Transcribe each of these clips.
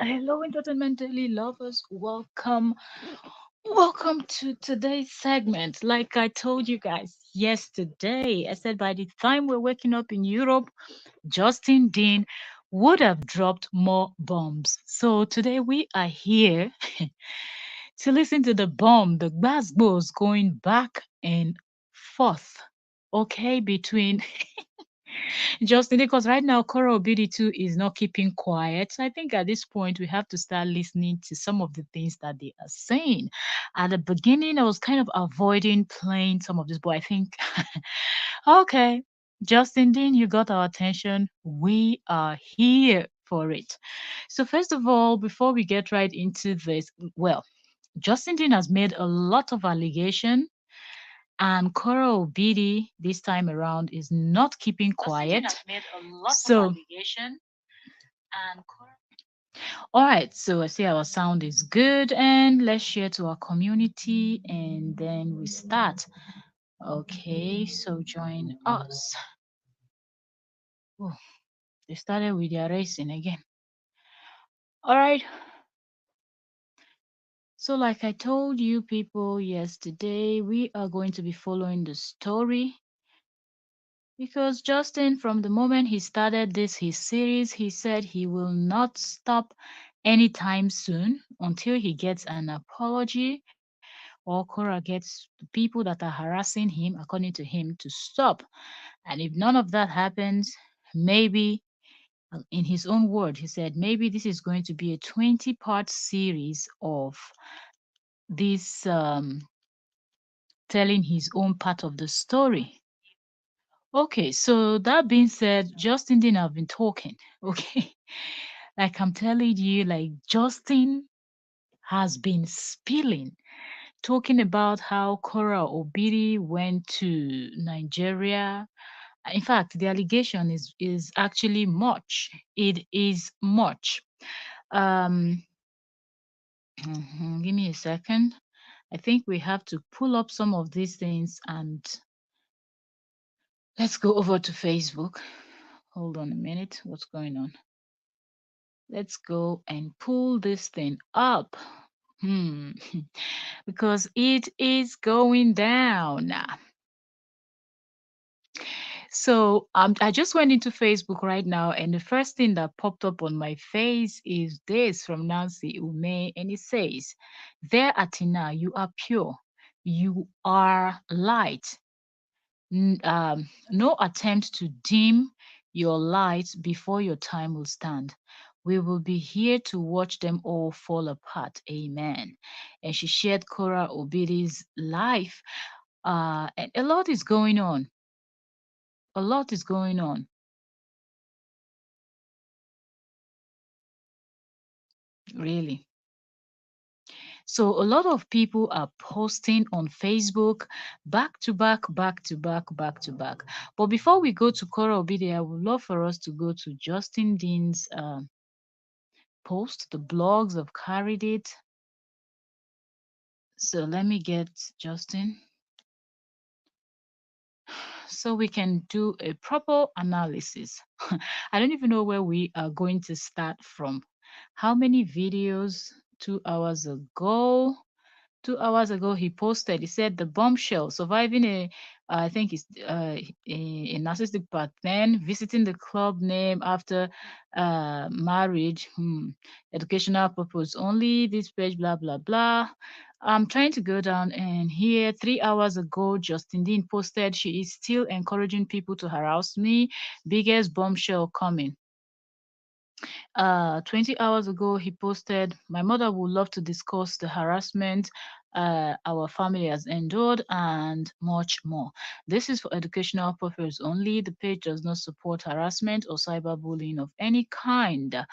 Hello, entertainment daily lovers. Welcome to today's segment. Like I told you guys yesterday, I said by the time we're waking up in Europe, Justin Dean would have dropped more bombs. So today we are here to listen to the bomb, the basketballs going back and forth. Okay, between Justin, because right now Korra Obidi too is not keeping quiet. I think at this point we have to start listening to some of the things that they are saying. At the beginning, I was kind of avoiding playing some of this, but I think okay, Justin Dean, you got our attention. We are here for it. So first of all, before we get right into this, well, Justin Dean has made a lot of allegations and Cora Obidi this time around is not keeping Justin quiet. has made a lot of So, allegation and all right, so I see our sound is good, and let's share to our community, and then we start. Okay, so join us. Oh, they started with their racing again. All right, so like I told you people yesterday, we are going to be following the story. Because Justin, from the moment he started his series, he said he will not stop anytime soon until he gets an apology or Cora gets the people that are harassing him, according to him, to stop. And if none of that happens, maybe, in his own word, he said maybe this is going to be a 20-part series of this telling his own part of the story. Okay, so that being said, Justin didn't have been talking. Okay. Like I'm telling you, like Justin has been spilling, talking about how Cora Obiri went to Nigeria. In fact, the allegation is actually much. It is much. Um, give me a second. I think we have to pull up some of these things and let's go over to Facebook. Hold on a minute. What's going on? Let's go and pull this thing up. Hmm. Because it is going down. So I just went into Facebook right now, and the first thing that popped up on my face is this from Nancy Ume, and it says, "There, Atina, you are pure, you are light. No attempt to dim your light before your time will stand. We will be here to watch them all fall apart. Amen." And she shared Cora Obidi's life. And a lot is going on. A lot is going on, really. So a lot of people are posting on Facebook back to back, back to back, back to back. But before we go to Cora Obidi, I would love for us to go to Justin Dean's post. The blogs have carried it. So let me get Justin so we can do a proper analysis. I don't even know where we are going to start from. How many videos? 2 hours ago. 2 hours ago, he posted. He said the bombshell surviving I think it's a narcissistic partner, visiting the club name after marriage, educational purpose only. This page, blah blah blah. I'm trying to go down and here. 3 hours ago, Justin Dean posted she is still encouraging people to harass me. Biggest bombshell coming. 20 hours ago, he posted, "My mother would love to discuss the harassment our family has endured and much more. This is for educational purposes only. The page does not support harassment or cyberbullying of any kind."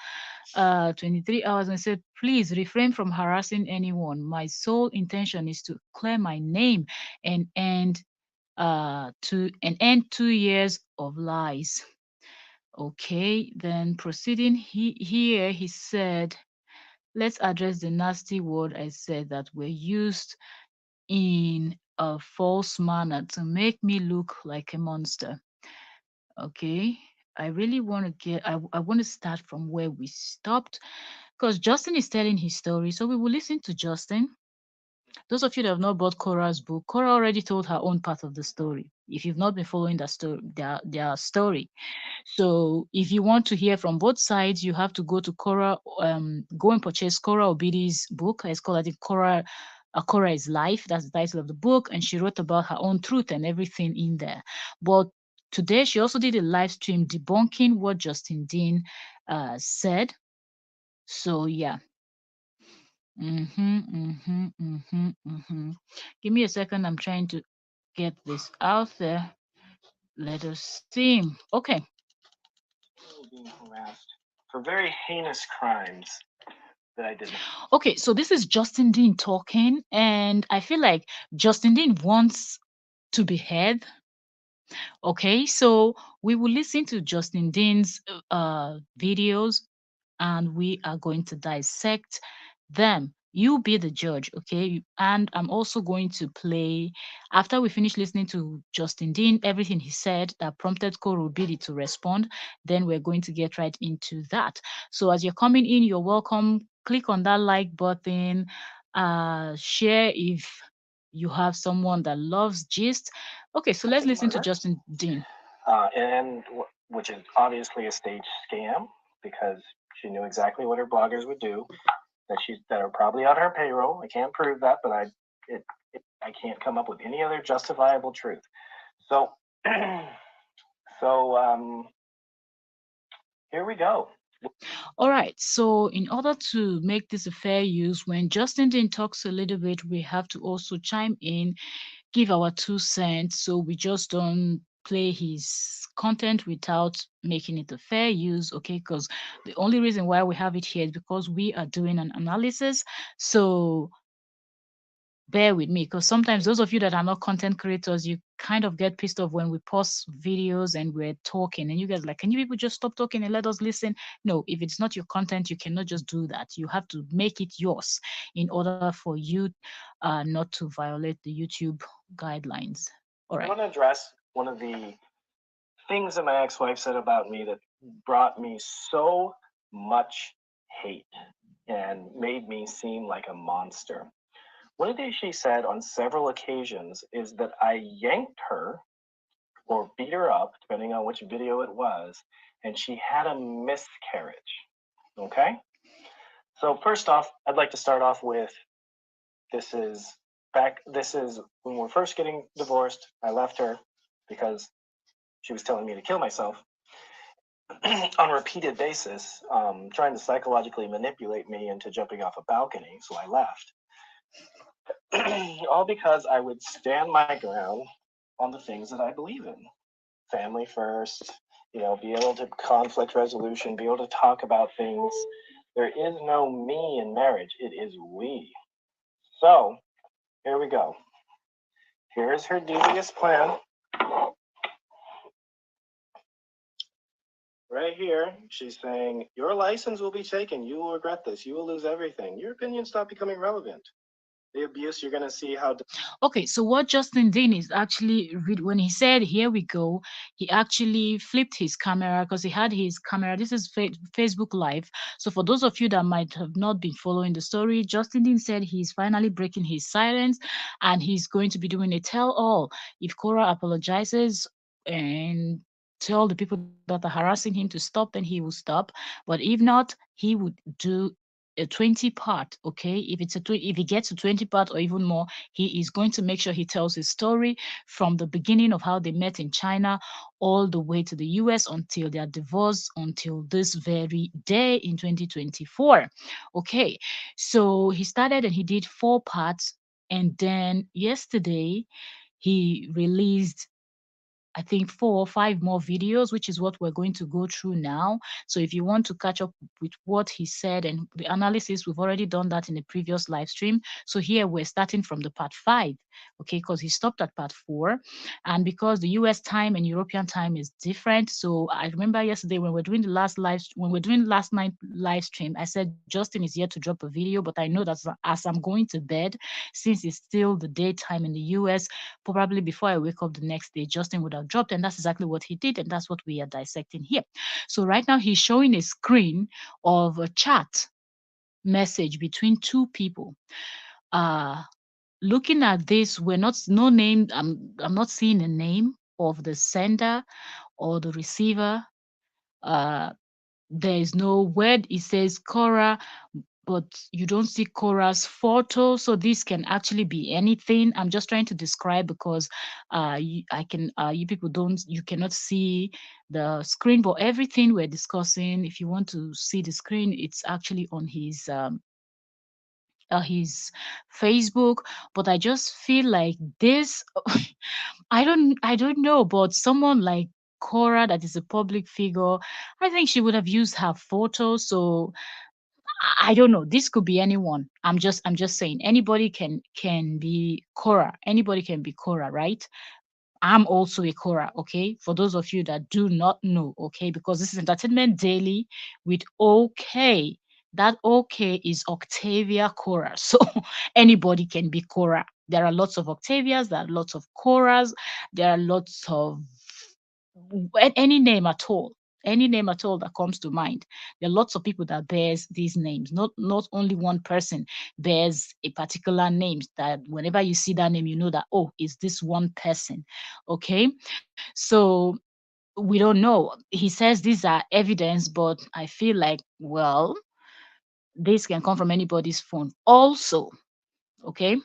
23 hours and said, "Please refrain from harassing anyone. My sole intention is to clear my name and end 2 years of lies." Okay, then proceeding here, he said, "Let's address the nasty word I said that were used in a false manner to make me look like a monster." Okay, I really want to I want to start from where we stopped. Because Justin is telling his story. So we will listen to Justin. Those of you that have not bought Cora's book, Cora already told her own part of the story. If you've not been following that story, their story, so if you want to hear from both sides, you have to go to Cora, go and purchase Cora Obidi's book. It's called, I think, Cora. Cora is Life. That's the title of the book, and she wrote about her own truth and everything in there. But today, she also did a live stream debunking what Justin Dean said. So yeah. Give me a second. I'm trying to get this out there. Let us see. Okay. Being harassed for very heinous crimes that I did. Okay, so this is Justin Dean talking, and I feel like Justin Dean wants to be heard. Okay, so we will listen to Justin Dean's videos, and we are going to dissect them. You be the judge, okay? And I'm also going to play, after we finish listening to Justin Dean, everything he said that prompted Koro Bidi to respond, then we're going to get right into that. So as you're coming in, you're welcome. Click on that like button, share if you have someone that loves gist. Okay, so let's listen to Murder. Justin Dean. Which is obviously a stage scam because she knew exactly what her bloggers would do. That are probably on her payroll. I can't prove that, but I can't come up with any other justifiable truth. So, so here we go. All right. So, in order to make this a fair use, when Justin Dean talks a little bit, we have to also chime in, give our 2 cents. So we just don't play his content without making it a fair use. Okay. Because the only reason why we have it here is because we are doing an analysis. So bear with me, because sometimes those of you that are not content creators, you kind of get pissed off when we post videos and we're talking and you guys like, can you people just stop talking and let us listen? No, if it's not your content, you cannot just do that. You have to make it yours in order for you not to violate the YouTube guidelines. All I right. want to address one of the things that my ex-wife said about me that brought me so much hate and made me seem like a monster. One of the things she said on several occasions is that I yanked her or beat her up, depending on which video it was, and she had a miscarriage. Okay? So, first off, I'd like to start off with this is this is when we're first getting divorced. I left her because she was telling me to kill myself on a repeated basis, trying to psychologically manipulate me into jumping off a balcony. So I left. All because I would stand my ground on the things that I believe in. Family first, be able to conflict resolution, be able to talk about things. There is no me in marriage, it is we. So, here we go. Here's her devious plan. Right here, she's saying, your license will be taken. You will regret this. You will lose everything. Your opinions stop becoming relevant. The abuse, you're going to see how. Okay, so what Justin Dean is actually when he said "here we go," he actually flipped his camera because he had his camera. This is Facebook Live. So for those of you that might have not been following the story, Justin Dean said he's finally breaking his silence, and he's going to be doing a tell-all. If Cora apologizes and tell the people that are harassing him to stop, then he will stop. But if not, he would do a 20 part. Okay, if he gets to 20 part or even more, he is going to make sure he tells his story from the beginning of how they met in China all the way to the US until their divorce, until this very day in 2024. Okay, so he started and he did 4 parts, and then yesterday he released, I think, 4 or 5 more videos, which is what we're going to go through now. So if you want to catch up with what he said and the analysis, we've already done that in the previous live stream. So here we're starting from the part 5, okay, because he stopped at part 4. And because the US time and European time is different. So I remember yesterday when we're doing the when we're doing last night live stream, I said Justin is here to drop a video, but I know that as I'm going to bed, since it's still the daytime in the US, probably before I wake up the next day, Justin would have dropped. And that's exactly what he did. And that's what we are dissecting here. So right now he's showing a screen of a chat. message between two people. Uh, Looking at this, we're not no name. I'm not seeing a name of the sender or the receiver. Uh, there is no word. It says Cora, but you don't see Cora's photo. So this can actually be anything. I'm just trying to describe because I can you people don't you cannot see the screen, but everything we're discussing, if you want to see the screen, it's actually on his Facebook. But I just feel like this. I don't know, but someone like Cora, that is a public figure, I think she would have used her photo. So I don't know. This could be anyone. I'm just saying anybody can be Cora. Anybody can be Cora, right? I'm also a Cora, okay? For those of you that do not know, okay, because this is Entertainment Daily with OK. That OK is Octavia Cora. So anybody can be Cora. There are lots of Octavias, there are lots of Coras, there are lots of any name at all. Any name at all that comes to mind. There are lots of people that bears these names. Not only one person bears a particular name that whenever you see that name, you know that, oh, it's this one person. Okay. So we don't know. He says these are evidence, but I feel like, well, this can come from anybody's phone. Also, okay.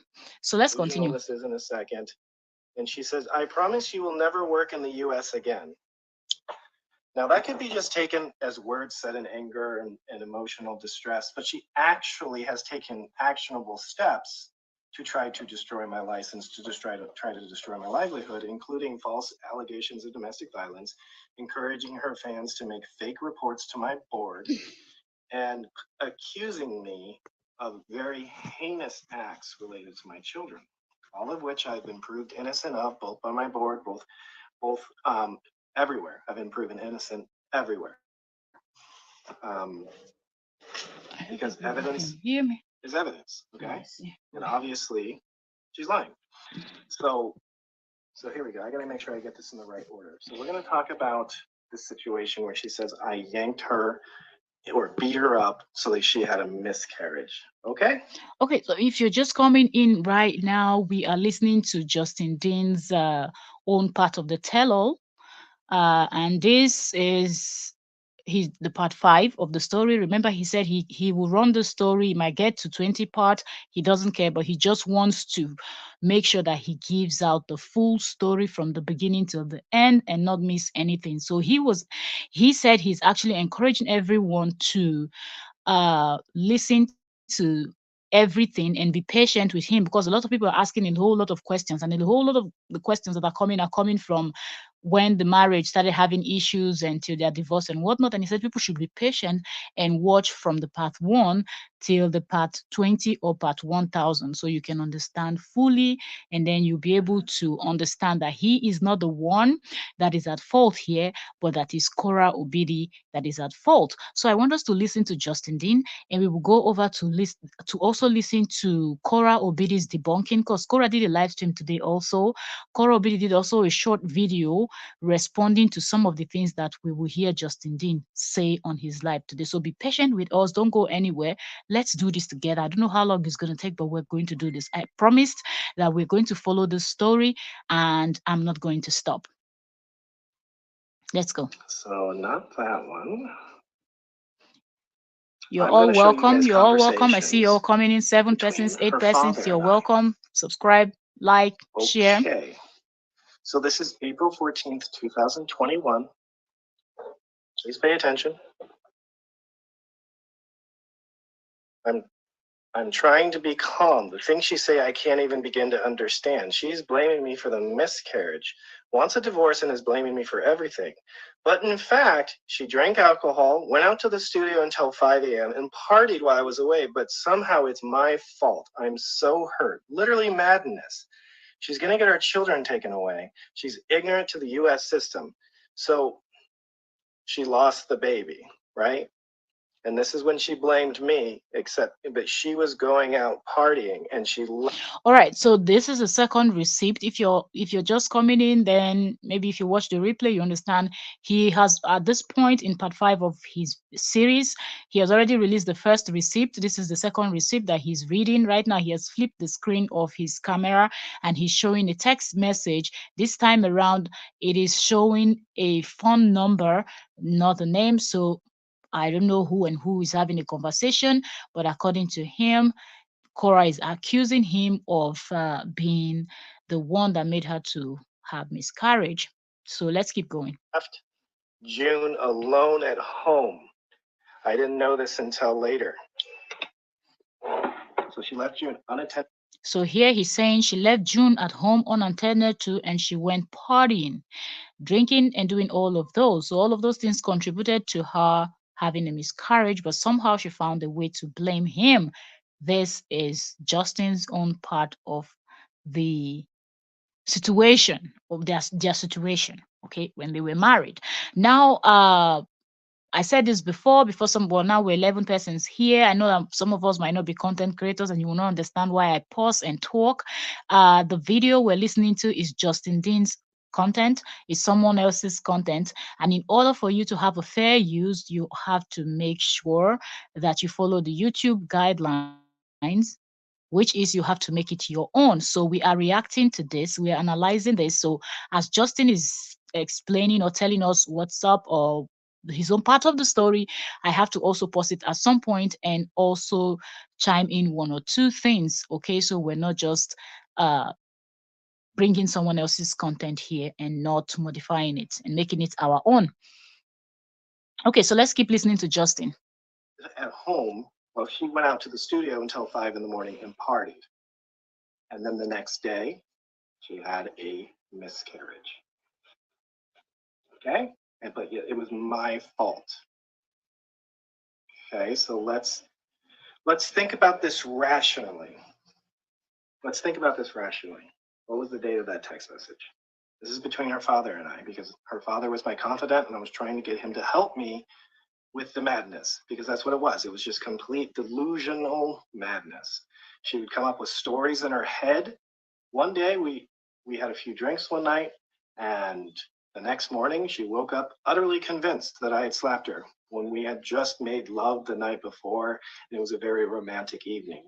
So let's Whose continue. this is in a second. And she says, I promise you will never work in the US again. Now, that could be just taken as words said in anger and emotional distress, but she actually has taken actionable steps to try to destroy my license, to just try to destroy my livelihood, including false allegations of domestic violence, encouraging her fans to make fake reports to my board, and accusing me of very heinous acts related to my children, all of which I've been proved innocent of, both by my board, both everywhere. I've been proven innocent everywhere. Um, because evidence Hear me? is evidence, okay? Yes, yeah. And obviously, she's lying. So, so here we go. I gotta make sure I get this in the right order. So we're gonna talk about this situation where she says I yanked her or beat her up so that she had a miscarriage. Okay? Okay, so if you're just coming in right now, we are listening to Justin Dean's own part of the tell-all, and this is the part 5 of the story. Remember, he said he will run the story. He might get to 20 parts. He doesn't care, but he just wants to make sure that he gives out the full story from the beginning to the end and not miss anything. So he said he's actually encouraging everyone to listen to everything and be patient with him, because a lot of people are asking a whole lot of questions, and a whole lot of the questions that are coming from when the marriage started having issues until their divorce and whatnot. And he said people should be patient and watch from the part 1 till the part 20 or part 1000, so you can understand fully, and then you'll be able to understand that he is not the one that is at fault here, but that is Cora Obidi that is at fault. So I want us to listen to Justin Dean, and we will go over to also listen to Cora Obidi's debunking, because Cora did a live stream today also. Cora Obidi did also a short video responding to some of the things that we will hear Justin Dean say on his live today. So be patient with us. Don't go anywhere. Let's do this together. I don't know how long it's going to take, but we're going to do this. I promised that we're going to follow the story, and I'm not going to stop. Let's go. So not that one. You're I'm all gonna show you welcome. guys You're all welcome. I see you all conversations coming in. 7 between persons, 8 her persons. father You're and I. welcome. Subscribe, like, share. Okay. So this is April 14th, 2021. Please pay attention. I'm I'm trying to be calm. The things she say I can't even begin to understand. She's blaming me for the miscarriage, wants a divorce, and is blaming me for everything. But in fact, she drank alcohol, went out to the studio until 5 a.m. and partied while I was away, but somehow it's my fault. I'm so hurt. Literally madness. She's gonna get our children taken away. She's ignorant to the US system. So she lost the baby, right? And this is when she blamed me, except that she was going out partying and she All right, so this is a second receipt. If you're just coming in, then maybe if you watch the replay, you understand he has at this point in part 5 of his series, he has already released the first receipt. This is the second receipt that he's reading right now. He has flipped the screen of his camera and he's showing a text message. This time around, it is showing a phone number, not a name. So I don't know who and who is having a conversation, but according to him, Korra is accusing him of being the one that made her to have miscarriage. So let's keep going. left June alone at home. I didn't know this until later. So she left June unattended. So here he's saying she left June at home unattended to, and she went partying, drinking, and doing all of those. So all of those things contributed to her having a miscarriage, but somehow she found a way to blame him. This is Justin's own part of the situation, of their situation, okay, when they were married. Now I said this before some, well, now we're 11 persons here. I know that some of us might not be content creators and you will not understand why I pause and talk. The video we're listening to is Justin Dean's content, is someone else's content, and in order for you to have a fair use, you have to make sure that you follow the YouTube guidelines, which is you have to make it your own. So we are reacting to this, we are analyzing this. So as Justin is explaining or telling us what's up or his own part of the story, I have to also pause it at some point and also chime in one or two things. Okay, so we're not just bringing someone else's content here and not modifying it and making it our own. Okay, so let's keep listening to Justin. At home, well, she went out to the studio until 5 in the morning and partied. And then the next day, she had a miscarriage. Okay? But yet it was my fault. Okay, so let's think about this rationally. Let's think about this rationally. What was the date of that text message? This is between her father and I, because her father was my confidant and I was trying to get him to help me with the madness, because that's what it was. It was just complete delusional madness. She would come up with stories in her head. One day we had a few drinks one night, and the next morning she woke up utterly convinced that I had slapped her when we had just made love the night before, and it was a very romantic evening.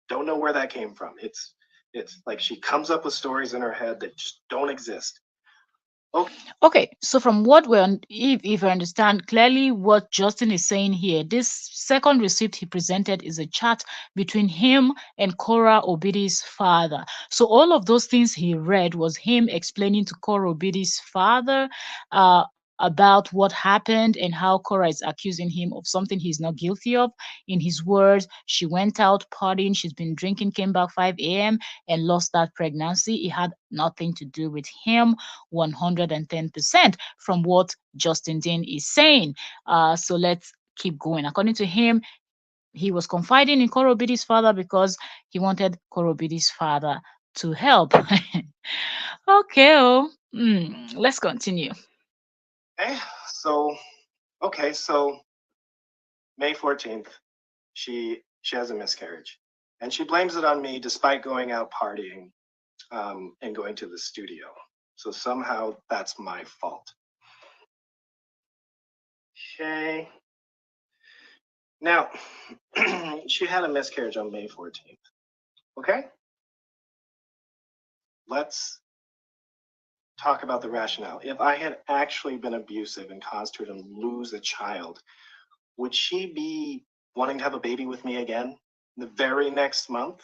Don't know where that came from. It's like she comes up with stories in her head that just don't exist. Okay, so from what if I understand clearly what Justin is saying here, this second receipt he presented is a chat between him and Korra Obidi's father. So all of those things he read was him explaining to Korra Obidi's father about what happened and how Korra is accusing him of something he's not guilty of. In his words, she went out partying, she's been drinking, came back 5 a.m. and lost that pregnancy. It had nothing to do with him. 110% from what Justin Dean is saying. So let's keep going. According to him, he was confiding in Korobidi's father because he wanted Korobidi's father to help. Okay, let's continue. Okay, so May 14th, she has a miscarriage, and she blames it on me despite going out partying and going to the studio. So somehow that's my fault. Okay. Now, she had a miscarriage on May 14th. Okay? Let's talk about the rationale. If I had actually been abusive and caused her to lose a child, would she be wanting to have a baby with me again the very next month?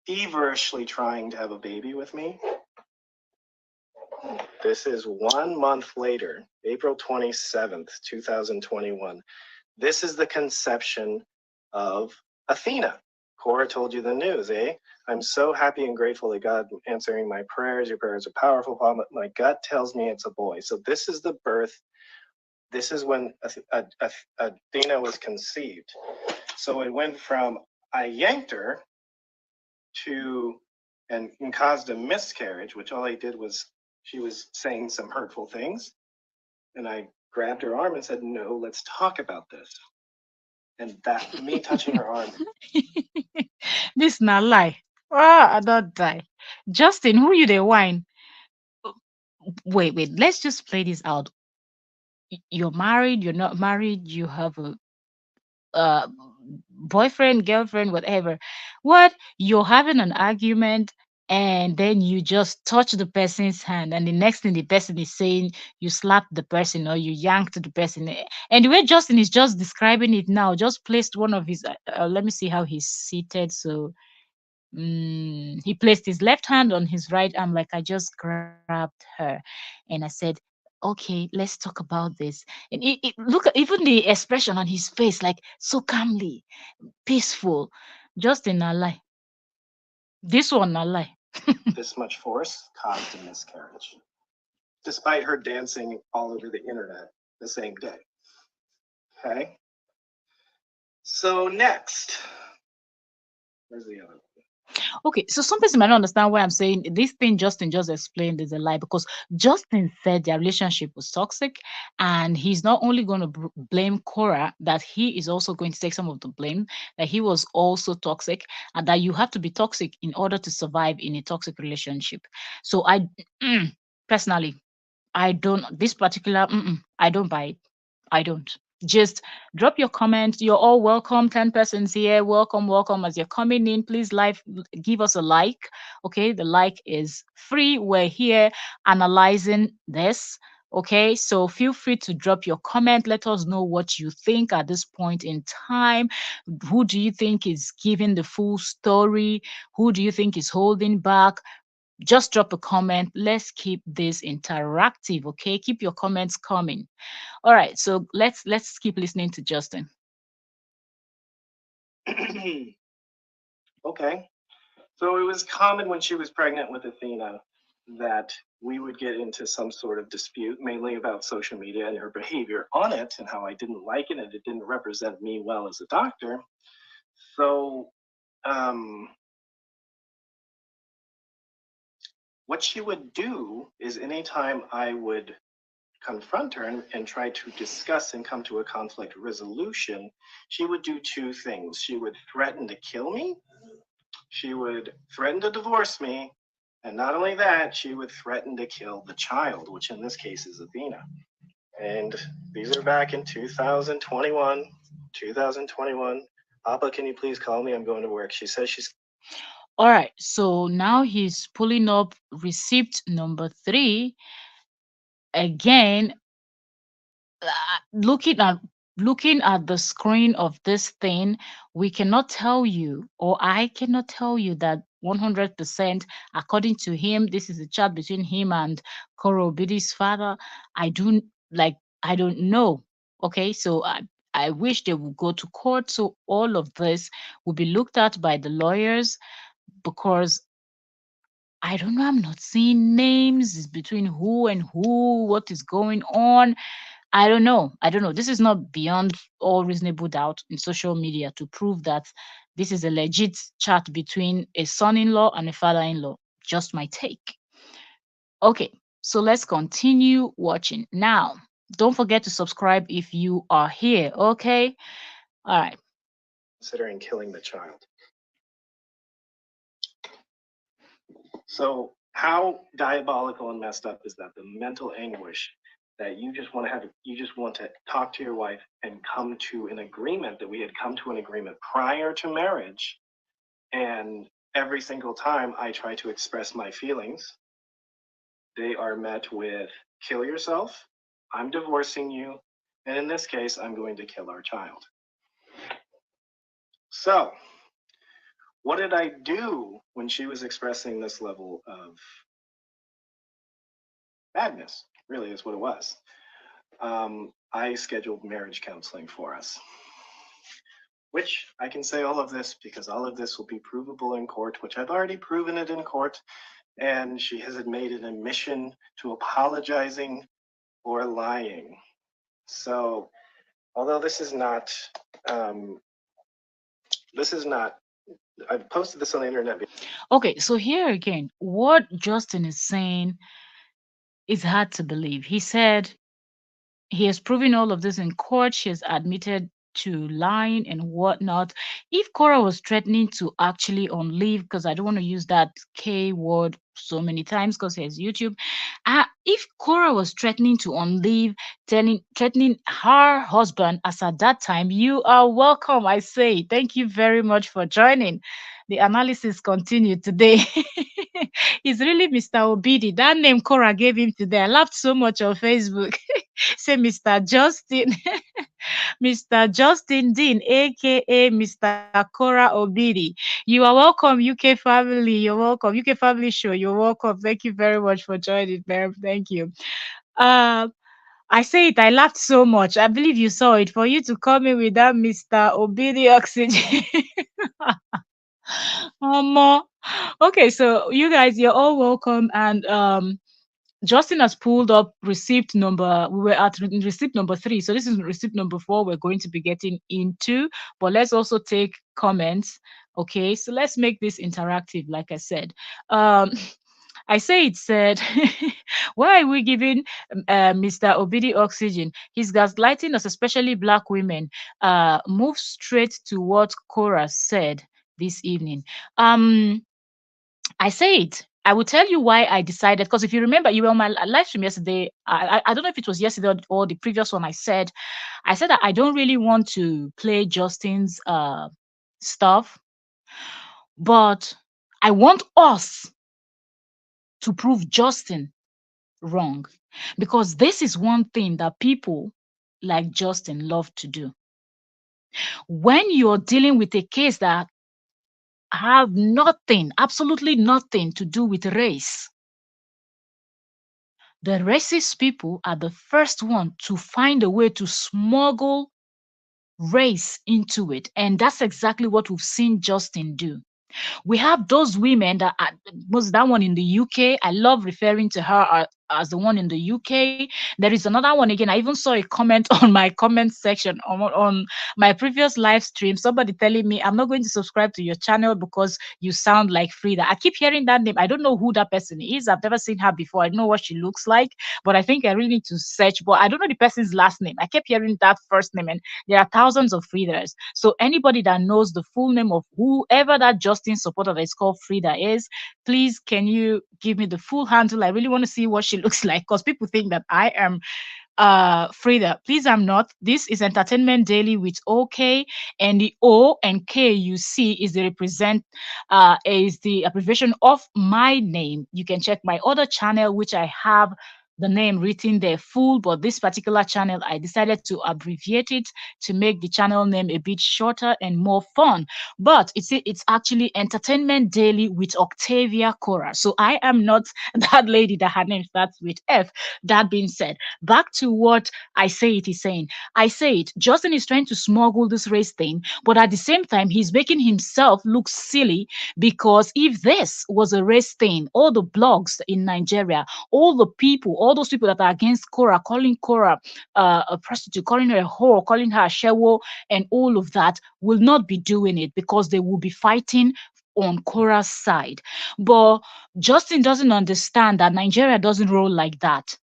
Feverishly trying to have a baby with me? This is 1 month later, April 27th, 2021. This is the conception of Athena. Korra told you the news, eh? I'm so happy and grateful that God answering my prayers. Your prayers are powerful. My gut tells me it's a boy. So this is the birth. This is when Athena was conceived. So it went from I yanked her to and caused a miscarriage, which all I did was she was saying some hurtful things. And I grabbed her arm and said, no, let's talk about this. And that me touching her arm, This not lie. Ah, I don't die. Justin, who you the wine? Wait, wait. Let's just play this out. You're married. You're not married. You have a uh boyfriend, girlfriend, whatever. What? You're having an argument and then you just touch the person's hand, and the next thing the person is saying, you slapped the person or you yanked the person. And the way Justin is just describing it now, just placed one of his let me see how he's seated. So he placed his left hand on his right arm, like I just grabbed her, and I said, "Okay, let's talk about this." And look at even the expression on his face, like so calmly, peaceful. Just in a lie. This one, a lie. this much force caused a miscarriage, despite her dancing all over the internet the same day. Okay. So next, where's the other? Okay, so some person might not understand why I'm saying this thing Justin just explained is a lie, because Justin said their relationship was toxic, and he's not only going to blame Cora, that he is also going to take some of the blame, that he was also toxic, and that you have to be toxic in order to survive in a toxic relationship. So personally, I don't, this particular, I don't buy it. I don't. Just drop your comments. You're all welcome. 10 persons here. Welcome, welcome. As you're coming in, please give us a like. Okay, the like is free. We're here analyzing this. Okay, so feel free to drop your comment. Let us know what you think at this point in time. Who do you think is giving the full story? Who do you think is holding back? Just drop a comment. Let's keep this interactive. Okay, keep your comments coming. All right, so let's keep listening to Justin. Okay. So it was common when she was pregnant with Athena that we would get into some sort of dispute, mainly about social media and her behavior on it and how I didn't like it and it didn't represent me well as a doctor. So, um, what she would do is anytime I would confront her and try to discuss and come to a conflict resolution, she would do two things. She would threaten to kill me, she would threaten to divorce me, and not only that, she would threaten to kill the child, which in this case is Athena. And these are back in 2021. 2021. Papa, can you please call me? I'm going to work. She says she's. All right, so now he's pulling up receipt number 3 again. Looking at the screen of this thing, we cannot tell you, or I cannot tell you that 100% according to him, this is a chat between him and Korobidi's father. I do like I don't know. Okay, so I wish they would go to court, so all of this will be looked at by the lawyers, because I don't know, I'm not seeing names between who and who, what is going on. I don't know. I don't know. This is not beyond all reasonable doubt in social media to prove that this is a legit chat between a son-in-law and a father-in-law. Just my take. Okay, so let's continue watching. Now, don't forget to subscribe if you are here. Okay. All right. Considering killing the child. So, how diabolical and messed up is that? The mental anguish that you just want to talk to your wife and come to an agreement, that we had come to an agreement prior to marriage. And every single time I try to express my feelings, they are met with kill yourself, I'm divorcing you, and in this case, I'm going to kill our child. So, what did I do when she was expressing this level of madness? Really, is what it was. I scheduled marriage counseling for us, which I can say all of this because all of this will be provable in court, which I've already proven it in court. And she has made an admission to apologizing or lying. So, although this is not, I've posted this on the internet. Okay, so here again, what Justin is saying is hard to believe. He said he has proven all of this in court. She has admitted to lying and whatnot. If Cora was threatening to actually on leave, because I don't want to use that K word so many times because here's YouTube. If Cora was threatening to on leave, threatening her husband, as at that time, you are welcome. I say thank you very much for joining. The analysis continued today. It's really Mr. Obidi. That name Cora gave him today. I laughed so much on Facebook. Say Mr. Justin. Mr. Justin Dean, aka Mr. Cora Obidi. You are welcome, UK family. You're welcome. UK family show. You're welcome. Thank you very much for joining, ma'am. Thank you. Uh, I say it, I laughed so much. I believe you saw it. For you to come in with that Mr. Obidi oxygen. um, okay, so you guys, you're all welcome. And Justin has pulled up receipt number. We were at receipt number 3. So this is receipt number 4 we're going to be getting into. But let's also take comments. Okay, so let's make this interactive, like I said. I say it said, why are we giving Mr. Obidi oxygen? He's gaslighting us, especially black women. Move straight to what Cora said this evening. Um, I say it. I will tell you why I decided, because if you remember, you were on my live stream yesterday. I don't know if it was yesterday or the previous one. I said that I don't really want to play Justin's stuff, but I want us to prove Justin wrong, because this is one thing that people like Justin love to do. When you're dealing with a case that have nothing, absolutely nothing to do with race, the racist people are the first one to find a way to smuggle race into it. And that's exactly what we've seen Justin do. We have those women was that one in the UK. I love referring to her as the one in the UK. There is another one again. I even saw a comment on my comment section on my previous live stream. Somebody telling me I'm not going to subscribe to your channel because you sound like Frida. I keep hearing that name. I don't know who that person is. I've never seen her before. I don't know what she looks like, but I think I really need to search. But I don't know the person's last name. I kept hearing that first name, and there are thousands of Fridas. So anybody that knows the full name of whoever that Justin supporter that is called Frida is, please can you give me the full handle? I really want to see what she looks like, because people think that I am Frida. Please, I'm not. This is Entertainment Daily with OK, and the O and K you see is the abbreviation of my name. You can check my other channel, which I have the name written there full, but this particular channel I decided to abbreviate it to make the channel name a bit shorter and more fun. But it's actually Entertainment Daily with Octavia Cora. So I am not that lady that her name starts with F. That being said, back to what I say it is saying. I say it, Justin is trying to smuggle this race thing, but at the same time, he's making himself look silly, because if this was a race thing, all the blogs in Nigeria, all the people, all those people that are against Cora, calling Cora a prostitute, calling her a whore, calling her a shewo, and all of that, will not be doing it, because they will be fighting on Cora's side. But Justin doesn't understand that Nigeria doesn't roll like that.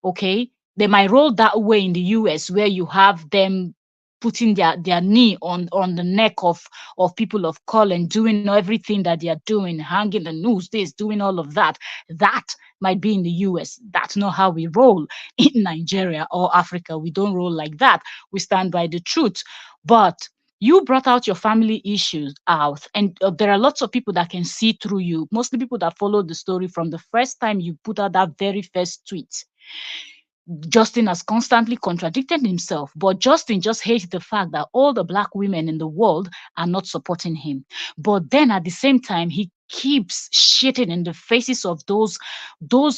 Okay, they might roll that way in the US, where you have them putting their knee on the neck of people of color and doing everything that they are doing, hanging the news, this, doing all of that. That might be in the US. That's not how we roll in Nigeria or Africa. We don't roll like that. We stand by the truth. But you brought out your family issues out, and there are lots of people that can see through you, mostly people that followed the story from the first time you put out that very first tweet. Justin has constantly contradicted himself, but Justin just hates the fact that all the black women in the world are not supporting him. But then at the same time, he keeps shitting in the faces of those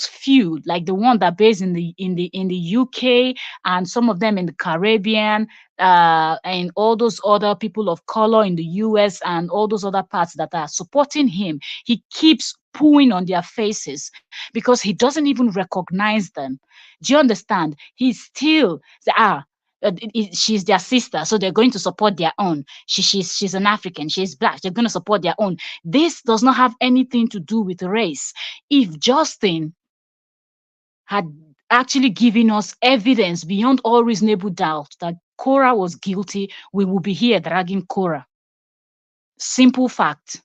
few, like the one that based in the UK, and some of them in the Caribbean, and all those other people of color in the US, and all those other parts that are supporting him. He keeps pooing on their faces because he doesn't even recognize them. Do you understand? He's still she's their sister, so they're going to support their own. She's an African, she's black, they're going to support their own. This does not have anything to do with race. If Justin had actually giving us evidence beyond all reasonable doubt that Korra was guilty, we will be here dragging Korra. Simple fact.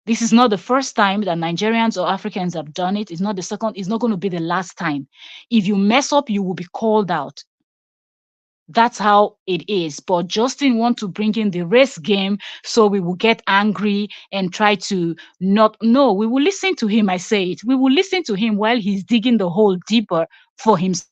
This is not the first time that Nigerians or Africans have done it. It's not the second, it's not going to be the last time. If you mess up, you will be called out. That's how it is. But Justin want to bring in the race game, so we will get angry and try to not. No, we will listen to him. I say it. We will listen to him while he's digging the hole deeper for himself.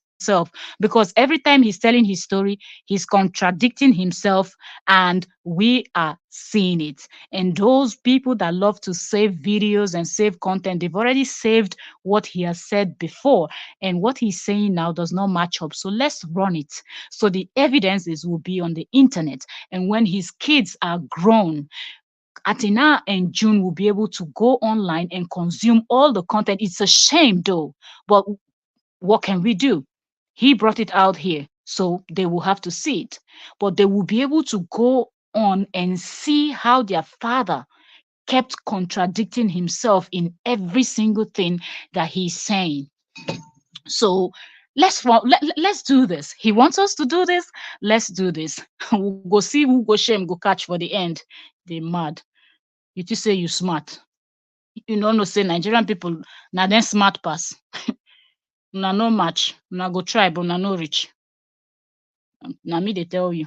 Because every time he's telling his story, he's contradicting himself, and we are seeing it. And those people that love to save videos and save content, they've already saved what he has said before. And what he's saying now does not match up. So let's run it. So the evidences will be on the internet. And when his kids are grown, Atina and June will be able to go online and consume all the content. It's a shame though, but what can we do? He brought it out here, so they will have to see it. But they will be able to go on and see how their father kept contradicting himself in every single thing that he's saying. So let's do this. He wants us to do this. Let's do this. We'll go see who go shame go catch for the end. They mad. You just say you smart. You know no say Nigerian people na then smart pass. Na no match. Na go try but na no reach. Na me they tell you.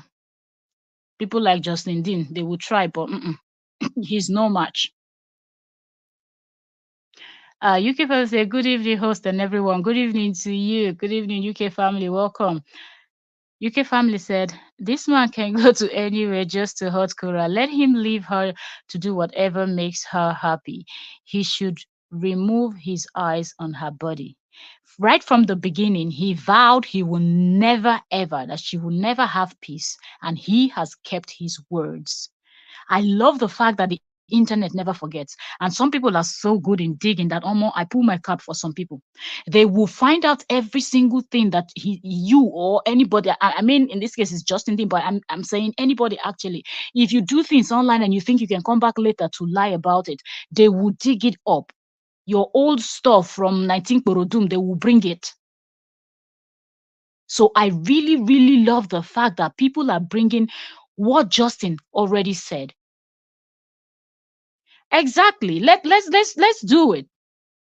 People like Justin Dean, they will try but he's no match. UK family say good evening, host and everyone. Good evening to you. Good evening, UK family. Welcome. UK family said, this man can go to anywhere just to hurt Kura. Let him leave her to do whatever makes her happy. He should remove his eyes on her body. Right from the beginning, he vowed he will never ever, that she will never have peace. And he has kept his words. I love the fact that the internet never forgets. And some people are so good in digging that almost I pull my cap for some people. They will find out every single thing that you or anybody. I mean, in this case, it's Justin Dean, but I'm saying anybody actually. If you do things online and you think you can come back later to lie about it, they will dig it up. Your old stuff from 19 Korodum, they will bring it. So I really, really love the fact that people are bringing what Justin already said. Exactly. Let's do it.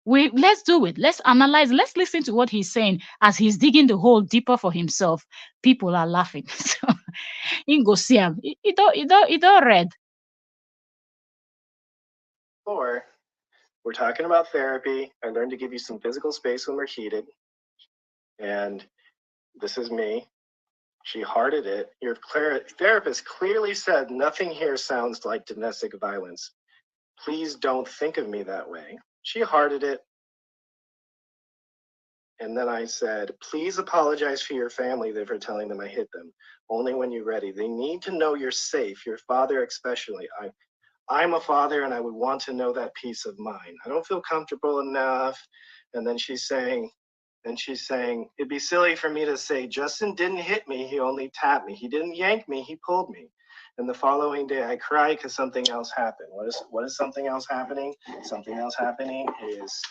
Let's do it. Let's analyze. Let's listen to what he's saying as he's digging the hole deeper for himself. People are laughing. So you go see him. It don't read. Or we're talking about therapy. I learned to give you some physical space when we're heated. And this is me. She hearted it. Your therapist clearly said nothing here sounds like domestic violence. Please don't think of me that way. She hearted it. And then I said, please apologize for your family for telling them I hit them. Only when you're ready. They need to know you're safe, your father especially. I'm a father and I would want to know that peace of mind. I don't feel comfortable enough. And then she's saying, it'd be silly for me to say, Justin didn't hit me, he only tapped me. He didn't yank me, he pulled me. And the following day I cried because something else happened. What is something else happening? Something else happening is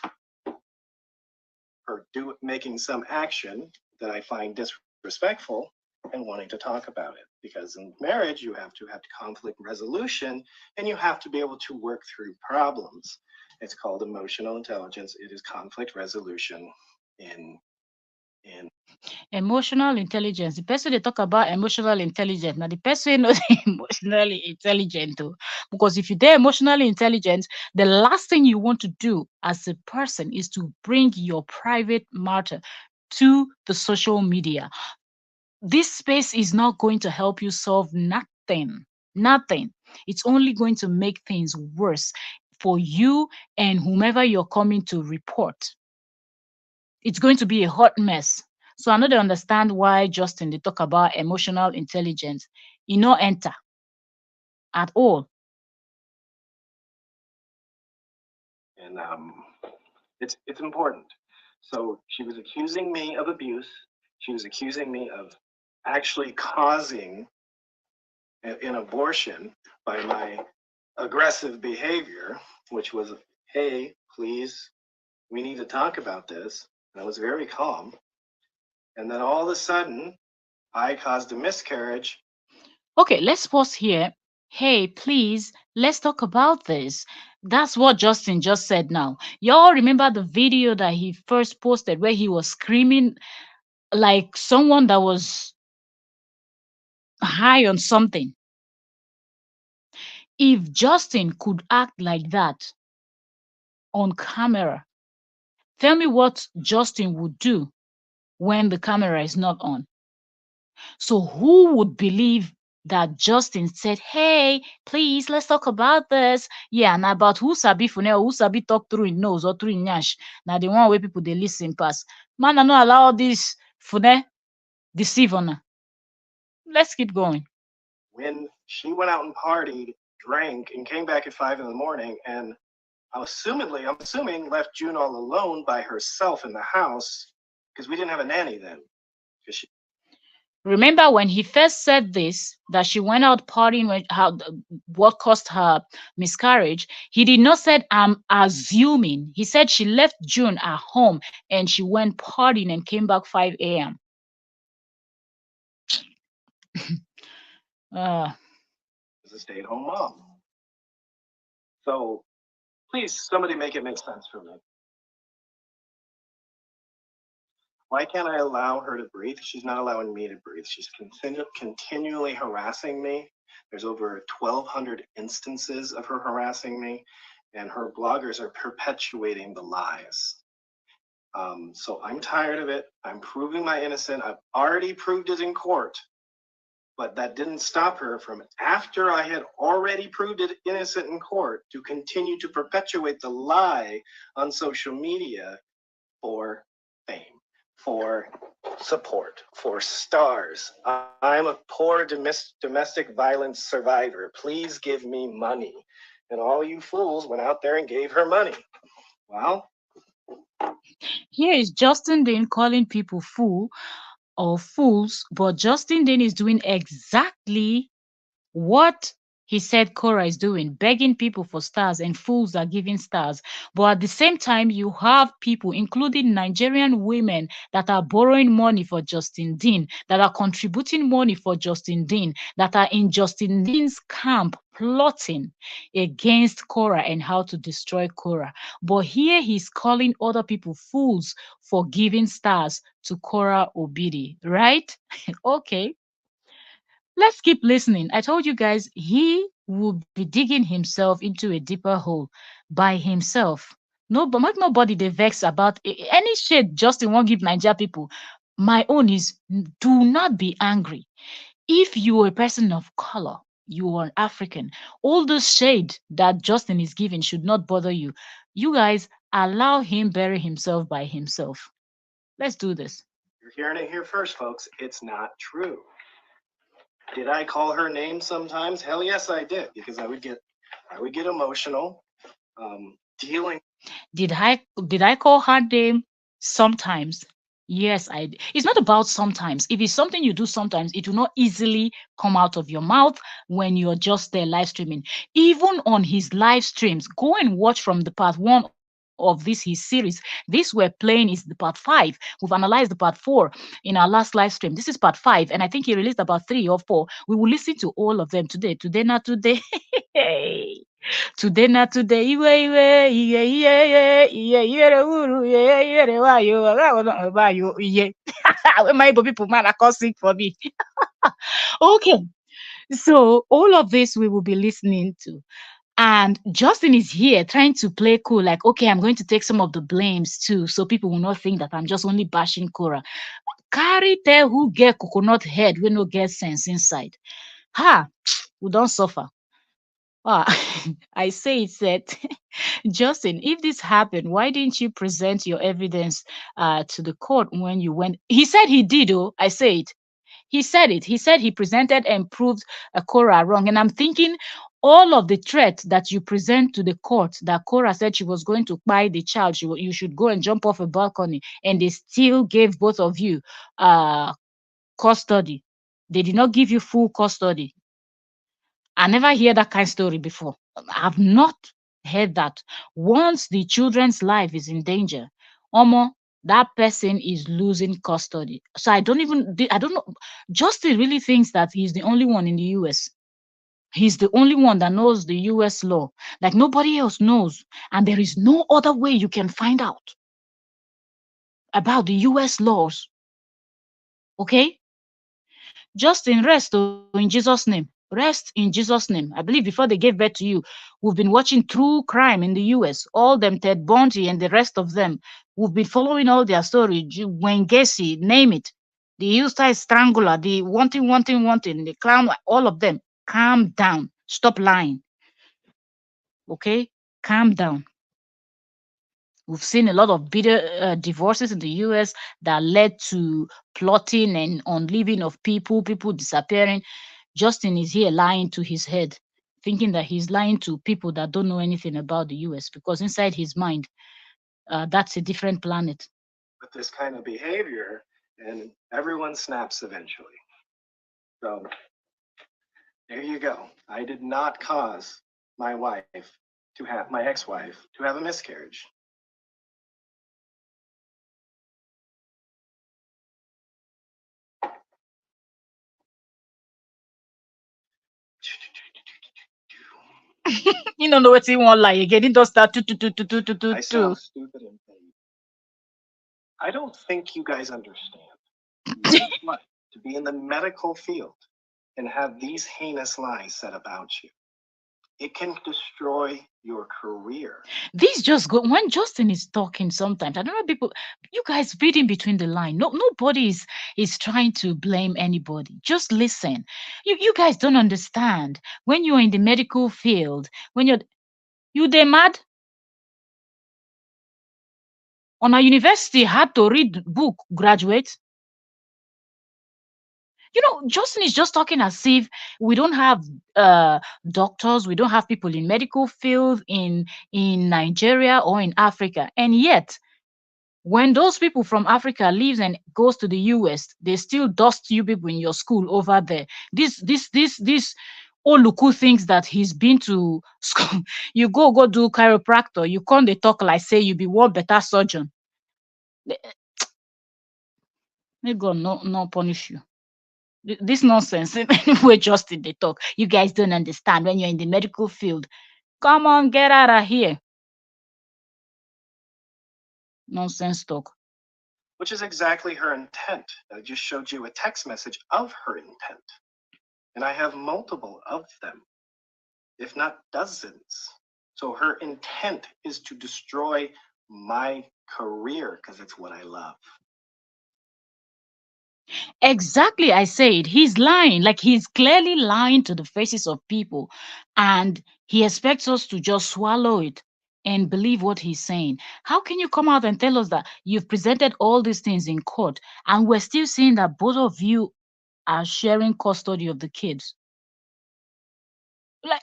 her making some action that I find disrespectful and wanting to talk about it. Because in marriage, you have to have conflict resolution and you have to be able to work through problems. It's called emotional intelligence. It is conflict resolution in Emotional intelligence. The person they talk about emotional intelligence. Now the person knows emotionally intelligent too. Because if you're emotionally intelligent, the last thing you want to do as a person is to bring your private matter to the social media. This space is not going to help you solve nothing. Nothing. It's only going to make things worse for you and whomever you're coming to report. It's going to be a hot mess. So I know they understand why Justin they talk about emotional intelligence. You know, enter at all. and it's important. So she was accusing me of abuse. She was accusing me of actually causing an abortion by my aggressive behavior, which was, hey, please, we need to talk about this. I was very calm. And then all of a sudden, I caused a miscarriage. Okay, let's pause here. Hey, please, let's talk about this. That's what Justin just said now. Y'all remember the video that he first posted where he was screaming like someone that was high on something? If Justin could act like that on camera, tell me what Justin would do when the camera is not on. So who would believe that Justin said, "Hey, please, let's talk about this"? Yeah, and about who sabi funel, who sabi talk through in nose or through in nyash. Now the one where people they listen pass. Man, I not allow this funel deceive on. Let's keep going. When she went out and partied, drank, and came back at 5 in the morning, and I'm assuming, left June all alone by herself in the house because we didn't have a nanny then. Because she Remember when he first said this, that she went out partying when how what caused her miscarriage, he did not said I'm assuming. He said she left June at home and she went partying and came back 5 a.m. Uh, was a stay-at-home mom. So please, somebody make it make sense for me. Why can't I allow her to breathe? She's not allowing me to breathe. She's continually harassing me. There's over 1,200 instances of her harassing me, and her bloggers are perpetuating the lies. So I'm tired of it. I'm proving my innocence. I've already proved it in court, but that didn't stop her from, after I had already proved it innocent in court, to continue to perpetuate the lie on social media for fame, for support, for stars. I'm a poor domestic violence survivor. Please give me money. And all you fools went out there and gave her money. Well, here is Justin Dean calling people fool or fools, but Justin Dean is doing exactly what he said Korra is doing, begging people for stars, and fools are giving stars. But at the same time, you have people, including Nigerian women, that are borrowing money for Justin Dean, that are contributing money for Justin Dean, that are in Justin Dean's camp plotting against Korra and how to destroy Korra. But here he's calling other people fools for giving stars to Korra Obidi, right? Okay, let's keep listening. I told you guys he will be digging himself into a deeper hole by himself. No, but make nobody they vex about any shade Justin won't give Nigeria people. My own is do not be angry. If you are a person of color, you are an African, all the shade that Justin is giving should not bother you. You guys allow him bury himself by himself. Let's do this. you're hearing it here first, folks. It's not true. Did I call her name sometimes? Hell yes, I did, because I would get emotional, dealing. Did I call her name sometimes? Yes, I it's not about sometimes. If it's something you do sometimes, it will not easily come out of your mouth when you're just there live streaming. Even on his live streams, go and watch from the part one of this his series. This we're playing is the part five. We've analyzed the part four in our last live stream. This is part five, and I think he released about 3 or 4. We will listen to all of them today. Today, not today. Today na today iwe iwe iye iye iye iye iyere uru iye iyere wayo agawo bayo iye. When my Igbo people man are call sing for me. Okay, so all of this we will be listening to. And Justin is here trying to play cool, like, okay, I'm going to take some of the blames too, so people will not think that I'm just only bashing Cora. Carry tell who get coconut head when no get sense inside. Ha, we don't suffer. Ah, I say it said, Justin, if this happened, why didn't you present your evidence to the court when you went? He said he did, oh, I say it. He said it. He said he presented and proved Cora wrong. And I'm thinking all of the threats that you present to the court that Cora said she was going to buy the child, you should go and jump off a balcony, and they still gave both of you custody. They did not give you full custody. I never hear that kind of story before. I've not heard that. Once the children's life is in danger, Omo, that person is losing custody. So I don't know. Justin really thinks that he's the only one in the US. He's the only one that knows the US law. Like nobody else knows. And there is no other way you can find out about the US laws. Okay? Just in rest, oh, in Jesus' name. Rest in Jesus' name. I believe before they gave birth to you, we've been watching true crime in the US. All them Ted Bundy and the rest of them. We've been following all their story. Wayne Gacy, name it. The Hillside Strangler, the wanting, the clown, all of them. Calm down. Stop lying. Okay? Calm down. We've seen a lot of bitter divorces in the US that led to plotting and unliving of people disappearing. Justin is here lying to his head, thinking that he's lying to people that don't know anything about the US because inside his mind, that's a different planet. With this kind of behavior, and everyone snaps eventually. So there you go. I did not cause my ex-wife to have a miscarriage. You don't know what he won't lie again. He does that I sound stupid and petty. I don't think you guys understand what it's like to be in the medical field and have these heinous lies said about you. It can destroy your career. This just go when Justin is talking sometimes. I don't know people, you guys reading between the line. No, nobody is trying to blame anybody. Just listen. You guys don't understand. When you're in the medical field, when you they mad on a university had to read book, graduate. Justin is just talking as if we don't have doctors, we don't have people in medical field in Nigeria or in Africa. And yet, when those people from Africa leaves and goes to the US, they still dust you people in your school over there. This Oluku thinks that he's been to school. You go do chiropractor. You can't they talk like say you be one better surgeon. May God no punish you. This nonsense we're just in the talk. You guys don't understand when you're in the medical field. Come on, get out of here. Nonsense talk. Which is exactly her intent. I just showed you a text message of her intent. And I have multiple of them, if not dozens. So her intent is to destroy my career because it's what I love. Exactly, I said he's lying. Like he's clearly lying to the faces of people, and he expects us to just swallow it and believe what he's saying. How can you come out and tell us that you've presented all these things in court, and we're still seeing that both of you are sharing custody of the kids? Like,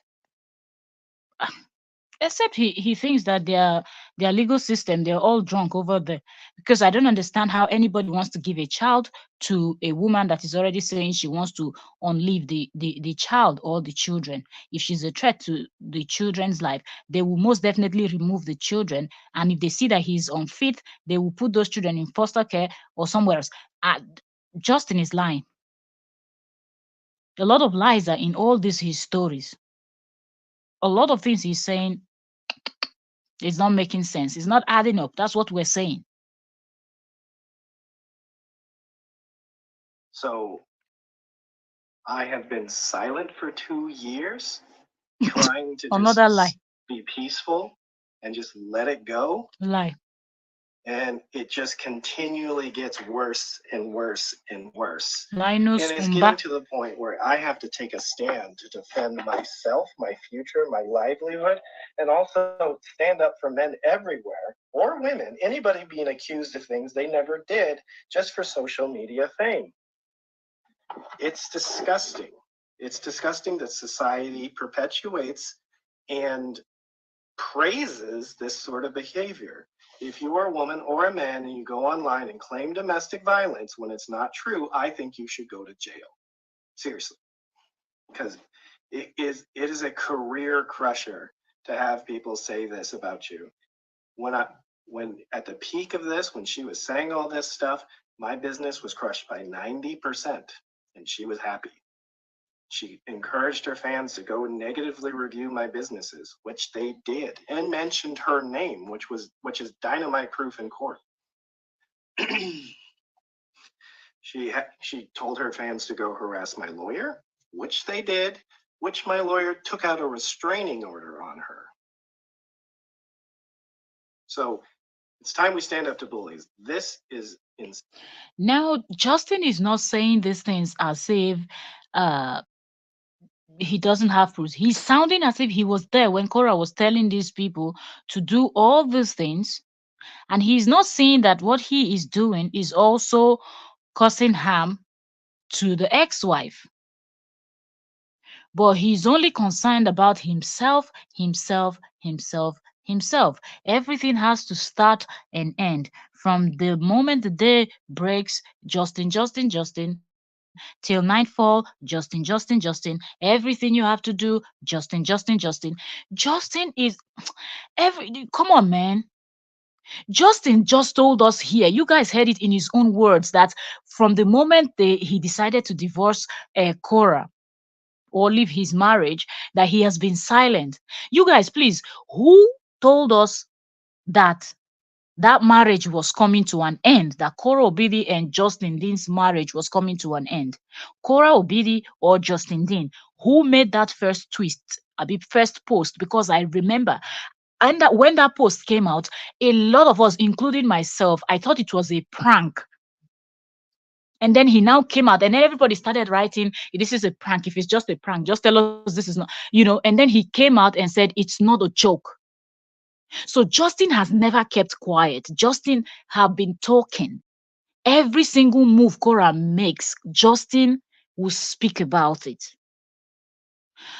except he thinks that their legal system, they're all drunk over there, because I don't understand how anybody wants to give a child to a woman that is already saying she wants to unleave the child or the children. If she's a threat to the children's life, they will most definitely remove the children, and if they see that he's unfit, they will put those children in foster care or somewhere else. uh, Justin is lying. A lot of lies are in all these his stories. A lot of things he's saying, it's not making sense. It's not adding up. That's what we're saying. So I have been silent for 2 years, trying to Another lie. just be peaceful and just let it go. Lie. And it just continually gets worse and worse and worse. Linus And it's Umba. getting to the point where I have to take a stand to defend myself, my future, my livelihood, and also stand up for men everywhere, or women, anybody being accused of things they never did just for social media fame. It's disgusting. It's disgusting that society perpetuates and praises this sort of behavior. If you are a woman or a man and you go online and claim domestic violence when it's not true, I think you should go to jail. Seriously. Because it is a career crusher to have people say this about you. when at the peak of this, when she was saying all this stuff, my business was crushed by 90%, and she was happy. She encouraged her fans to go and negatively review my businesses, which they did, and mentioned her name, which is dynamite proof in court. She told her fans to go harass my lawyer, which they did, which my lawyer took out a restraining order on her. So it's time we stand up to bullies. This is insane. Now, Justin is not saying these things as if uh he doesn't have proof. He's sounding as if he was there when Cora was telling these people to do all these things, and he's not seeing that what he is doing is also causing harm to the ex-wife. But he's only concerned about himself, himself, himself, himself. Everything has to start and end. From the moment the day breaks, Justin, Justin, Justin, till nightfall, Justin, Justin, Justin. Everything you have to do, Justin, Justin, Justin. Justin is come on, man. Justin just told us here, you guys heard it in his own words, that from the moment he decided to divorce Cora or leave his marriage, that he has been silent. You guys, please, who told us that that marriage was coming to an end, that Cora Obidi and Justin Dean's marriage was coming to an end? Cora Obidi or Justin Dean? Who made that first twist, first post? Because I remember, and that when that post came out, a lot of us, including myself, I thought it was a prank. And then he now came out, and then everybody started writing, this is a prank. If it's just a prank, just tell us this is not, And then he came out and said, it's not a joke. So Justin has never kept quiet. Justin have been talking. Every single move Cora makes, Justin will speak about it.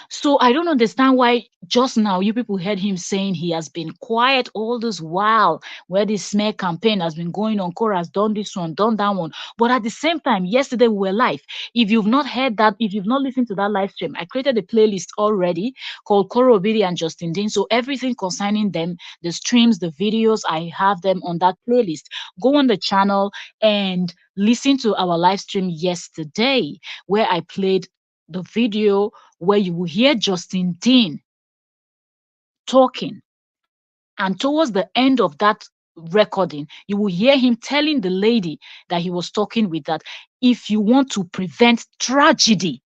So I don't understand why just now you people heard him saying he has been quiet all this while, where this smear campaign has been going on. Cora has done this one, done that one. But at the same time, yesterday we were live. If you've not heard that, if you've not listened to that live stream, I created a playlist already called Cora Obidi and Justin Dean. So everything concerning them, the streams, the videos, I have them on that playlist. Go on the channel and listen to our live stream yesterday, where I played the video where you will hear Justin Dean talking. And towards the end of that recording, you will hear him telling the lady that he was talking with, that if you want to prevent tragedy,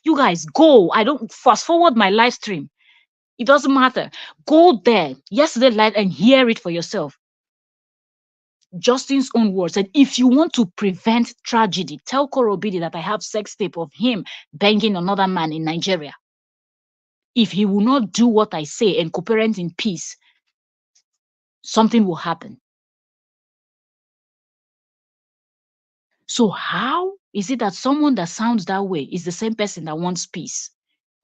you guys go. I don't fast forward my live stream. It doesn't matter. Go there yesterday live and hear it for yourself. Justin's own words said, if you want to prevent tragedy, tell Korobidi that I have sex tape of him banging another man in Nigeria. If he will not do what I say and co-parent in peace, something will happen. So how is it that someone that sounds that way is the same person that wants peace?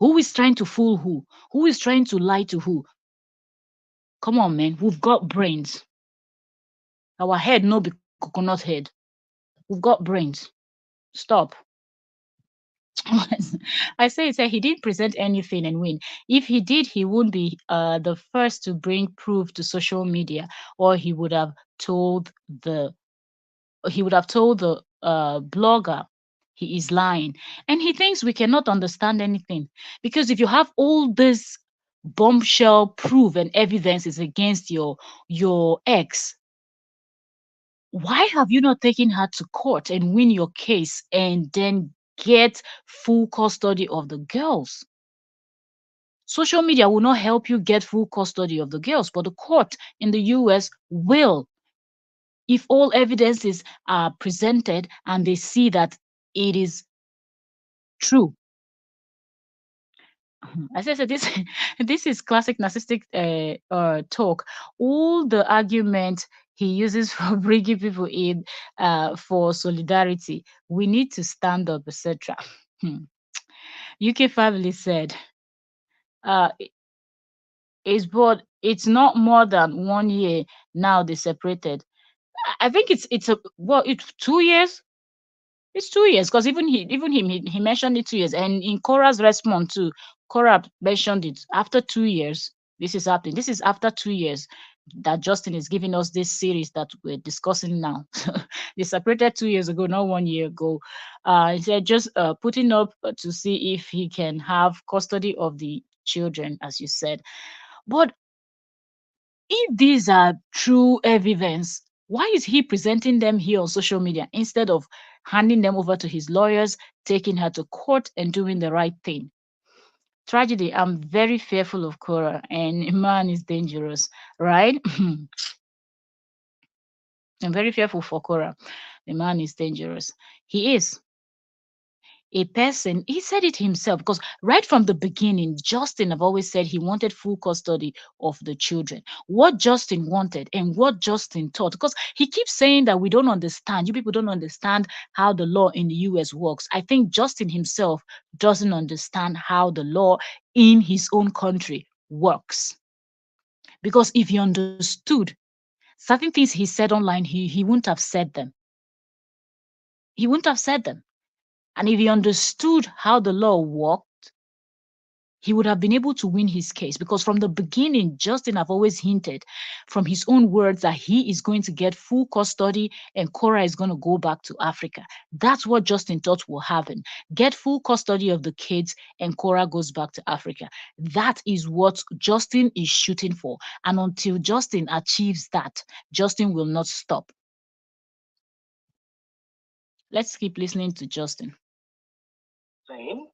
Who is trying to fool who? Who is trying to lie to who? Come on, man. We've got brains. Our head no be coconut head. We've got brains. Stop. I say he didn't present anything and win. If he did, he would be the first to bring proof to social media, or told the he would have told the blogger he is lying. And he thinks we cannot understand anything, because if you have all this bombshell proof and evidences against your ex, why have you not taken her to court and win your case and then get full custody of the girls? Social media will not help you get full custody of the girls, but the court in the US will, if all evidences are presented and they see that it is true. As I said, this this is classic narcissistic talk. All the argument he uses for bringing people in for solidarity, we need to stand up, etc. UK family said, uh, but it's not more than 1 year now they separated. I think it's a it's 2 years. It's 2 years, because even him he mentioned it 2 years, and in Cora's response too, Cora mentioned it after 2 years. This is happening. This is after 2 years. that Justin is giving us this series that we're discussing now. They separated 2 years ago, not 1 year ago. He said just putting up to see if he can have custody of the children, as you said. But if these are true evidence, why is he presenting them here on social media instead of handing them over to his lawyers, taking her to court, and doing the right thing? Tragedy. I'm very fearful of Korra, and man is dangerous, right? I'm very fearful for Korra. The man is dangerous. He is a person, he said it himself, because right from the beginning, Justin have always said he wanted full custody of the children. What Justin wanted and what Justin thought, because he keeps saying that we don't understand, you people don't understand how the law in the US works. I think Justin himself doesn't understand how the law in his own country works. Because if he understood certain things he said online, he wouldn't have said them. He wouldn't have said them. And if he understood how the law worked, he would have been able to win his case, because from the beginning, Justin have always hinted from his own words that he is going to get full custody and Cora is going to go back to Africa. That's what Justin thought will happen. Get full custody of the kids and Cora goes back to Africa. That is what Justin is shooting for. And until Justin achieves that, Justin will not stop. Let's keep listening to Justin. Saying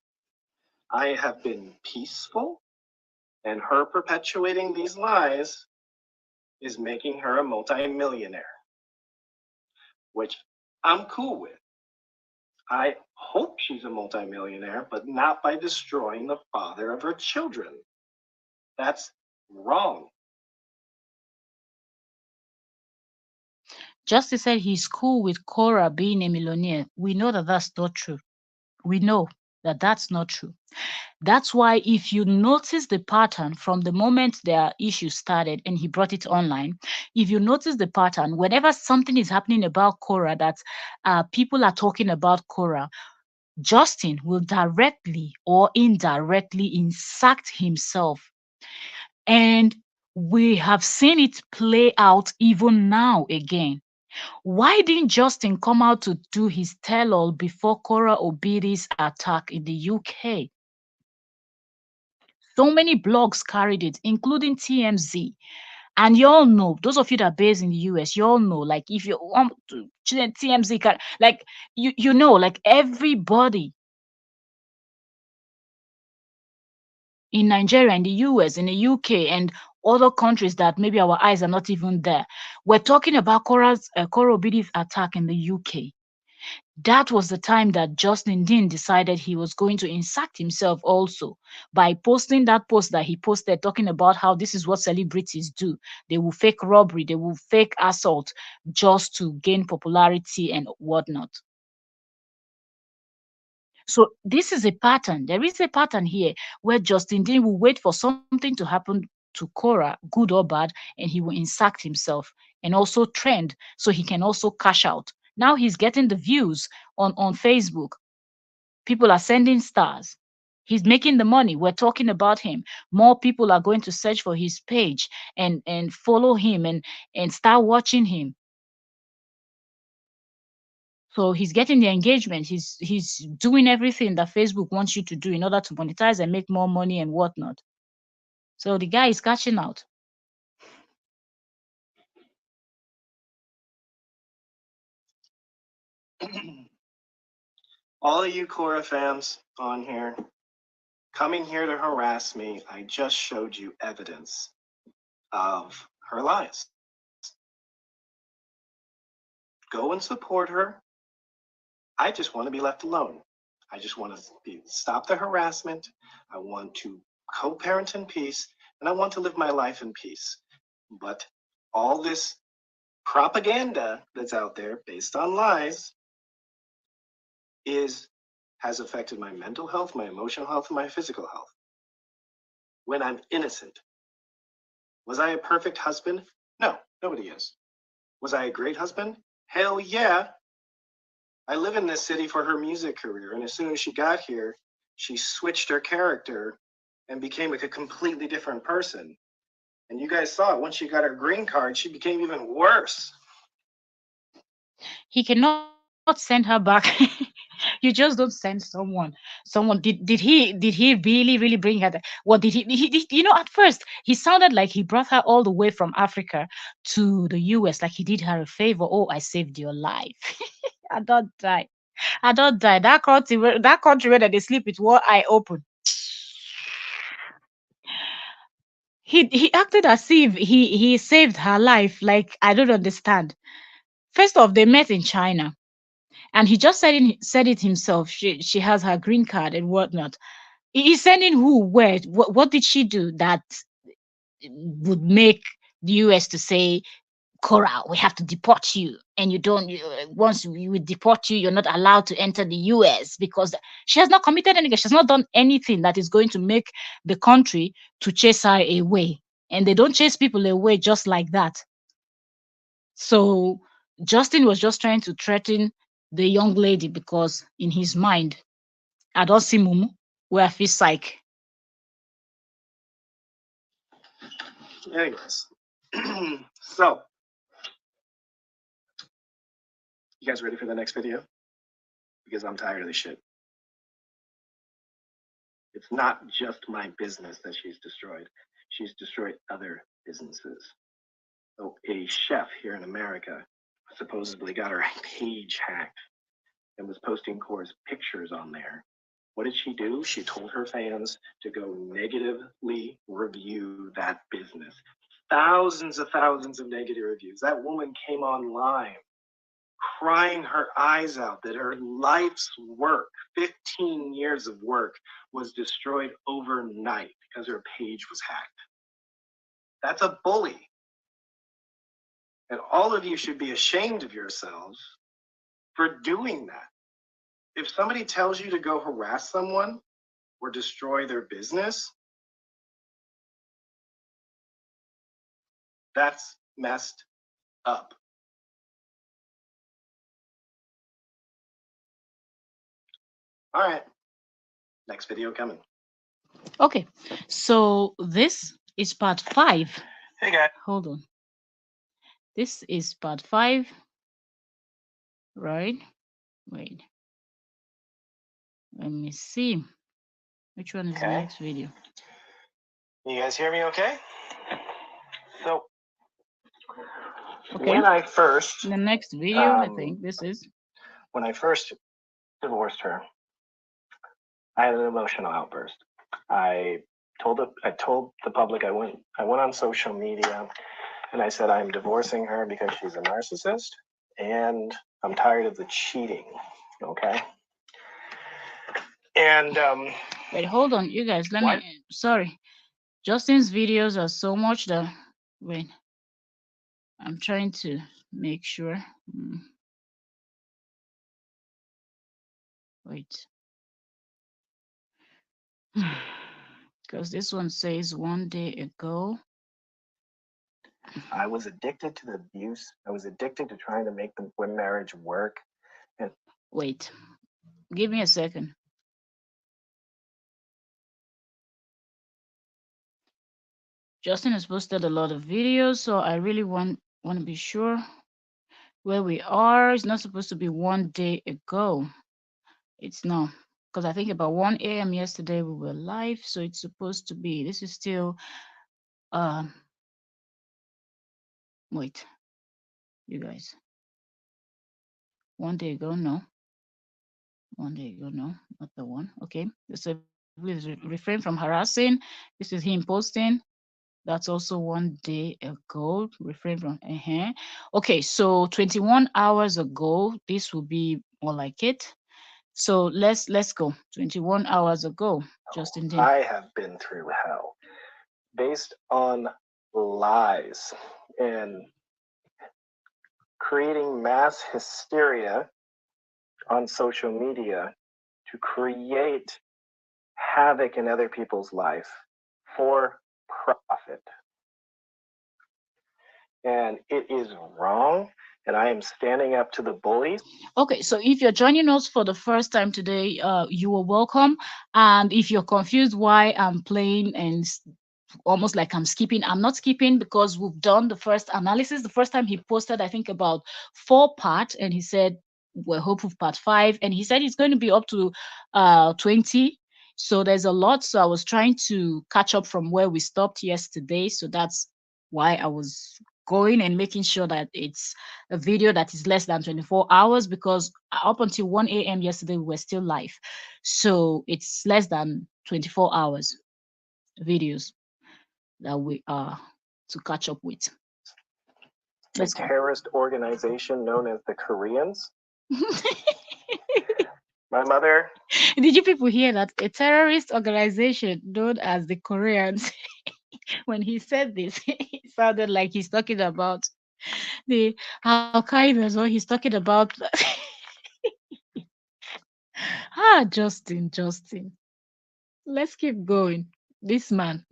I have been peaceful, and her perpetuating these lies is making her a multimillionaire, which I'm cool with. I hope she's a multimillionaire, but not by destroying the father of her children. That's wrong. Justice said he's cool with Cora being a millionaire. We know that that's not true. We know that that's not true. That's why if you notice the pattern from the moment their issue started and he brought it online, if you notice the pattern, whenever something is happening about Cora that people are talking about Cora, Justin will directly or indirectly insert himself. And we have seen it play out even now again. Why didn't Justin come out to do his tell all before Cora Obidi's attack in the UK? So many blogs carried it, including TMZ. And you all know, those of you that are based in the US, you all know, like if you want to TMZ, like you know, like everybody in Nigeria, in the US, in the UK, and other countries that maybe our eyes are not even there. We're talking about Cora Obidi's attack in the UK. That was the time that Justin Dean decided he was going to insert himself also by posting that post that he posted talking about how this is what celebrities do. They will fake robbery, they will fake assault just to gain popularity and whatnot. So this is a pattern. There is a pattern here where Justin Dean will wait for something to happen to Cora, good or bad, and he will insert himself and also trend so he can also cash out. Now he's getting the views on Facebook. People are sending stars. He's making the money. We're talking about him. More people are going to search for his page and follow him and start watching him. So he's getting the engagement. He's doing everything that Facebook wants you to do in order to monetize and make more money and whatnot. So the guy is catching out. All of you Cora fans on here coming here to harass me, I just showed you evidence of her lies. Go and support her. I just want to be left alone. I just want to stop the harassment. I want to co-parent in peace, and I want to live my life in peace. But all this propaganda that's out there based on lies has affected my mental health, my emotional health, and my physical health. When I'm innocent. Was I a perfect husband? No, nobody is. Was I a great husband? Hell yeah. I live in this city for her music career, and as soon as she got here, she switched her character and became like a completely different person. And you guys saw it. Once she got her green card, she became even worse. He cannot send her back. You just don't send someone. Did he really bring her there? What did at first he sounded like he brought her all the way from Africa to the US, like he did her a favor. Oh, I saved your life. I don't die. I don't die. That country where they sleep with one eye open. He acted as if he saved her life. Like, I don't understand. First off, they met in China, and he just said it himself. She has her green card and whatnot. He's sending who? Where? What did she do that would make the US to say, Korra, we have to deport you, and once we deport you, you're not allowed to enter the US, because she has not committed anything. She has not done anything that is going to make the country to chase her away, and they don't chase people away just like that. So Justin was just trying to threaten the young lady, because in his mind, I don't see Mumu where I feel psych. Anyways, so you guys ready for the next video? Because I'm tired of this shit. It's not just my business that she's destroyed. She's destroyed other businesses. So a chef here in America supposedly got her page hacked and was posting Cora's pictures on there. What did she do? She told her fans to go negatively review that business. Thousands of negative reviews. That woman came online crying her eyes out that her life's work, 15 years of work, was destroyed overnight because her page was hacked. That's a bully. And all of you should be ashamed of yourselves for doing that. If somebody tells you to go harass someone or destroy their business, that's messed up. All right, next video coming. Okay, so this is part 5. Hey guys. Hold on. This is part 5, right? Wait. Let me see. Which one is the next video? You guys hear me okay? So, Okay. when I first, The next video, I think this is. when I first divorced her, I had an emotional outburst. I told the public, I went on social media and I said I'm divorcing her because she's a narcissist and I'm tired of the cheating. Okay. And Wait, hold on, you guys. Sorry. Justin's videos are so much that. Wait. I'm trying to make sure. Wait. Because this one says 1 day ago. I was addicted to the abuse. I was addicted to trying to make the marriage work. And wait, give me a second. Justin has posted a lot of videos, so I really want to be sure where we are. It's not supposed to be 1 day ago. It's not, because I think about 1 a.m. yesterday we were live, so it's supposed to be. This is still. Wait, you guys. 1 day ago, no. 1 day ago, no, not the one. Okay, this is please refrain from harassing. This is him posting. That's also 1 day ago. Refrain from. Okay, so 21 hours ago. This will be more like it. So let's go. 21 hours ago, Justin Dean. I have been through hell based on lies and creating mass hysteria on social media to create havoc in other people's life for profit. And it is wrong, and I am standing up to the bullies. Okay, so if you're joining us for the first time today, you are welcome. And if you're confused why I'm playing and almost like I'm skipping. I'm not skipping because we've done the first analysis. The first time he posted, I think about 4 parts, and he said we're hopeful for part 5, and he said it's going to be up to 20. So there's a lot. So I was trying to catch up from where we stopped yesterday. So that's why I was going and making sure that it's a video that is less than 24 hours, because up until 1 a.m. yesterday we were still live. So it's less than 24 hours videos that we are to catch up with. A Let's go. terrorist organization known as the Koreans. My mother. Did you people hear that? A terrorist organization known as the Koreans. When he said this, it sounded like he's talking about the Al Qaeda, so he's talking about Justin. Let's keep going. This man.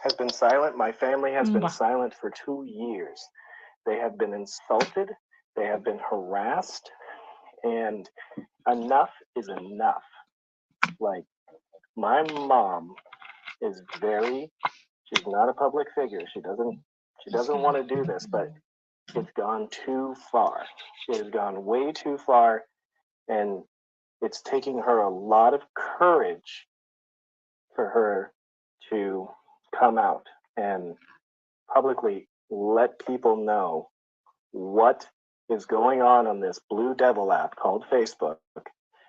Has been silent. My family has been Mba. silent for 2 years. They have been insulted. They have been harassed. And enough is enough. Like, my mom is she's not a public figure. She doesn't want to do this, but it's gone too far. It has gone way too far. And it's taking her a lot of courage for her to come out and publicly let people know what is going on this Blue Devil app called Facebook,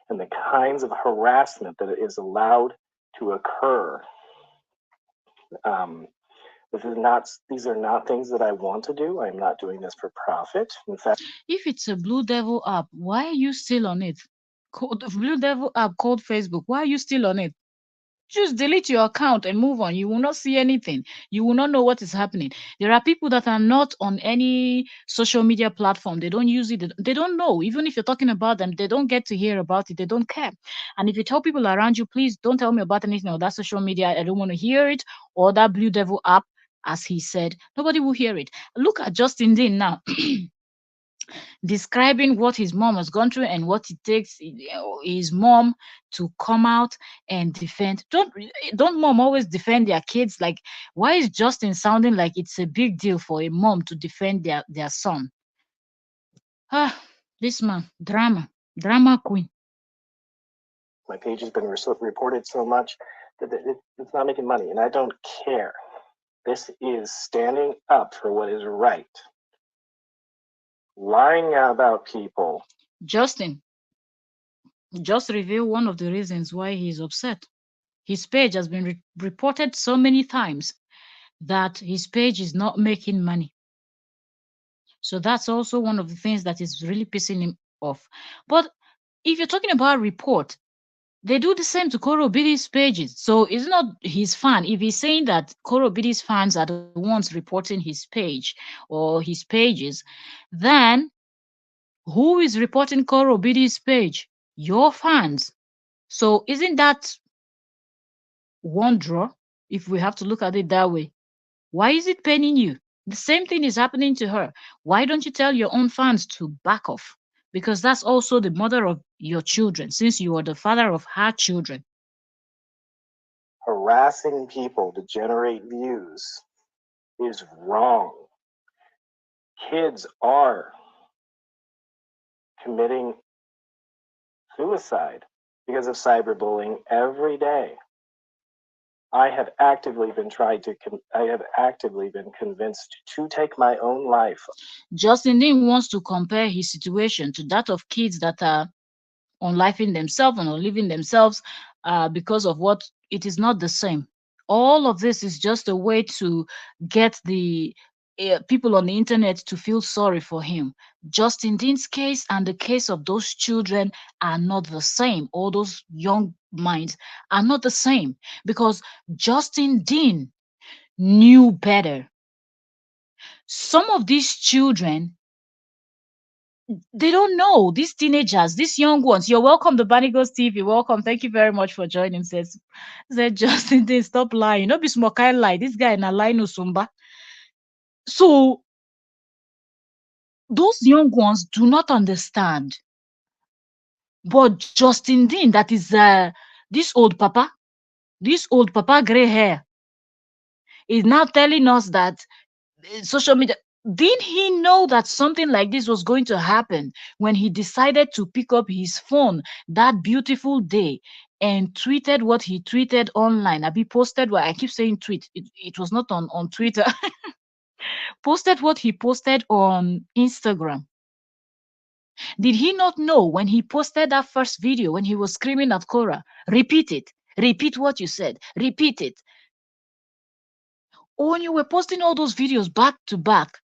and the kinds of harassment that is allowed to occur. These are not things that I want to do. I'm not doing this for profit. In fact, If it's a Blue Devil app, why are you still on it? The Blue Devil app called Facebook. Why are you still on it? Just delete your account and move on. You will not see anything. You will not know what is happening. There are people that are not on any social media platform. They don't use it. They don't know. Even if you're talking about them, they don't get to hear about it. They don't care. And if you tell people around you, please don't tell me about anything on that social media, I don't want to hear it, or that Blue Devil app, as he said, nobody will hear it. Look at Justin Dean now. Describing what his mom has gone through and what it takes his mom to come out and defend. Don't mom always defend their kids? Like, why is Justin sounding like it's a big deal for a mom to defend their son? This man, drama queen. my page has been reported so much that it's not making money, and I don't care. This is standing up for what is right. Lying about people. Justin, just reveal one of the reasons why he's upset. His page has been reported so many times that his page is not making money. So that's also one of the things that is really pissing him off. But if you're talking about report, they do the same to Koro Bidi's pages. So it's not his fan. If he's saying that Koro Bidi's fans are the ones reporting his page or his pages, then who is reporting Koro Bidi's page? Your fans. So isn't that one draw, if we have to look at it that way? Why is it paining you? The same thing is happening to her. Why don't you tell your own fans to back off? Because that's also the mother of your children, since you are the father of her children. Harassing people to generate views is wrong. Kids are committing suicide because of cyberbullying every day. I have actively been convinced to take my own life. Justin Dean wants to compare his situation to that of kids that are unliving themselves and unliving themselves because of what it is not the same. All of this is just a way to get the people on the internet to feel sorry for him. Justin Dean's case and the case of those children are not the same. All those young minds are not the same, because Justin Dean knew better. Some of these children, they don't know. These teenagers, these young ones. You're welcome, the Banigos TV. Welcome. Thank you very much for joining. Said Justin Dean, stop lying. No be small kind lie. This guy na lie no sumba. So those young ones do not understand. But Justin Dean, that is this old papa gray hair, is now telling us that social media. Didn't he know that something like this was going to happen when he decided to pick up his phone that beautiful day and tweeted what he tweeted online? Abi posted what I keep saying tweet. It was not on Twitter. Posted what he posted on Instagram. Did he not know when he posted that first video when he was screaming at Korra? Repeat it. Repeat what you said. Repeat it. Or when you were posting all those videos back to back,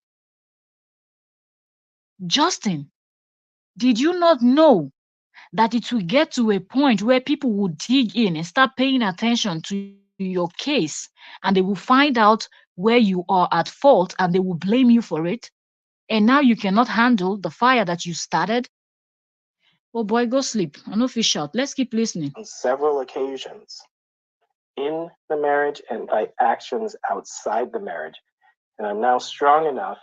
Justin, did you not know that it will get to a point where people will dig in and start paying attention to your case and they will find out where you are at fault and they will blame you for it? And now you cannot handle the fire that you started? Oh boy, go sleep. I know fish out. Let's keep listening. On several occasions in the marriage and by actions outside the marriage. And I'm now strong enough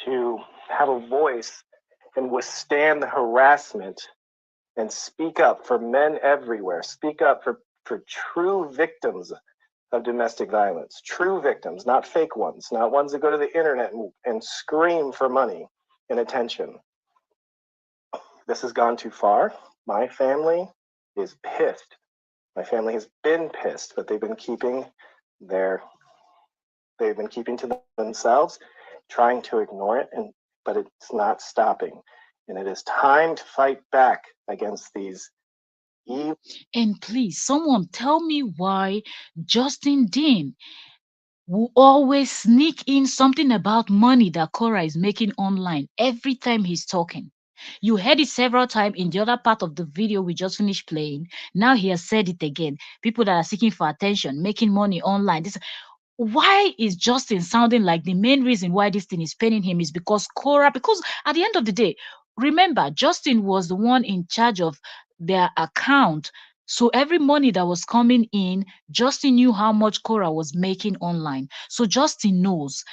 to have a voice and withstand the harassment and speak up for men everywhere, speak up for true victims of domestic violence, true victims, not fake ones, not ones that go to the internet and scream for money and attention. This has gone too far. My family is pissed. My family has been pissed, but they've been keeping to themselves, trying to ignore it, but it's not stopping. And it is time to fight back against these evil. And please, someone tell me why Justin Dean will always sneak in something about money that Cora is making online every time he's talking. You heard it several times in the other part of the video we just finished playing. Now he has said it again. People that are seeking for attention, making money online. Why is Justin sounding like the main reason why this thing is paining him is because Cora, because at the end of the day, remember, Justin was the one in charge of their account. So every money that was coming in, Justin knew how much Cora was making online. So Justin knows.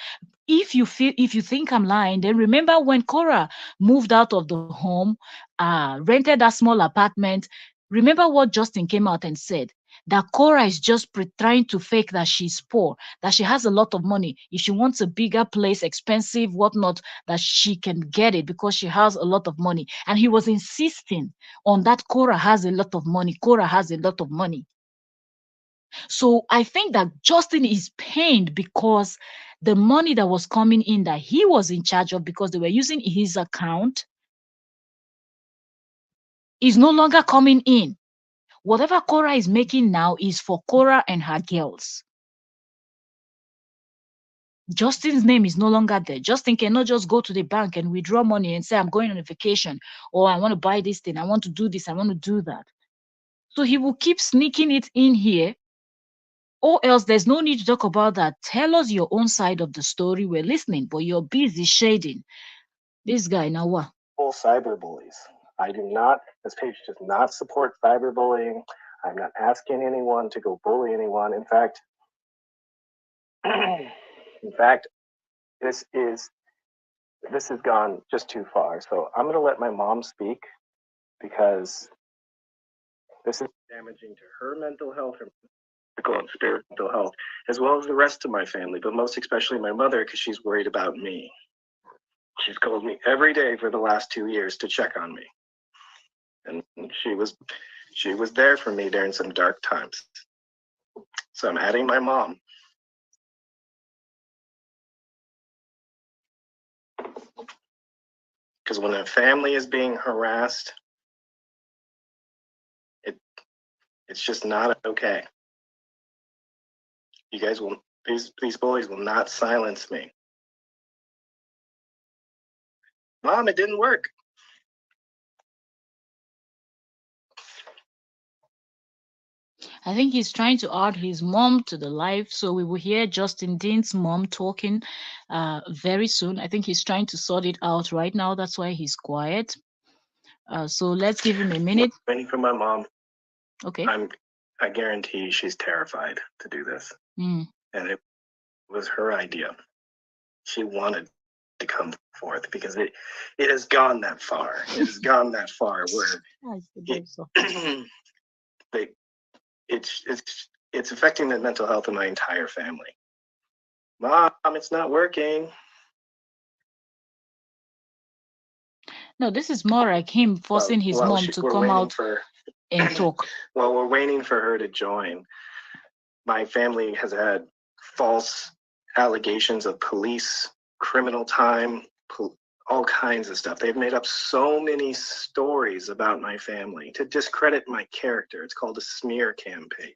If you think I'm lying, then remember when Cora moved out of the home, rented that small apartment. Remember what Justin came out and said, that Cora is just trying to fake that she's poor, that she has a lot of money. If she wants a bigger place, expensive, whatnot, that she can get it because she has a lot of money. And he was insisting on that Cora has a lot of money. Cora has a lot of money. So I think that Justin is pained because the money that was coming in that he was in charge of because they were using his account is no longer coming in. Whatever Cora is making now is for Cora and her girls. Justin's name is no longer there. Justin cannot just go to the bank and withdraw money and say, I'm going on a vacation, or I want to buy this thing, I want to do this, I want to do that. So he will keep sneaking it in here, or else there's no need to talk about that. Tell us your own side of the story. We're listening, but you're busy shading. This guy, now what? Cyber bullies. I do not, this page does not support cyberbullying. I'm not asking anyone to go bully anyone. In fact, this has gone just too far. So I'm going to let my mom speak because this is damaging to her mental health, her physical and spiritual health, as well as the rest of my family, but most especially my mother, because she's worried about me. She's called me every day for the last 2 years to check on me. And she was there for me during some dark times. So I'm adding my mom. Because when a family is being harassed, it's just not okay. You guys will, these bullies will not silence me. Mom, it didn't work. I think he's trying to add his mom to the live, so we will hear Justin Dean's mom talking very soon. I think he's trying to sort it out right now. That's why he's quiet. So let's give him a minute. Waiting for my mom. Okay. I guarantee she's terrified to do this. And it was her idea. She wanted to come forth because it has gone that far. It has gone that far where it's affecting the mental health of my entire family. Mom, it's not working. No, this is more like him forcing his Well, mom to we're come waiting out for. and talk. Well, we're waiting for her to join. My family has had false allegations of police, criminal time, all kinds of stuff. They've made up so many stories about my family to discredit my character. It's called a smear campaign.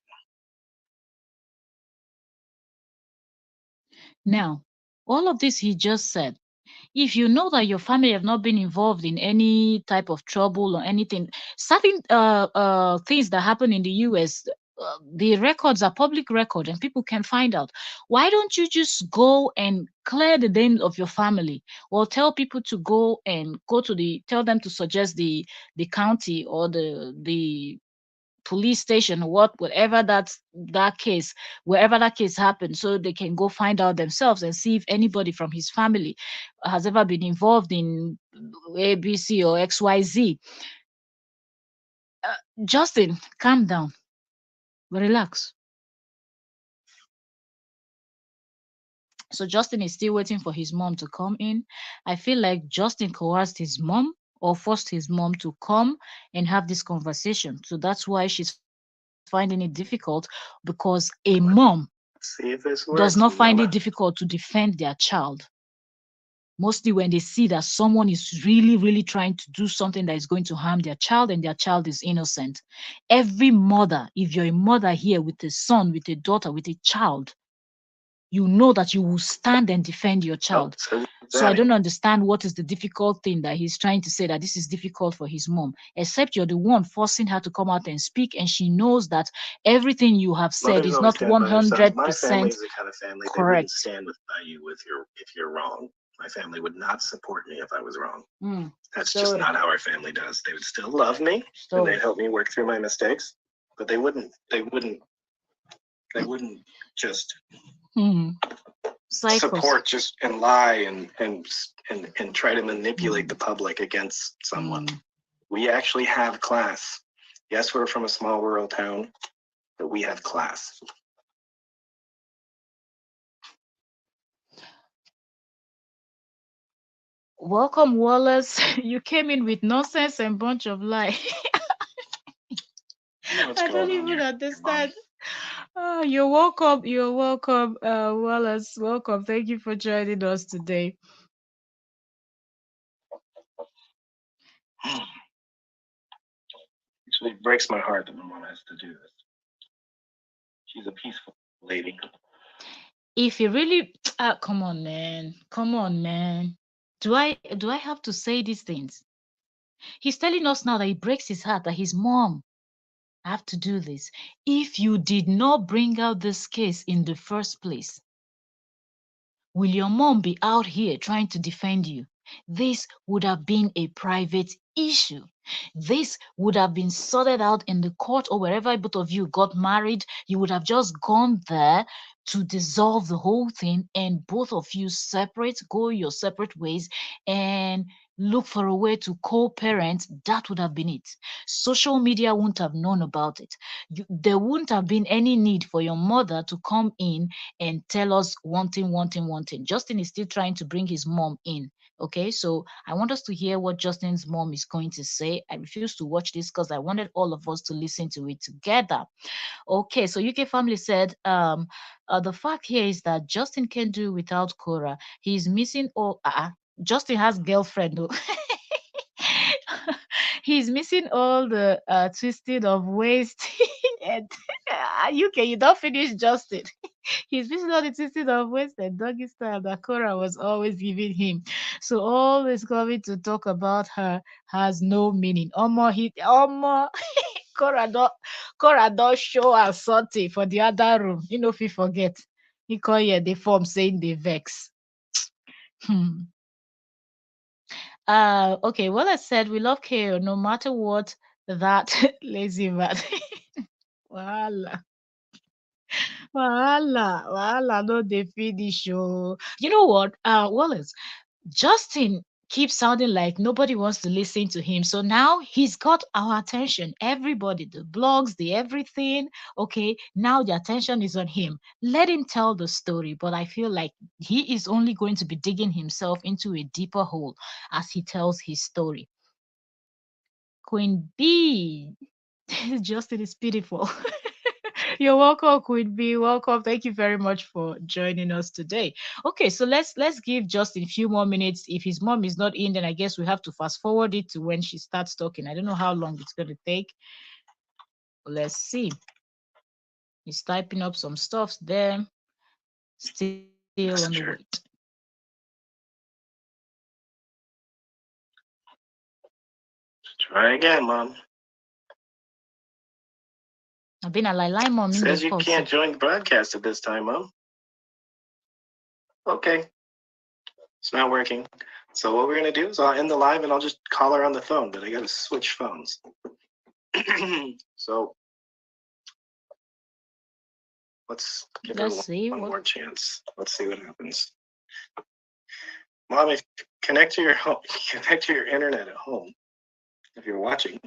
Now, all of this he just said, if you know that your family have not been involved in any type of trouble or anything, certain things that happen in the US, the records are public record and people can find out. Why don't you just go and clear the name of your family, or tell people to go and tell them to suggest the county or the police station, whatever that case, wherever that case happened, so they can go find out themselves and see if anybody from his family has ever been involved in ABC or XYZ. Justin, calm down, relax. So Justin is still waiting for his mom to come in. I feel like Justin coerced his mom or forced his mom to come and have this conversation. So that's why she's finding it difficult, because a mom See if this does works, not find it Mama. difficult to defend their child. Mostly when they see that someone is really, really trying to do something that is going to harm their child and their child is innocent. Every mother, if you're a mother here with a son, with a daughter, with a child, you know that you will stand and defend your Oh, child. so So I Danny. don't understand what is the difficult thing that he's trying to say, that this is difficult for his mom, except you're the one forcing her to come out and speak, and she knows that everything you have said Mothers is always not stand by their sons. My family 100% is the kind of family they wouldn't correct. stand by you if you're wrong. My family would not support me if I was wrong. That's just Story. not how our family does. They would still love me and Story. they'd help me work through my mistakes, but they wouldn't just Cycles. support just and lie and try to manipulate the public against someone. We actually have class. Yes, we're from a small rural town, but we have class. Welcome, Wallace. You came in with nonsense and bunch of lies. What's I don't going on even here, understand. Oh, you're welcome. You're welcome, Wallace. Welcome. Thank you for joining us today. Actually, it breaks my heart that my mom has to do this. She's a peaceful lady. If you really, come on, man. Come on, man. Do I have to say these things? He's telling us now that he breaks his heart that his mom have to do this. If you did not bring out this case in the first place, will your mom be out here trying to defend you? This would have been a private issue. This would have been sorted out in the court or wherever both of you got married. You would have just gone there to dissolve the whole thing and both of you separate, go your separate ways, and look for a way to co-parent. That would have been it. Social media wouldn't have known about it. There wouldn't have been any need for your mother to come in and tell us wanting. Justin is still trying to bring his mom in. Okay, so I want us to hear what Justin's mom is going to say. I refuse to watch this because I wanted all of us to listen to it together. Okay, so UK family said the fact here is that Justin can do without Cora. He's missing all. Justin has girlfriend though. He's missing all the twisting of waist and UK. You don't finish Justin. He's missing all the twisting of waist and doggy style that Cora was always giving him. So all this coming to talk about her has no meaning. Omo Cora don't show her something for the other room. You know if he forget. He call here the form saying they vex. Hmm. Okay, well I said we love KO no matter what that lazy man. Wahala. Wahala no dey finish oh. You know what? Wallace, Justin keeps sounding like nobody wants to listen to him. So now he's got our attention. Everybody, the blogs, the everything. Okay, now the attention is on him. Let him tell the story. But I feel like he is only going to be digging himself into a deeper hole as he tells his story. Queen B. Justin is pitiful. You're welcome, Queen B. Welcome. Thank you very much for joining us today. Okay, so let's give Justin a few more minutes. If his mom is not in, then I guess we have to fast forward it to when she starts talking. I don't know how long it's gonna take. Let's see. He's typing up some stuff there. Still on the wait. Sure. Try again, Mom. I've been a lie mom in Says the you can't join the broadcast at this time, Mom. Okay. It's not working. So what we're going to do is I'll end the live and I'll just call her on the phone, but I got to switch phones. So let's give her one more chance. Let's see what happens. Mom, if connect to your home, connect to your internet at home if you're watching.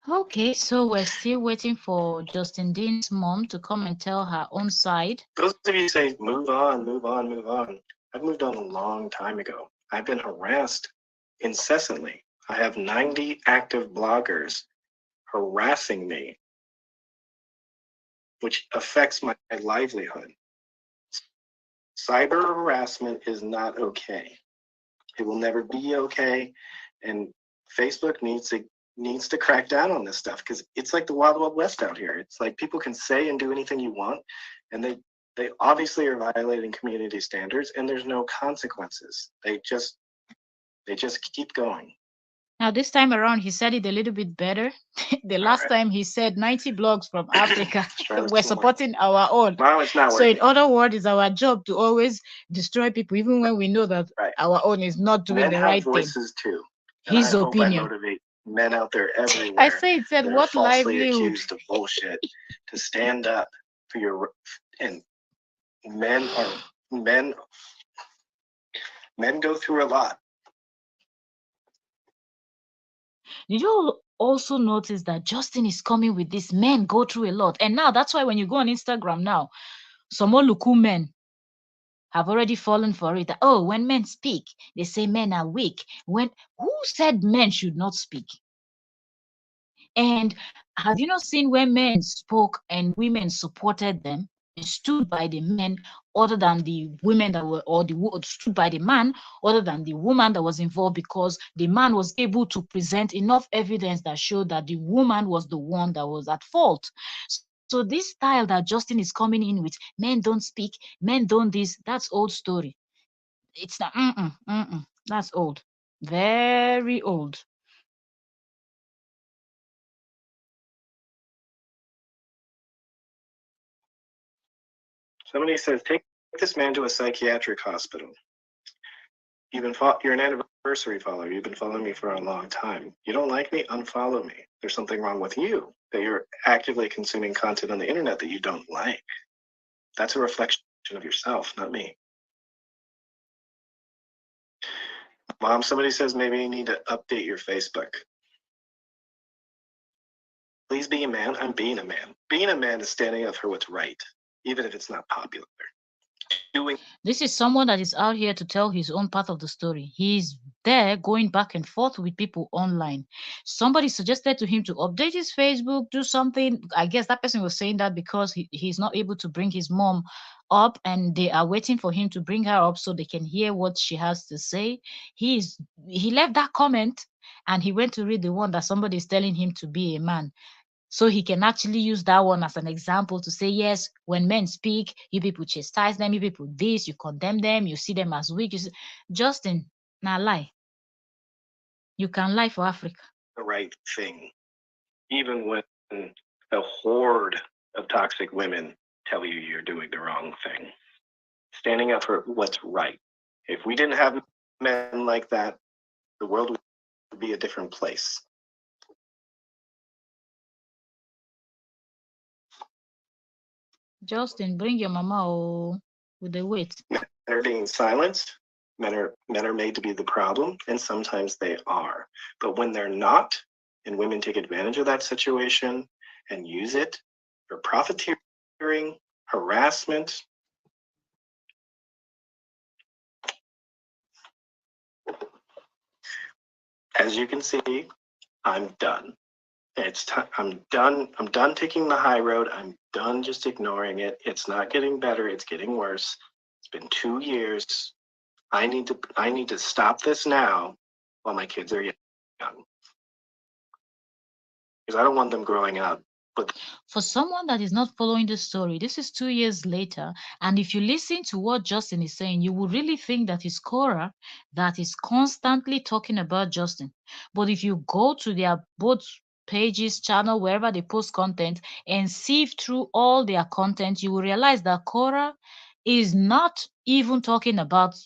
Okay, so we're still waiting for Justin Dean's mom to come and tell her own side. Those of you say, move on, move on, move on. I've moved on a long time ago. I've been harassed incessantly. I have 90 active bloggers harassing me, which affects my livelihood. Cyber harassment is not okay. It will never be okay. And Facebook needs to crack down on this stuff because it's like the Wild Wild West out here. It's like people can say and do anything you want, and they obviously are violating community standards, and there's no consequences. They just keep going. Now, this time around, he said it a little bit better. The last time he said 90 blogs from Africa were supporting our own. Well, it's not so, working. in other words, it's our job to always destroy people, even when we know that our own is not doing the right thing. Men have voices too. His I opinion. hope I motivate men out there everywhere. I say it said, what falsely livelihood? accused of bullshit to stand up for your and men go through a lot. Did you also notice that Justin is coming with this men go through a lot? And now that's why when you go on Instagram now, some Oluku men have already fallen for it. Oh, when men speak, they say men are weak. Who said men should not speak? And have you not seen when men spoke and women supported them and stood by the men other than the women that were, or stood by the man other than the woman that was involved, because the man was able to present enough evidence that showed that the woman was the one that was at fault. So this style that Justin is coming in with, men don't speak, men don't this, that's old story. It's not, that's old, very old. Somebody says, take this man to a psychiatric hospital. You're an anniversary follower. You've been following me for a long time. You don't like me? Unfollow me. There's something wrong with you, that you're actively consuming content on the internet that you don't like. That's a reflection of yourself, not me. Mom, somebody says maybe you need to update your Facebook. Please be a man. I'm being a man. Being a man is standing up for what's right, even if it's not popular. This is someone that is out here to tell his own part of the story. He's there going back and forth with people online. Somebody suggested to him to update his Facebook, do something. I guess that person was saying that because he's not able to bring his mom up, and they are waiting for him to bring her up so they can hear what she has to say. He left that comment and he went to read the one that somebody is telling him to be a man. So he can actually use that one as an example to say, yes, when men speak, you people chastise them, you people this, you condemn them, you see them as weak. Justin, now lie. You can lie for Africa. The right thing, even when a horde of toxic women tell you you're doing the wrong thing. Standing up for what's right. If we didn't have men like that, the world would be a different place. Justin, bring your mama with the weight. They're being silenced. Men are made to be the problem, and sometimes they are. But when they're not, and women take advantage of that situation and use it for profiteering, harassment, as you can see, I'm done. I'm done. I'm done taking the high road. I'm done just ignoring it. It's not getting better. It's getting worse. It's been 2 years. I need to stop this now while my kids are young, because I don't want them growing up. But For someone that is not following the story, this is 2 years later, and if you listen to what Justin is saying, you will really think that it's Cora that is constantly talking about Justin. But if you go to their both pages, channel, wherever they post content, and sieve through all their content, you will realize that Cora is not even talking about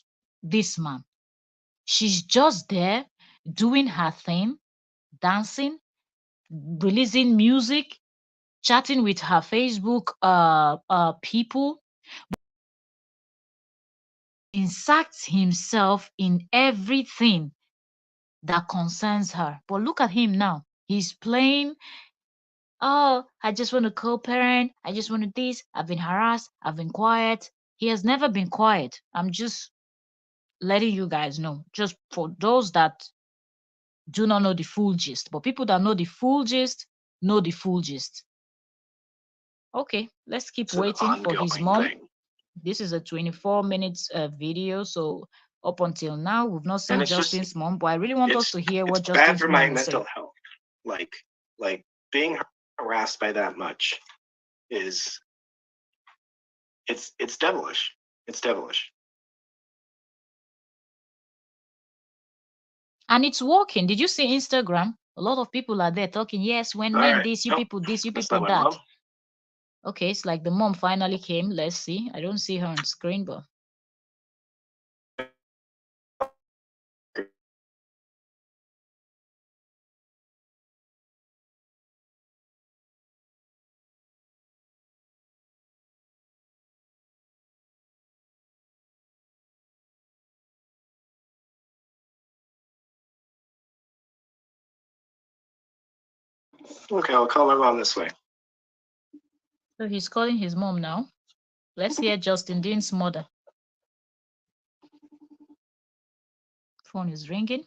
this man. She's just there doing her thing, dancing, releasing music, chatting with her Facebook people, inserts himself in everything that concerns her. But look at him now. He's playing, oh, I just want to co-parent. I just want to this. I've been harassed. I've been quiet. He has never been quiet. I'm just letting you guys know, just for those that do not know the full gist. But people that know the full gist know the full gist. Okay, let's keep it's an waiting for his ongoing mom. thing. This is a 24 minutes video, so up until now we've not seen And it's just Justin's mom, but I really want us to hear what it's bad Justin's for my mom will say. mental health. Like being harassed by that much is it's devilish. It's devilish. And it's working. Did you see Instagram? A lot of people are there talking, yes, when All men right. this, you Nope, people this, you that's people not my that. mom. Okay, it's like the mom finally came. Let's see. I don't see her on screen, but Okay, I'll call my mom this way. so he's calling his mom now. Let's hear Justin Dean's mother. Phone is ringing.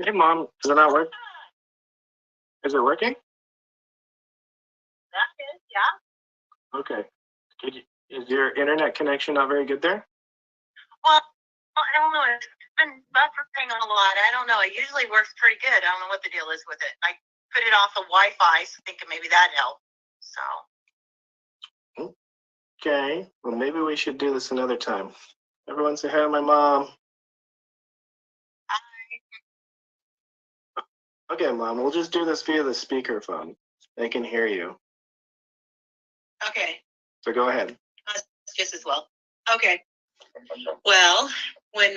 Hey, mom, does it not work? Is it working? That is, yeah. Okay. Is your internet connection not very good there? Well, I don't know. It's been buffering a lot. I don't know. It usually works pretty good. I don't know what the deal is with it. I put it off the Wi-Fi, so thinking maybe that helped. So. Okay. Well, maybe we should do this another time. Everyone say hi to my mom. Okay, mom, we'll just do this via the speakerphone. They can hear you. Okay. So go ahead. Just as well. Okay. Well, when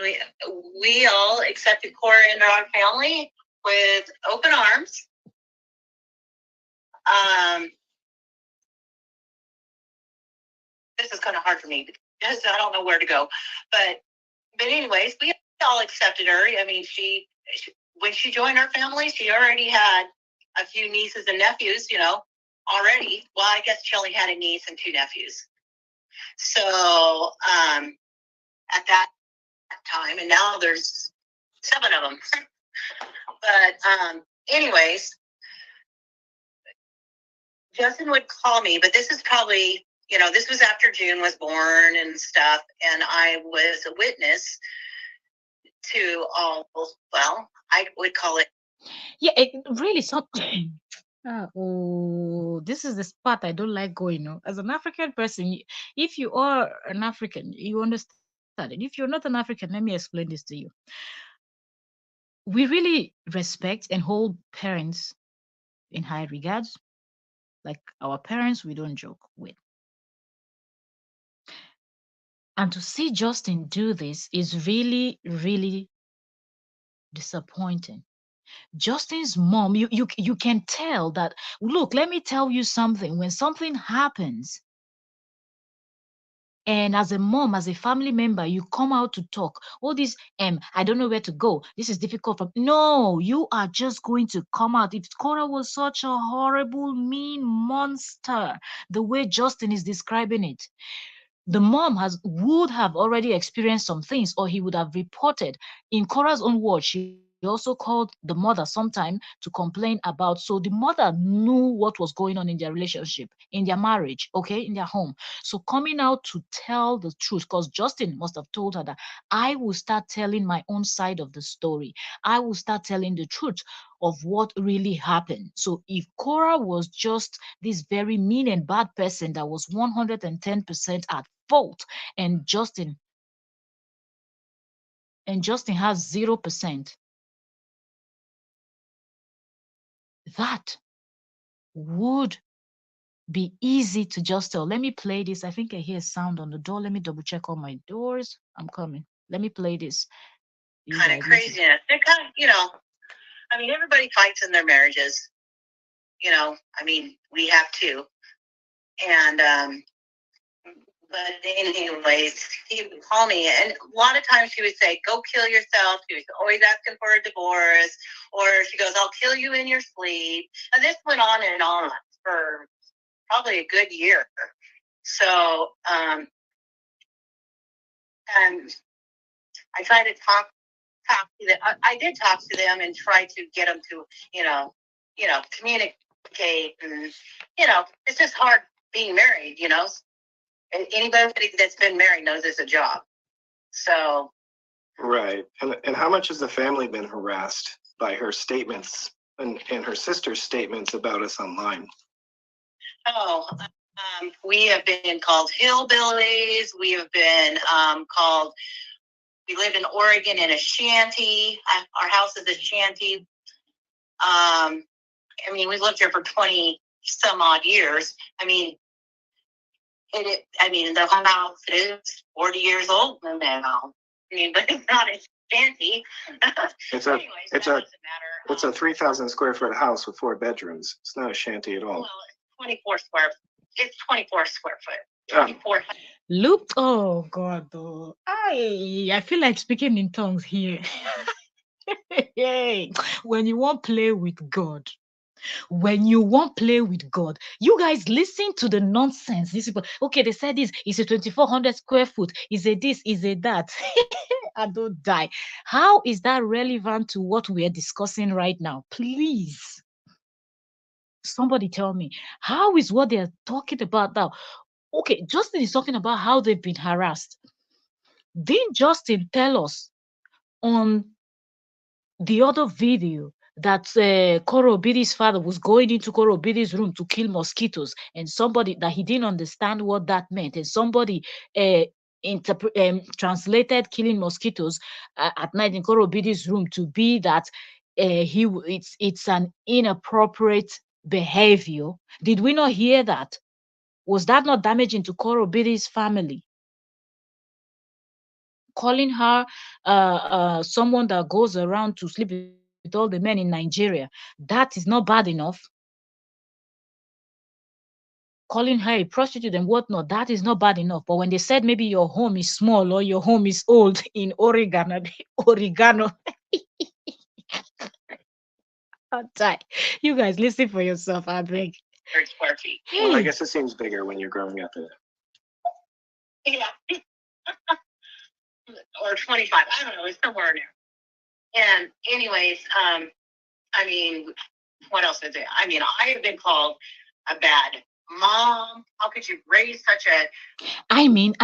we all accepted Cora into our family with open arms. This is kind of hard for me because I don't know where to go. But anyways, we all accepted her. I mean, she when she joined our family, she already had a few nieces and nephews, already. Well, I guess she only had a niece and 2 nephews. So at that time, and now there's 7 of them. But anyways, Justin would call me, but this is probably, this was after June was born and stuff, and I was a witness to all, well, I would call it. Yeah, it really something. Oh, this is the spot I don't like going on. As an African person, if you are an African, you understand it. If you're not an African, let me explain this to you. We really respect and hold parents in high regards. Like our parents, we don't joke with. And to see Justin do this is really, really disappointing. Justin's mom, you can tell that. Look, let me tell you something. When something happens, and as a mom, as a family member, you come out to talk. All this, I don't know where to go. This is difficult for. No, you are just going to come out. If Cora was such a horrible, mean monster, the way Justin is describing it, the mom would have already experienced some things, or he would have reported. In Cora's own words, she also called the mother sometime to complain about. So the mother knew what was going on in their relationship, in their marriage, okay, in their home. So coming out to tell the truth, because Justin must have told her that I will start telling my own side of the story. I will start telling the truth of what really happened. So if Cora was just this very mean and bad person that was 110% at fault, and Justin has 0%, that would be easy to just tell. Let me play this. I think I hear sound on the door. Let me double check all my doors. I'm coming. Let me play this. You Kind of guys listen. craziness. They're kind of, I mean, everybody fights in their marriages. I mean, we have too. And, but anyways, he would call me, and a lot of times she would say, "Go kill yourself." She was always asking for a divorce, or she goes, "I'll kill you in your sleep." And this went on and on for probably a good year. So, and I tried to talk to them. I did talk to them and try to get them to, communicate. And it's just hard being married. And anybody that's been married knows it's a job. So. Right. And how much has the family been harassed by her statements and her sister's statements about us online? Oh, we have been called hillbillies. We have been called. We live in Oregon in a shanty. Our house is a shanty. I mean, we lived here for 20 some odd years. I mean, the house is 40 years old now. I mean, but it's not a shanty. It's a 3,000 square foot house with 4 bedrooms. It's not a shanty at all. Well, it's 24 square foot. 24. Look, oh God, though. I feel like speaking in tongues here. Hey, when you want play with God, when you want play with God, you guys listen to the nonsense. These people, okay, they said this is a 2,400 square foot, is a this, is a that. I don't die. How is that relevant to what we are discussing right now? Please, somebody tell me, how is what they're talking about now? Okay, Justin is talking about how they've been harassed. Didn't Justin tell us on the other video that Koro Obidi's father was going into Koro Obidi's room to kill mosquitoes, and somebody that he didn't understand what that meant, and somebody uh, translated killing mosquitoes at night in Koro Obidi's room to be that it's an inappropriate behavior? Did we not hear that? Was that not damaging to Koro Obidi's family? Calling her someone that goes around to sleep with all the men in Nigeria, that is not bad enough. Calling her a prostitute and whatnot, that is not bad enough. But when they said maybe your home is small or your home is old in Oregon, oregano, you guys listen for yourself, I beg. 30 square feet. Well, I guess it seems bigger when you're growing up in it. Yeah. Or 25. I don't know. It's somewhere in there. And anyways, I mean, what else is it? I mean, I have been called a bad mom. How could you raise such a? I mean.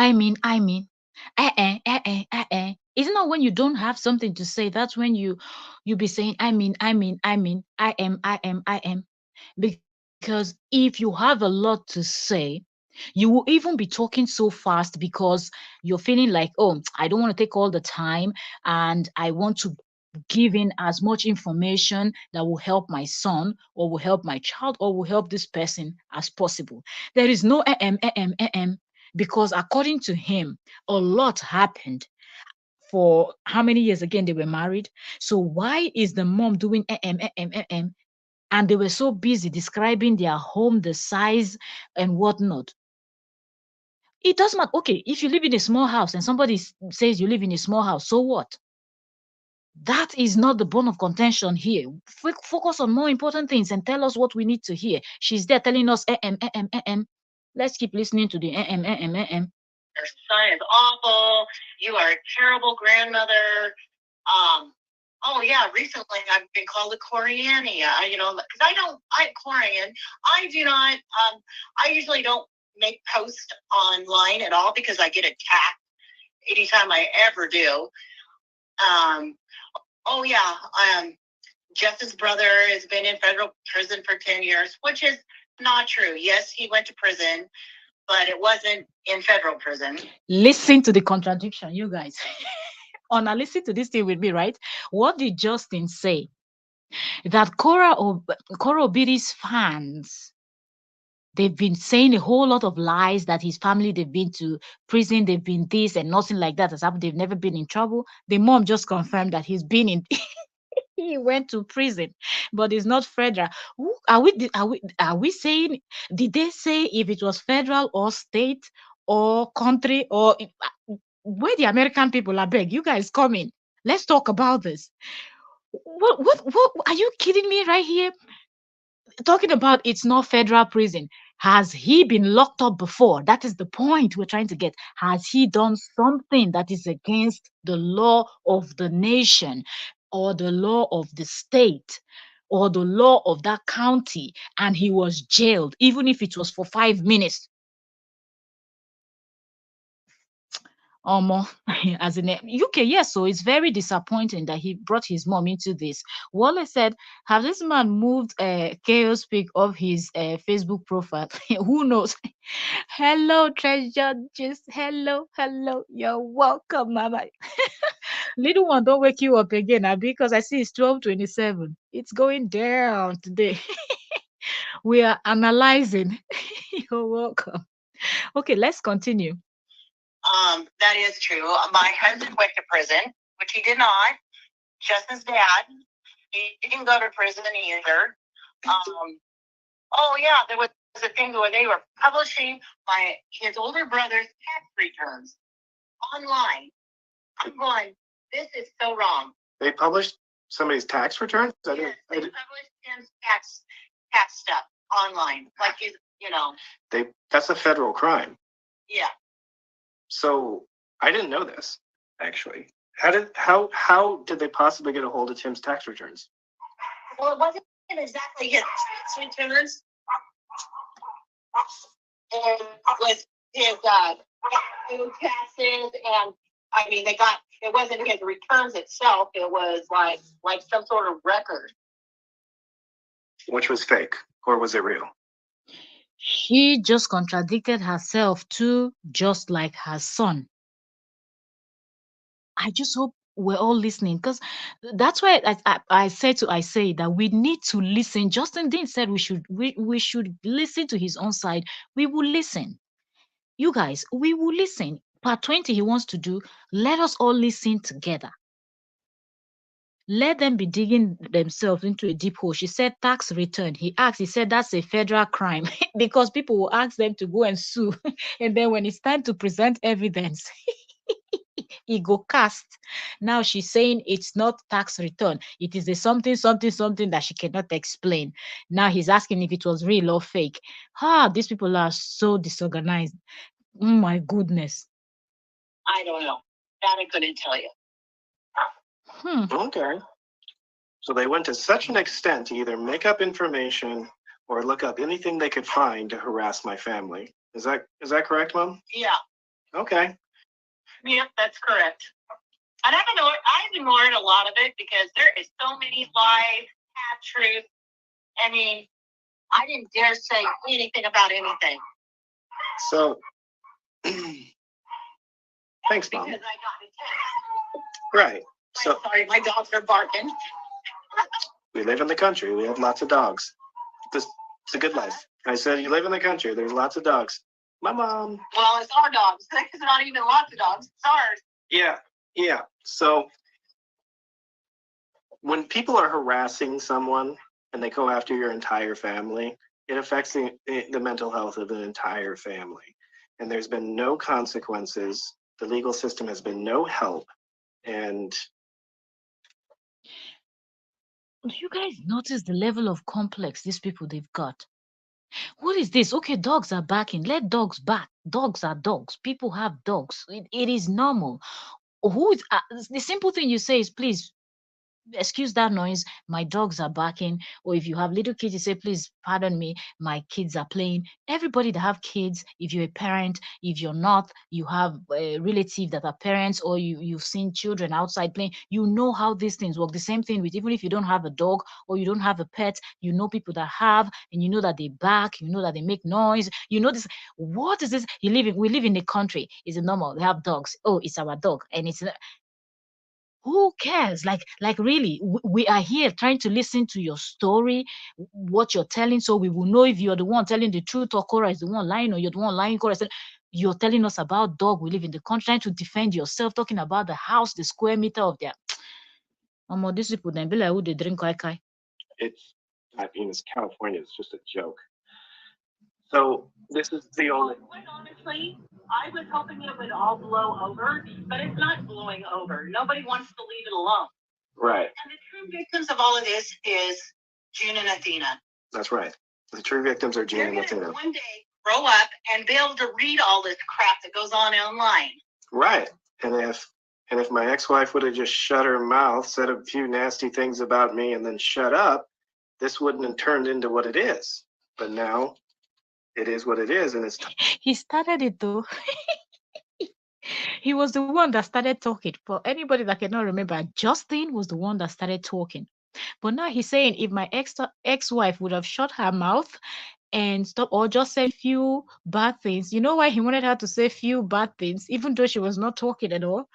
Isn't that when you don't have something to say? That's when you be saying, I mean, I am. Because if you have a lot to say, you will even be talking so fast because you're feeling like, oh, I don't want to take all the time, and I want to give in as much information that will help my son or will help my child or will help this person as possible. There is no because according to him, a lot happened. for how many years again they were married? So why is the mom doing and they were so busy describing their home, the size and whatnot? It doesn't matter. Okay, if you live in a small house and somebody says you live in a small house, so what? That is not the bone of contention here. Focus on more important things and tell us what we need to hear. She's there telling us, Let's keep listening to the Your son is awful. You are a terrible grandmother. Oh yeah, recently I've been called a Koreania. Because I'm Korean. I do not. I usually don't make posts online at all because I get attacked anytime I ever do. Oh yeah. Jess's brother has been in federal prison for 10 years, which is not true. Yes, he went to prison, but it wasn't in federal prison. Listen to the contradiction, you guys. Now listen to this thing with me, right? What did Justin say? That Korra Obidi's fans, they've been saying a whole lot of lies that his family, they've been to prison, they've been this and nothing like that has happened. They've never been in trouble. The mom just confirmed that he's been in he went to prison, but it's not federal. Are we saying, did they say if it was federal or state or country or where the American people are beg? You guys come in. Let's talk about this. What are you kidding me right here? Talking about it's not federal prison. Has he been locked up before? That is the point we're trying to get. Has he done something that is against the law of the nation or the law of the state or the law of that county and he was jailed, even if it was for 5 minutes? As in UK, yes. So it's very disappointing that he brought his mom into this. Wale said, "Have this man moved chaos pic of his Facebook profile? Who knows?" Hello, treasure. Just hello. You're welcome, mama. Little one, don't wake you up again, because I see it's 12:27. It's going down today. We are analyzing. You're welcome. Okay, let's continue. That is true. My husband went to prison, which he did not. Justin's dad, he didn't go to prison either. Oh yeah, there was a thing where they were publishing his older brother's tax returns online. I'm going, this is so wrong. They published somebody's tax returns? Yes, they published his tax stuff online, like that's a federal crime. Yeah. So I didn't know this, actually. How did they possibly get a hold of Tim's tax returns? Well, it wasn't exactly his tax returns. It was his food taxes, and I mean, it wasn't his returns itself. It was like some sort of record. Which was fake, or was it real? She just contradicted herself too, just like her son. I just hope we're all listening, because that's why I say that we need to listen. Justin Dean said we should listen to his own side. We will listen. You guys, we will listen. Part 20 he wants to do. Let us all listen together. Let them be digging themselves into a deep hole. She said tax return. He said that's a federal crime because people will ask them to go and sue. And then when it's time to present evidence, he go cast. Now she's saying it's not tax return. It is a something that she cannot explain. Now he's asking if it was real or fake. These people are so disorganized. Oh my goodness. I don't know. That I couldn't tell you. Okay. So they went to such an extent to either make up information or look up anything they could find to harass my family. Is that correct, Mom? Yeah. Okay. Yep, that's correct. And I've ignored a lot of it because there is so many lies, half truth. I mean, I didn't dare say anything about anything. So, thanks, Mom. Because I got attacked. Right. So sorry, my dogs are barking. We live in the country. We have lots of dogs. It's a good life. I said, you live in the country. There's lots of dogs. My mom. Well, it's our dogs. It's not even lots of dogs. It's ours. Yeah. So when people are harassing someone and they go after your entire family, it affects the mental health of the entire family. And there's been no consequences. The legal system has been no help. And Do you guys notice the level of complex these people they've got? What is this? Okay, dogs are barking. Let dogs bark. Dogs are dogs. People have dogs. It is normal. Who is the simple thing you say is please excuse that noise, my dogs are barking. Or if you have little kids, you say please pardon me, my kids are playing. Everybody that have kids, if you're a parent, if you're not, you have a relative that are parents, or you've seen children outside playing, you know how these things work. The same thing with, even if you don't have a dog or you don't have a pet, you know people that have, and you know that they bark, you know that they make noise, you know this. What is this? We live in a country, is it normal? They have dogs. Oh, it's our dog. And it's who cares? Like really, we are here trying to listen to your story, what you're telling, so we will know if you're the one telling the truth or Korra is the one lying, or you're the one lying. Korra said, you're telling us about dog. We live in the country, trying to defend yourself, talking about the house, the square meter of their. These people then be like, who they drink kai kai. it's, I mean, it's California. It's just a joke. So this is the only. Quite honestly, I was hoping it would all blow over, but it's not blowing over. Nobody wants to leave it alone. Right. And the true victims of all of this is June and Athena. That's right. The true victims are June They're and going Athena. to one day grow up and be able to read all this crap that goes on online. Right. And if my ex-wife would have just shut her mouth, said a few nasty things about me, and then shut up, this wouldn't have turned into what it is. But now it is what it is, and it's. He started it though. He was the one that started talking. For anybody that cannot remember, Justin was the one that started talking. But now he's saying if my ex-wife would have shut her mouth and stop, or just say few bad things. You know why he wanted her to say few bad things, even though she was not talking at all?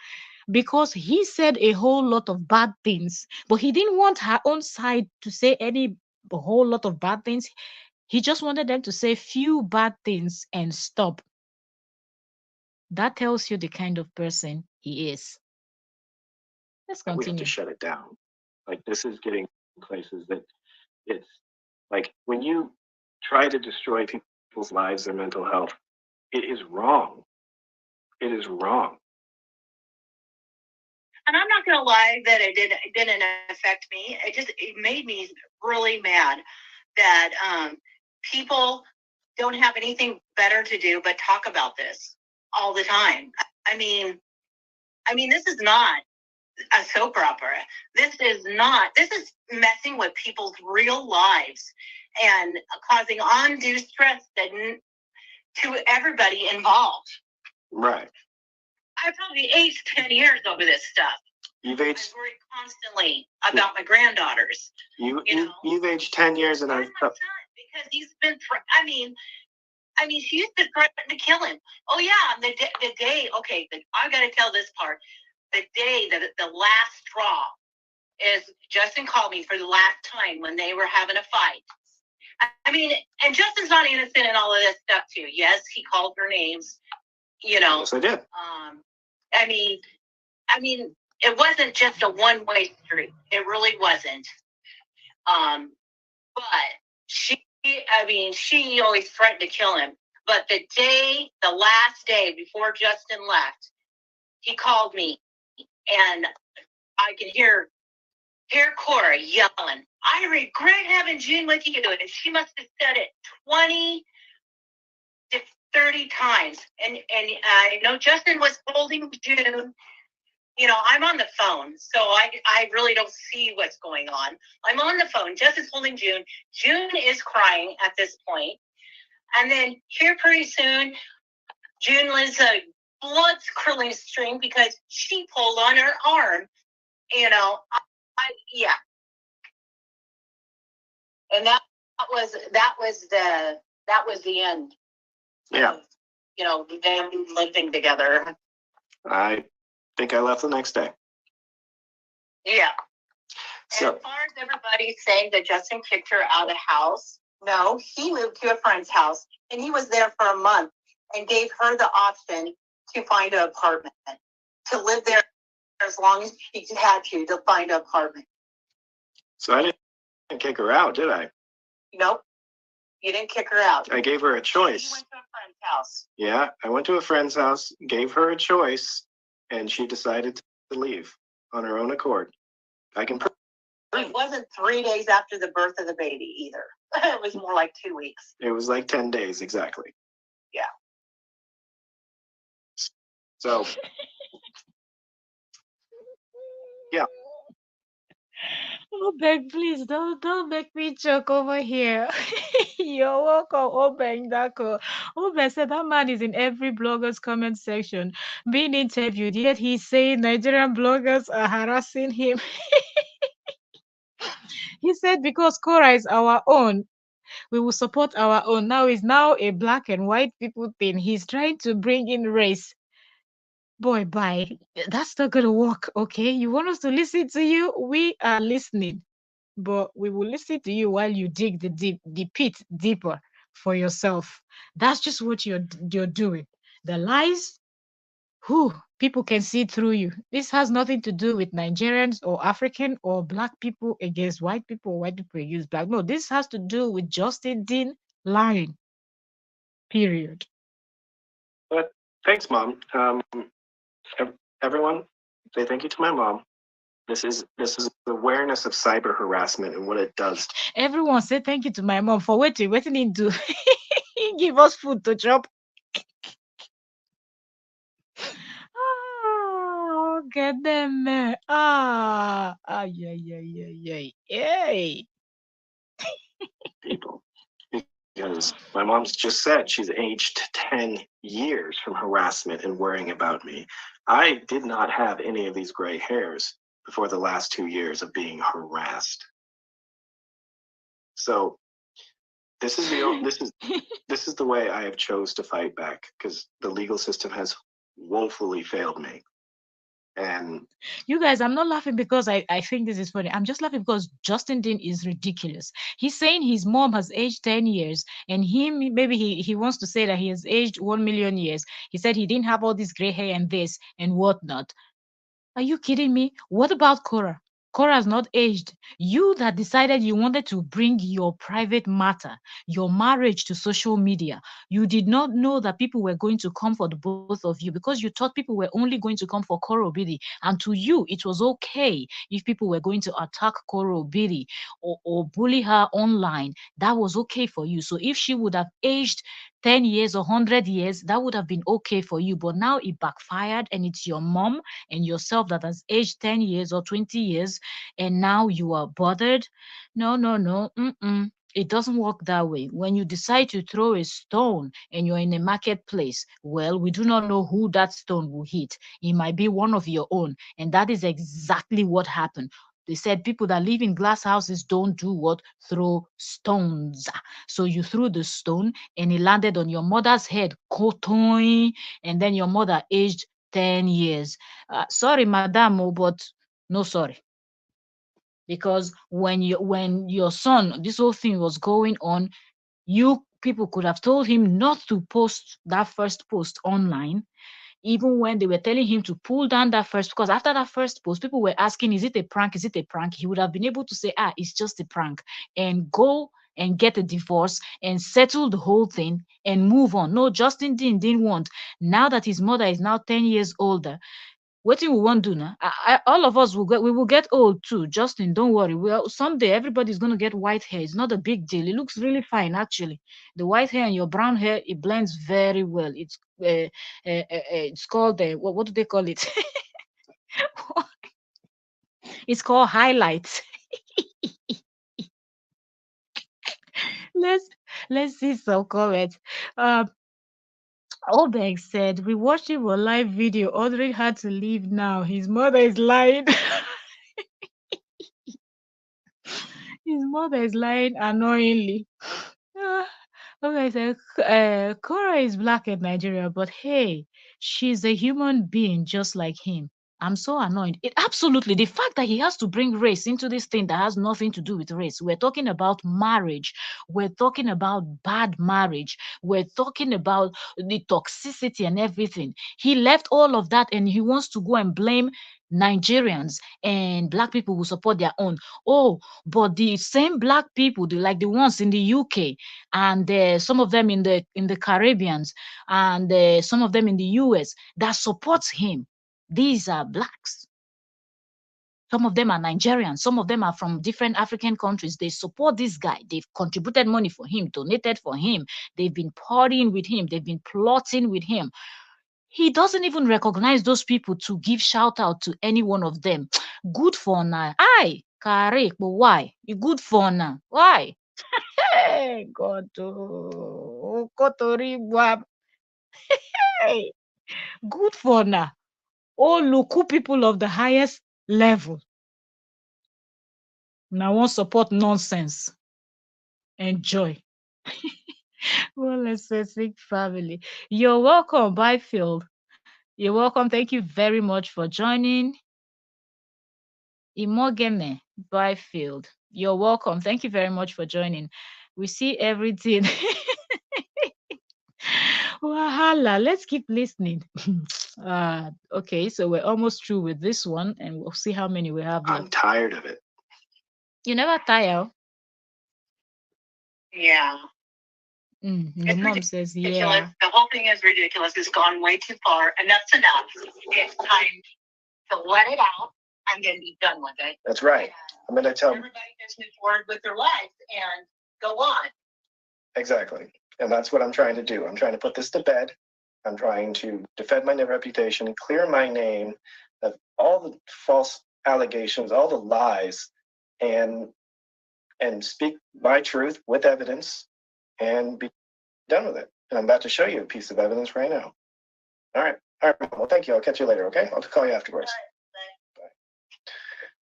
Because he said a whole lot of bad things, but he didn't want her own side to say a whole lot of bad things. He just wanted them to say few bad things and stop. That tells you the kind of person he is. Let's We have to continue. shut it down. Like, this is getting places that it's like when you try to destroy people's lives and mental health, it is wrong. It is wrong. And I'm not going to lie that it didn't affect me. It made me really mad that people don't have anything better to do but talk about this all the time. I mean, this is not a soap opera. This is messing with people's real lives and causing undue stress to everybody involved. Right. I've probably aged 10 years over this stuff. You've aged. I worry constantly about my granddaughters. You've aged 10 years, and I've. My son, because he's been. She's been threatening to kill him. Oh yeah, the day. Okay, I got to tell this part. The day that the last straw is Justin called me for the last time when they were having a fight. And Justin's not innocent in all of this stuff too. Yes, he called her names. Yes, I did. It wasn't just a one-way street. It really wasn't. But she always threatened to kill him. But the last day before Justin left, he called me, and I could hear Korra yelling, "I regret having June with you," and she must have said it 20 to 30 times. And I know Justin was holding June. I'm on the phone, so I really don't see what's going on. I'm on the phone. Justin's holding June. June is crying at this point. And then here pretty soon, June was a blood-curdling stream because she pulled on her arm. Yeah. And that was the end. Yeah. Of, them living together. I think I left the next day. Yeah. So, as far as everybody saying that Justin kicked her out of the house, no, he moved to a friend's house and he was there for a month and gave her the option to find an apartment, to live there as long as he had to find an apartment. So I didn't kick her out, did I? Nope, you didn't kick her out. I gave her a choice. You went to a friend's house. Yeah, I went to a friend's house, gave her a choice, and she decided to leave on her own accord. I can. It wasn't 3 days after the birth of the baby either. It was more like 2 weeks. It was like 10 days exactly. Yeah. So, yeah. Oh, beg, please don't make me choke over here. You're welcome, Obeng Dako. Obeng said that man is in every blogger's comment section being interviewed, yet he's saying Nigerian bloggers are harassing him. He said because Korra is our own, we will support our own. Now it's now a black and white people thing. He's trying to bring in race. Boy, bye. That's not gonna work, okay? You want us to listen to you? We are listening. But we will listen to you while you dig the pit deeper for yourself. That's just what you're doing. The lies, who people can see through you. This has nothing to do with Nigerians or African or black people against white people or white people against black. No, this has to do with Justin Dean lying. Period. But thanks, Mom. Everyone, say thank you to my mom. This is awareness of cyber harassment and what it does. Everyone say thank you to my mom for waiting into give us food to chop. Oh, get them. Yeah, yeah, yeah, yeah. Yay. People. Because my mom's just said she's aged 10 years from harassment and worrying about me. I did not have any of these gray hairs before the last 2 years of being harassed. So this is this is the way I have chose to fight back, because the legal system has woefully failed me. And you guys, I'm not laughing because I think this is funny. I'm just laughing because Justin Dean is ridiculous. He's saying his mom has aged 10 years, and him, maybe he wants to say that he has aged 1 million years. He said he didn't have all this gray hair and this and whatnot. Are you kidding me? What about Korra? Korra's not aged. You that decided you wanted to bring your private matter, your marriage to social media, you did not know that people were going to come for the both of you because you thought people were only going to come for Korra Obidi. And to you, it was okay if people were going to attack Korra Obidi or bully her online. That was okay for you. So if she would have aged 10 years or 100 years, that would have been okay for you. But now it backfired, and it's your mom and yourself that has aged 10 years or 20 years, and now you are bothered. No, no, no. It doesn't work that way. When you decide to throw a stone and you're in a marketplace, well, we do not know who that stone will hit. It might be one of your own. And that is exactly what happened. They said people that live in glass houses don't do what? Throw stones. So you threw the stone and it landed on your mother's head, kotoing, and then your mother aged 10 years. Sorry, madam, but no sorry. Because when your son, this whole thing was going on, you people could have told him not to post that first post online, even when they were telling him to pull down that first, because after that first post, people were asking, is it a prank? Is it a prank? He would have been able to say, it's just a prank, and go and get a divorce and settle the whole thing and move on. No, Justin Dean didn't want. Now that his mother is now 10 years older, what we want do now? All of us we will get old too. Justin, don't worry. Well, someday everybody's gonna get white hair. It's not a big deal. It looks really fine actually. The white hair and your brown hair, it blends very well. It's called what do they call it? It's called highlights. let's let's see some comments. Um, Obeg said, we watched him on live video. Audrey had to leave now. His mother is lying. His mother is lying annoyingly. Ah, okay, so Cora is black in Nigeria, but hey, she's a human being just like him. I'm so annoyed. It absolutely the fact that he has to bring race into this thing that has nothing to do with race. We're talking about marriage. We're talking about bad marriage. We're talking about the toxicity and everything. He left all of that and he wants to go and blame Nigerians and black people who support their own. Oh, but the same black people, like the ones in the UK and some of them in the Caribbeans and some of them in the US that supports him, these are blacks. Some of them are Nigerians. Some of them are from different African countries. They support this guy. They've contributed money for him, donated for him. They've been partying with him. They've been plotting with him. He doesn't even recognize those people to give shout out to any one of them. Good for now. Aye, Kare, but why? Good for now. Why? Hey, God. Oh, Kotori, hey, good for now. Oh, look, people of the highest level. Now one support nonsense. Enjoy. Well, let's say sick family. You're welcome, Byfield. You're welcome. Thank you very much for joining. Imogene Byfield. You're welcome. Thank you very much for joining. We see everything. Wahala. Let's keep listening. Okay, so we're almost through with this one, and we'll see how many we have left. I'm tired of it. You never tire. Yeah. Your mom says, Ridiculous. yeah. The whole thing is ridiculous. It's gone way too far. Enough's enough. It's time to let it out and then be done with it. That's right. I'm going to tell everybody just move forward with their life and go on. Exactly. And that's what I'm trying to do. I'm trying to put this to bed. I'm trying to defend my reputation, clear my name of all the false allegations, all the lies, and speak my truth with evidence and be done with it. And I'm about to show you a piece of evidence right now. All right. Well, thank you. I'll catch you later, okay? I'll call you afterwards. Bye.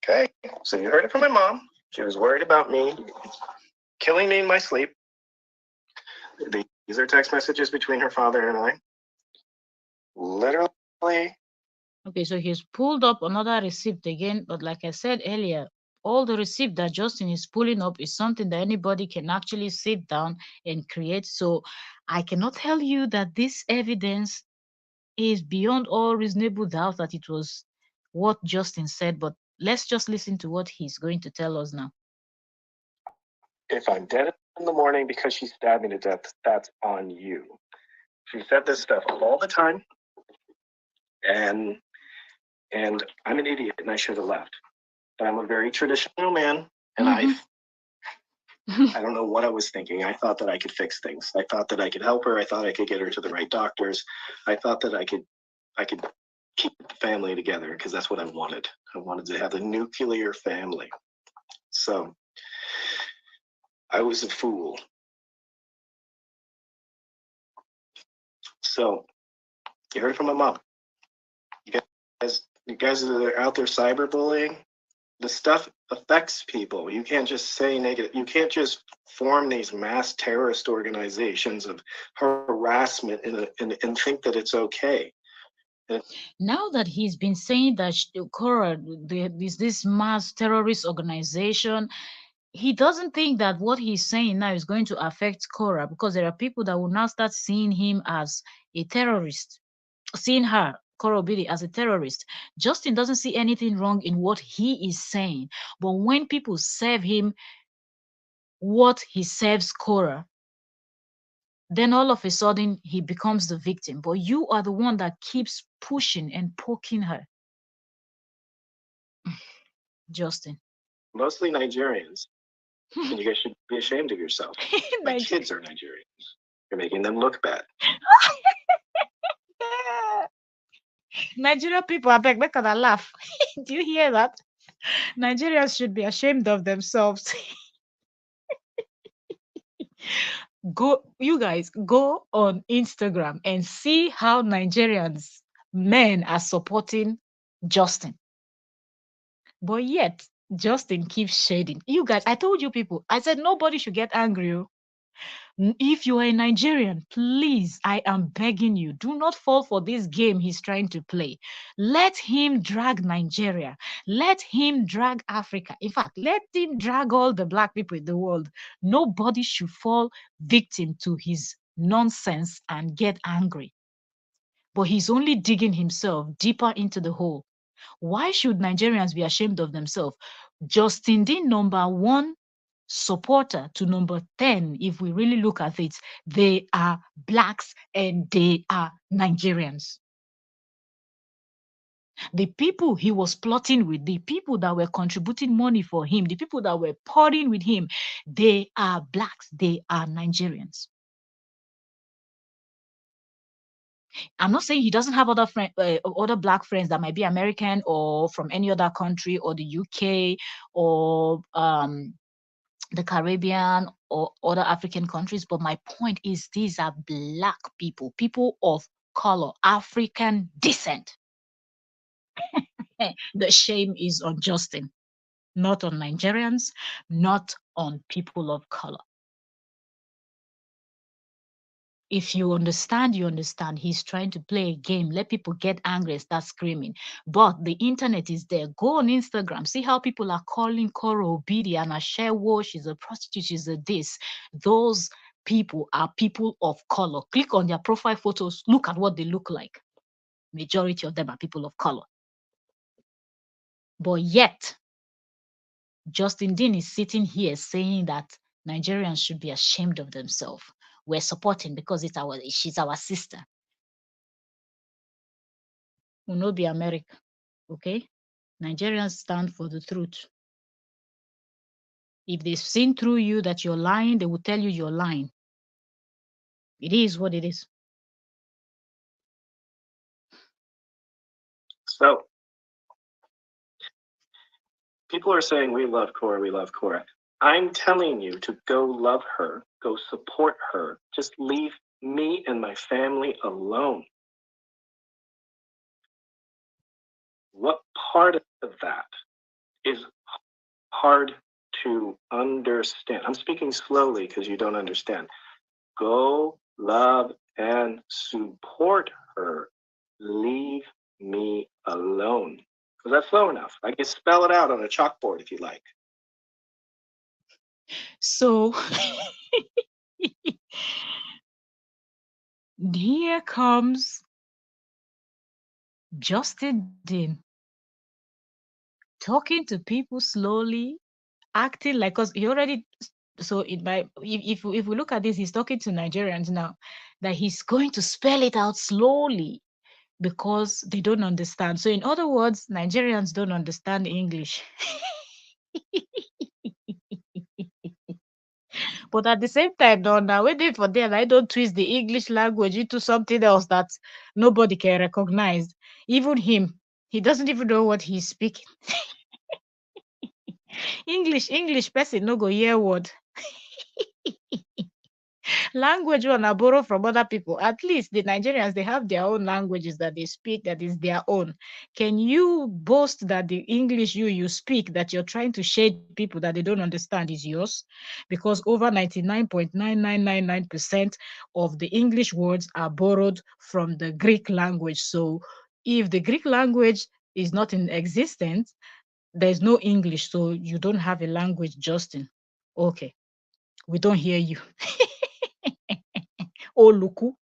Okay. So you heard it from my mom. She was worried about me killing me in my sleep. These are text messages between her father and I. Literally. Okay, so he's pulled up another receipt again, but like I said earlier, all the receipt that Justin is pulling up is something that anybody can actually sit down and create. So I cannot tell you that this evidence is beyond all reasonable doubt that it was what Justin said, but let's just listen to what he's going to tell us now. If I'm dead in the morning because she stabbed me to death, that's on you. She said this stuff all the time, and I'm an idiot, and I should have left. But I'm a very traditional man, and I don't know what I was thinking. I thought that I could fix things. I thought that I could help her. I thought I could get her to the right doctors. I thought that I could keep the family together because that's what I wanted. I wanted to have a nuclear family. So I was a fool. So you heard it from my mom. You guys that are out there cyberbullying, the stuff affects people. You can't just say negative. You can't just form these mass terrorist organizations of harassment and think that it's okay. Now that he's been saying that Korra is this mass terrorist organization, he doesn't think that what he's saying now is going to affect Korra, because there are people that will now start seeing him as a terrorist, seeing her, Korra Obidi, as a terrorist. Justin doesn't see anything wrong in what he is saying, but when people serve him what he serves Korra, then all of a sudden he becomes the victim. But you are the one that keeps pushing and poking her. Justin. Mostly Nigerians. And you guys should be ashamed of yourself. My kids are Nigerians. You're making them look bad. Nigerian people, I beg, make her laugh. Do you hear that? Nigerians should be ashamed of themselves. You guys, go on Instagram and see how Nigerians men are supporting Justin. But yet, Justin keeps shading. You guys, I told you people, I said nobody should get angry. If you are a Nigerian, please, I am begging you, do not fall for this game he's trying to play. Let him drag Nigeria. Let him drag Africa. In fact, let him drag all the black people in the world. Nobody should fall victim to his nonsense and get angry. But he's only digging himself deeper into the hole. Why should Nigerians be ashamed of themselves? Justin Dean, number one supporter to number 10, if we really look at it, they are blacks and they are Nigerians. The people he was plotting with, the people that were contributing money for him, the people that were pouring with him, they are blacks, they are Nigerians. I'm not saying he doesn't have other black friends that might be American or from any other country or the UK or the Caribbean or other African countries. But my point is, these are black people, people of color, African descent. The shame is on Justin, not on Nigerians, not on people of color. If you understand, you understand. He's trying to play a game. Let people get angry and start screaming. But the internet is there. Go on Instagram. See how people are calling korra obidi and Ashewo. She's a prostitute. She's a this. Those people are people of color. Click on their profile photos. Look at what they look like. Majority of them are people of color. But yet, Justin Dean is sitting here saying that Nigerians should be ashamed of themselves. We're supporting because she's our sister. Will not be America. Okay? Nigerians stand for the truth. If they've seen through you that you're lying, they will tell you you're lying. It is what it is. So people are saying we love Korra, we love Korra. I'm telling you to go love her, go support her. Just leave me and my family alone. What part of that is hard to understand? I'm speaking slowly because you don't understand. Go love and support her. Leave me alone. Was that slow enough? I can spell it out on a chalkboard if you like. So here comes Justin Dean talking to people slowly, acting like, because he already, so it might, if we look at this, he's talking to Nigerians now, that he's going to spell it out slowly because they don't understand. So in other words, Nigerians don't understand English. But at the same time, no, now waiting for them, I don't twist the English language into something else that nobody can recognize. Even him, he doesn't even know what he's speaking. English person no go hear word. Language one I borrow from other people. At least the Nigerians, they have their own languages that they speak that is their own. Can you boast that the English you speak that you're trying to shade people that they don't understand is yours? Because over 99.9999% of the English words are borrowed from the Greek language. So if the Greek language is not in existence, there's no English. So you don't have a language, Justin. Okay, we don't hear you. Oluku.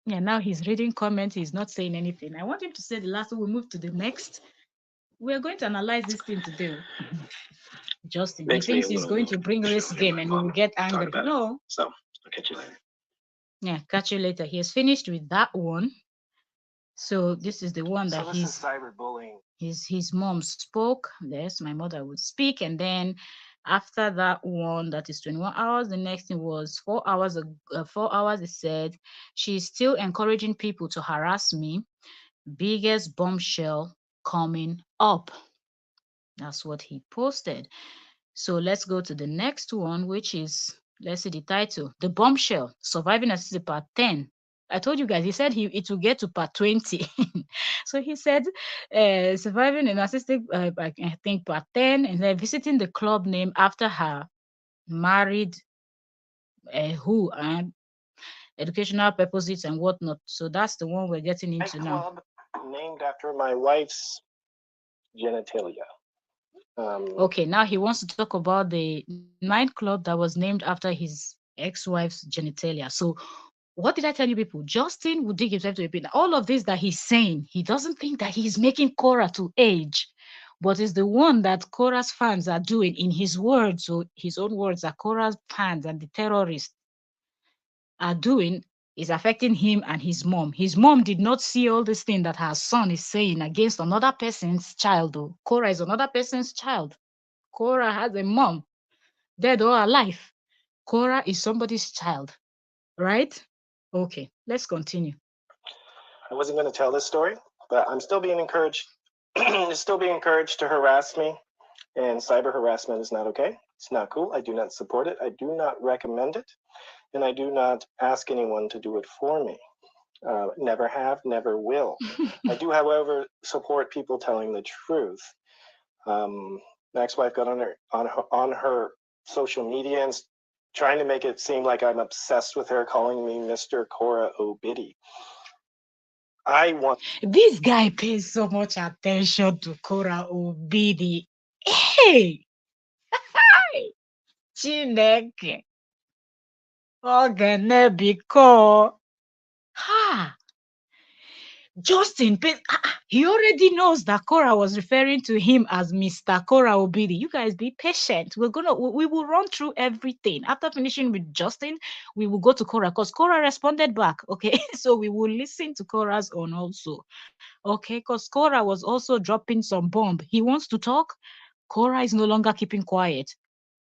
Yeah, now he's reading comments. He's not saying anything. I want him to say the last one. We move to the next. We're going to analyze this thing today. Justin, he thinks he's going to bring race game and we will get angry. No. So I'll catch you later. Yeah, catch you later. He has finished with that one. So this is the one that this is cyberbullying. His mom spoke. Yes, my mother would speak, and then after that one, that is 21 hours. The next thing was 4 hours. 4 hours. It said she's still encouraging people to harass me. Biggest bombshell coming up. That's what he posted. So let's go to the next one, which is, let's see the title, The Bombshell, Surviving Assisted Part 10. I told you guys, he said it will get to part 20. So he said, surviving a narcissistic, I think, pattern, and then visiting the club name after her married who and educational purposes and whatnot. So that's the one we're getting into now. Club named after my wife's genitalia. Okay, now he wants to talk about the nightclub that was named after his ex-wife's genitalia. So what did I tell you people? Justin would dig himself to a pit. All of this that he's saying, he doesn't think that he's making Korra to age, but it's the one that Korra's fans are doing in his words, or his own words, that Korra's fans and the terrorists are doing is affecting him and his mom. His mom did not see all this thing that her son is saying against another person's child, though. Korra is another person's child. Korra has a mom, dead or alive. Korra is somebody's child, right? Okay, let's continue. I wasn't going to tell this story, but I'm still being encouraged. Still being encouraged to harass me, and cyber harassment is not okay. It's not cool. I do not support it. I do not recommend it, and I do not ask anyone to do it for me. Never have, never will. I do, however, support people telling the truth. My ex-wife got on her social media and trying to make it seem like I'm obsessed with her, calling me Mr. Korra Obidi. This guy pays so much attention to Korra Obidi. Hey! Chineke. Ogene biko. Ha! Justin, he already knows that Korra was referring to him as Mr. Korra Obidi. You guys be patient. We will run through everything. After finishing with Justin, we will go to Korra because Korra responded back. Okay, so we will listen to Korra's own also. Okay, because Korra was also dropping some bomb. He wants to talk. Korra is no longer keeping quiet.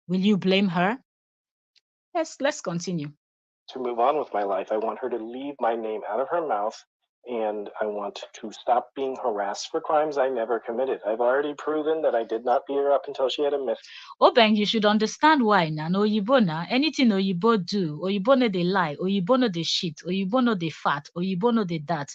Will you blame her? Yes, let's continue. To move on with my life, I want her to leave my name out of her mouth, and I want to stop being harassed for crimes I never committed. I've already proven that I did not beat her up until she had a myth. Obeng, you should understand why now. No Oyibo na anything Oyibo do, Oyibo no they lie, Oyibo no they shit, Oyibo no they fat, Oyibo no they that.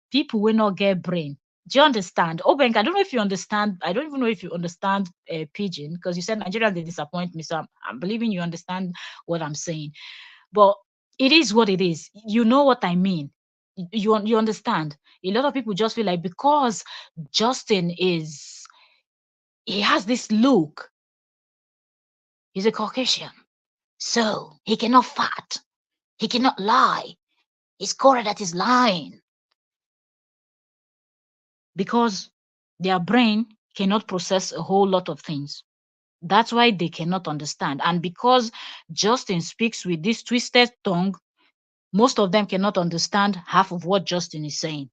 People will not get brain. Do you understand? Obeng, I don't know if you understand. I don't even know if you understand Pidgin, because you said Nigeria they disappoint me. So I'm believing you understand what I'm saying. But it is what it is. You know what I mean. You understand? A lot of people just feel like because Justin he has this look, he's a Caucasian, so he cannot fat, he cannot lie. It's Korra that is lying because their brain cannot process a whole lot of things. That's why they cannot understand. And because Justin speaks with this twisted tongue, most of them cannot understand half of what Justin is saying.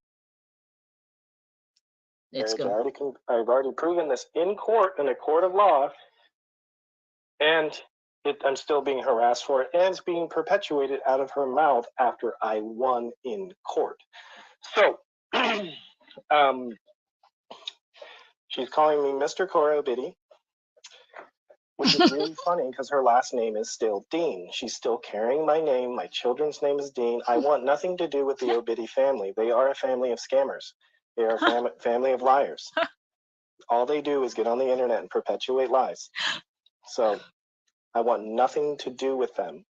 Let's go. I've already proven this in court, in a court of law, and I'm still being harassed for it, and it's being perpetuated out of her mouth after I won in court. So, she's calling me Mr. Korra Obidi, which is really funny because her last name is still Dean. She's still carrying my name. My children's name is Dean. I want nothing to do with the Obidi family. They are a family of scammers. They are a family of liars. All they do is get on the internet and perpetuate lies. So I want nothing to do with them,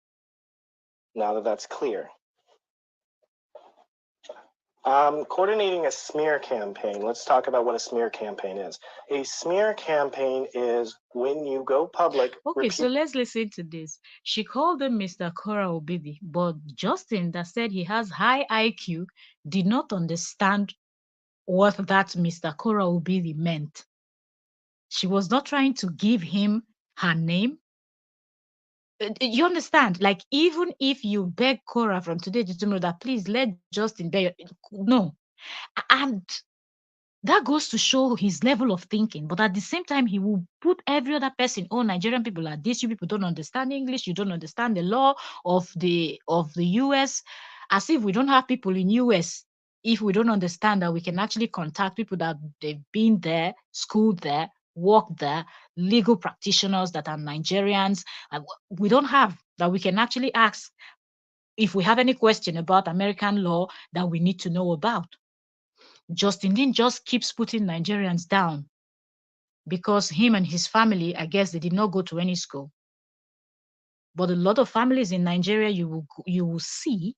now that that's clear. Coordinating a smear campaign. Let's talk about what a smear campaign is. A smear campaign is when you go public. Okay, so let's listen to this. She called him Mr. Korra Obidi, but Justin, that said he has high IQ, did not understand what that Mr. Korra Obidi meant. She was not trying to give him her name. You understand? Like, even if you beg Korra from today to tomorrow that please let Justin bear, no. And that goes to show his level of thinking. But at the same time, he will put every other person, oh, Nigerian people are this, you people don't understand English, you don't understand the law of the US, as if we don't have people in US. If we don't understand that we can actually contact people that they've been there, schooled there, worked there, legal practitioners that are Nigerians, we don't have that we can actually ask if we have any question about American law that we need to know about. Justin Dean just keeps putting Nigerians down because him and his family, I guess they did not go to any school. But a lot of families in Nigeria, you will see,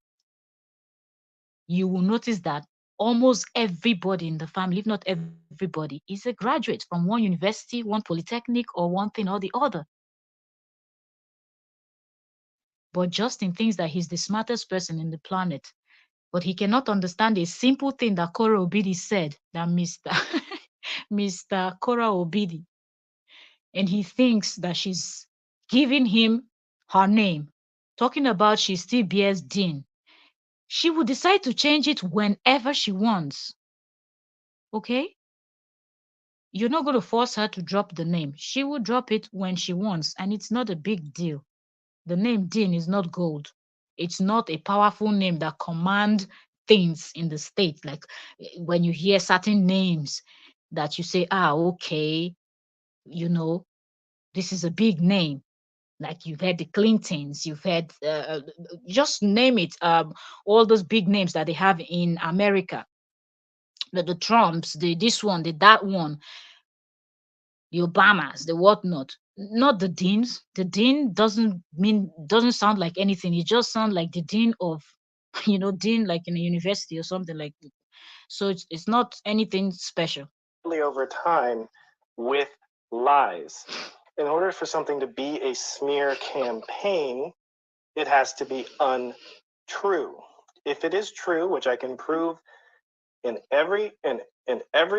you will notice that almost everybody in the family, if not everybody, is a graduate from one university, one polytechnic, or one thing or the other. But Justin thinks that he's the smartest person in the planet. But he cannot understand a simple thing that Korra Obidi said, that Mr. Mr. Korra Obidi. And he thinks that she's giving him her name, talking about she still bears Dean. She will decide to change it whenever she wants. Okay? You're not going to force her to drop the name. She will drop it when she wants, and it's not a big deal. The name Dean is not gold. It's not a powerful name that command things in the state. Like when you hear certain names that you say, ah, okay, you know, this is a big name. Like you've heard the Clintons, you've heard, just name it, all those big names that they have in America, the Trumps, the this one, the that one, the Obamas, the whatnot. Not the deans. The dean doesn't sound like anything. It just sounds like the dean of, dean like in a university or something like that. So it's not anything special. Over time with lies. In order for something to be a smear campaign, it has to be untrue. If it is true, which I can prove in every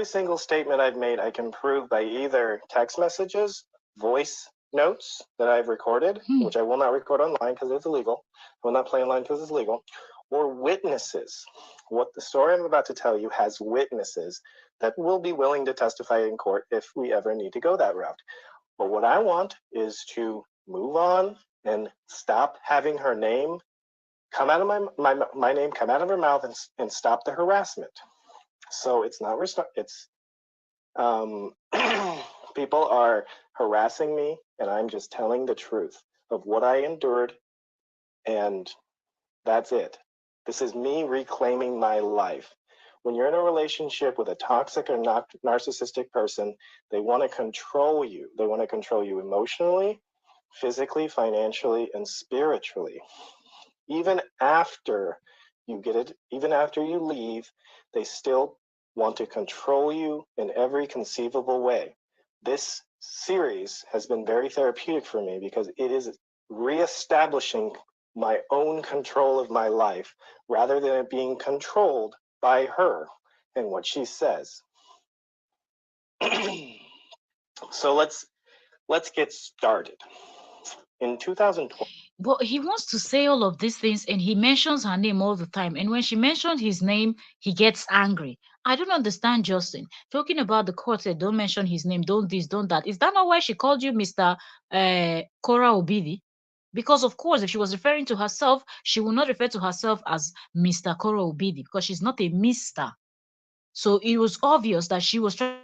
single statement I've made, I can prove by either text messages, voice notes that I've recorded, which I will not record online because it's illegal. I will not play online because it's illegal, or witnesses. What the story I'm about to tell you has witnesses that will be willing to testify in court if we ever need to go that route. But what I want is to move on and stop having her name come out of my name come out of her mouth and stop the harassment. So it's not it's people are harassing me, and I'm just telling the truth of what I endured, and that's it. This is me reclaiming my life. When you're in a relationship with a toxic or narcissistic person, they want to control you. They want to control you emotionally, physically, financially, and spiritually. Even after you get it, even after you leave, they still want to control you in every conceivable way. This series has been very therapeutic for me because it is reestablishing my own control of my life rather than it being controlled by her and what she says. So let's get started. In 2012. But he wants to say all of these things and he mentions her name all the time. And when she mentions his name, he gets angry. I don't understand Justin. Talking about the court said, don't mention his name, don't this, don't that. Is that not why she called you Mr. Korra Obidi? Because, of course, if she was referring to herself, she will not refer to herself as Mr. Korra Obidi because she's not a Mr. So it was obvious that she was trying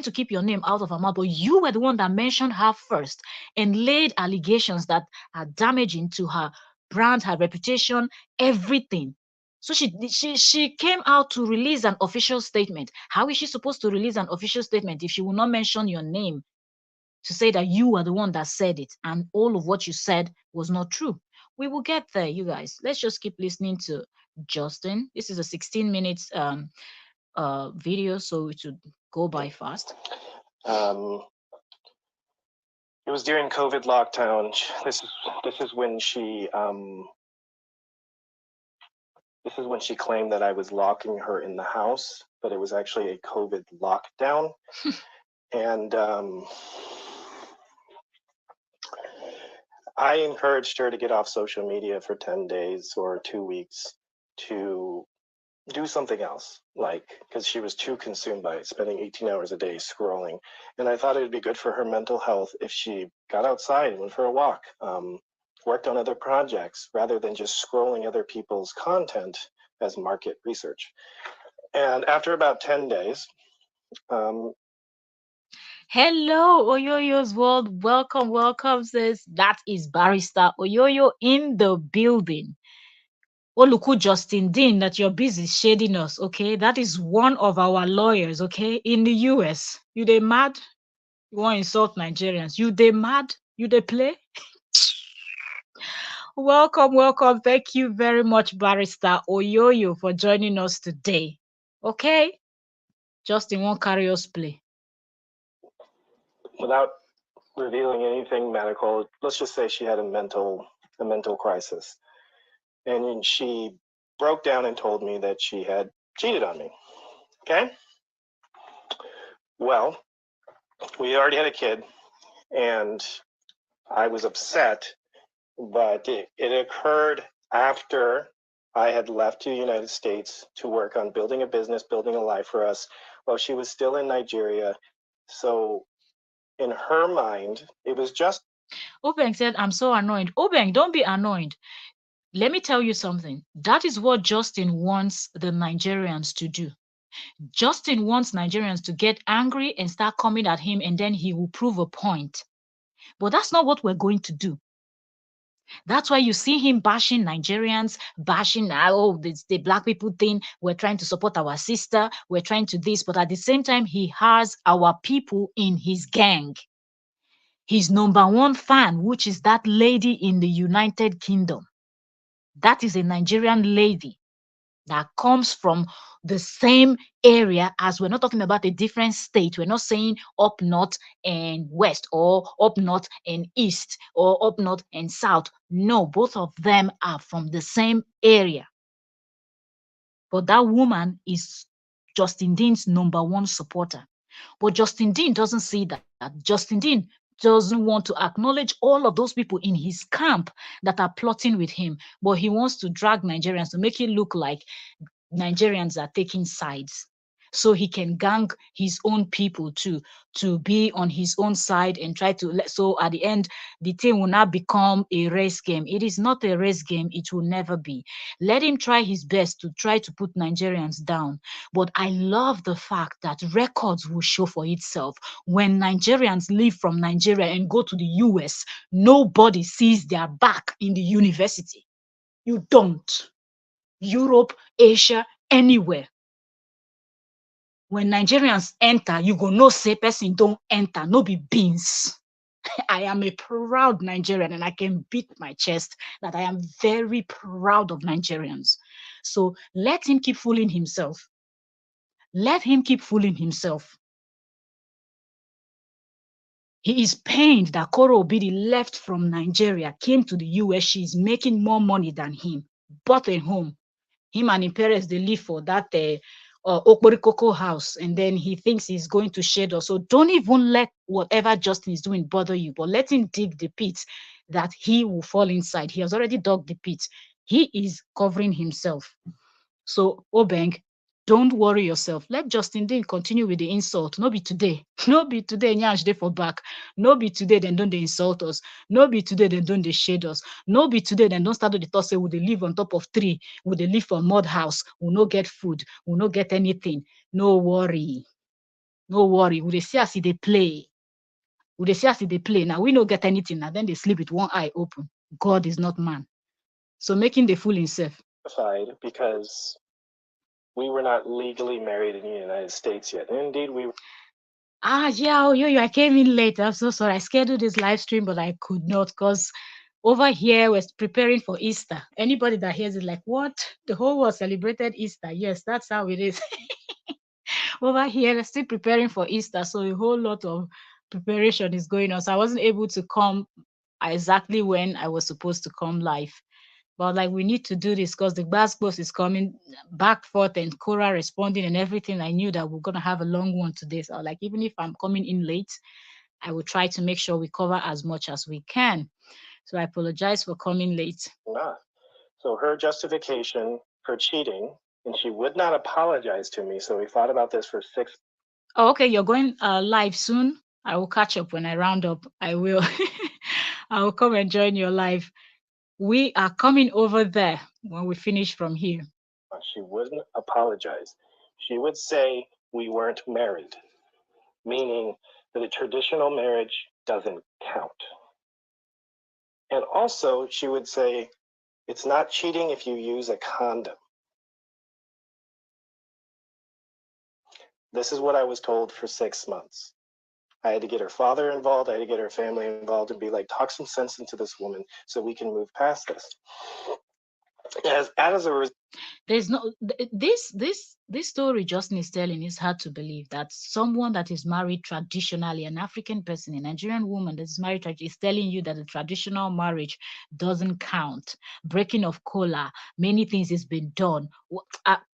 to keep your name out of her mouth, but you were the one that mentioned her first and laid allegations that are damaging to her brand, her reputation, everything. So she came out to release an official statement. How is she supposed to release an official statement if she will not mention your name to say that you are the one that said it and all of what you said was not true? We will get there, you guys. Let's just keep listening to Justin. This is a 16 minutes video, so it should go by fast. It was during COVID lockdown. This is when she this is when she claimed that I was locking her in the house, but it was actually a COVID lockdown. And I encouraged her to get off social media for 10 days or 2 weeks to do something else, like, because she was too consumed by it, spending 18 hours a day scrolling. And I thought it would be good for her mental health if she got outside and went for a walk, worked on other projects rather than just scrolling other people's content as market research. And after about 10 days, Hello, Oyoyo's World. Welcome, welcome, sis. That is Barrister Oyoyo in the building. Oluku Justin Dean, that you're busy shading us, okay? That is one of our lawyers, okay, in the US. You they mad? You want to insult Nigerians? You they mad? You they play? Welcome, welcome. Thank you very much, Barrister Oyoyo, for joining us today. Okay? Justin won't carry us play. Without revealing anything medical, let's just say she had a mental crisis. And she broke down and told me that she had cheated on me. Okay? Well, we already had a kid, and I was upset, but it occurred after I had left to the United States to work on building a business, building a life for us, while she was still in Nigeria. So in her mind, it was just. Obeng said, I'm so annoyed. Obeng, don't be annoyed. Let me tell you something. That is what Justin wants the Nigerians to do. Justin wants Nigerians to get angry and start coming at him, and then he will prove a point. But that's not what we're going to do. That's why you see him bashing Nigerians, bashing, oh, the black people thing. We're trying to support our sister. We're trying to this. But at the same time, he has our people in his gang. His number one fan, which is that lady in the United Kingdom. That is a Nigerian lady that comes from the same area. As we're not talking about a different state. We're not saying up north and west, or up north and east, or up north and south. No, both of them are from the same area. But that woman is Justin Dean's number one supporter. But Justin Dean doesn't see that. Justin Dean doesn't want to acknowledge all of those people in his camp that are plotting with him. But he wants to drag Nigerians to make it look like Nigerians are taking sides, so he can gang his own people to be on his own side and try to let. So at the end, the thing will not become a race game. It is not a race game. It will never be. Let him try his best to try to put Nigerians down. But I love the fact that records will show for itself. When Nigerians leave from Nigeria and go to the US, nobody sees their back in the university. You don't. Europe, Asia, anywhere. When Nigerians enter, you go no say person don't enter, no be beans. I am a proud Nigerian, and I can beat my chest that I am very proud of Nigerians. So let him keep fooling himself. Let him keep fooling himself. He is pained that Korra Obidi left from Nigeria, came to the US. She's making more money than him, bought a home. Him and his parents, they live for that Okporikoko house, and then he thinks he's going to shade us. So don't even let whatever Justin is doing bother you, but let him dig the pit that he will fall inside. He has already dug the pit. He is covering himself. So Obeng, don't worry yourself. Let Justin Dean continue with the insult. No be today. No be today, nyash dey for back. No be today, then don't they insult us. No be today, then don't they shade us. No be today, then don't start to the talk say, will they live on top of tree? Will they live for mud house? Will not get food? Will not get anything? No worry. No worry. Will they see us they play? Will they see us they play? Now we don't get anything. Now then they sleep with one eye open. God is not man. So making the fool himself. Because we were not legally married in the United States yet. And indeed, we. Yeah, I came in late. I'm so sorry. I scheduled this live stream, but I could not because over here we're preparing for Easter. Anybody that hears it, like, what? The whole world celebrated Easter. Yes, that's how it is. Over here, they're still preparing for Easter. So a whole lot of preparation is going on. So I wasn't able to come exactly when I was supposed to come live. But like we need to do this because the basketball is coming back forth and Korra responding and everything. I knew that we're gonna have a long one today. So like even if I'm coming in late, I will try to make sure we cover as much as we can. So I apologize for coming late. So her justification for cheating, and she would not apologize to me. So we thought about this for 6. Oh, okay, you're going live soon. I will catch up when I round up. I will. I will come and join your live. We are coming over there when we finish from here. She wouldn't apologize. She would say we weren't married, meaning that a traditional marriage doesn't count. And also, she would say It's not cheating if you use a condom. This is what I was told for 6 months. I had to get her father involved. I had to get her family involved and be like, talk some sense into this woman so we can move past this. As a There's no this story Justin is telling is hard to believe that someone that is married traditionally, an African person, a Nigerian woman that is married is telling you that the traditional marriage doesn't count. Breaking of kola, many things has been done.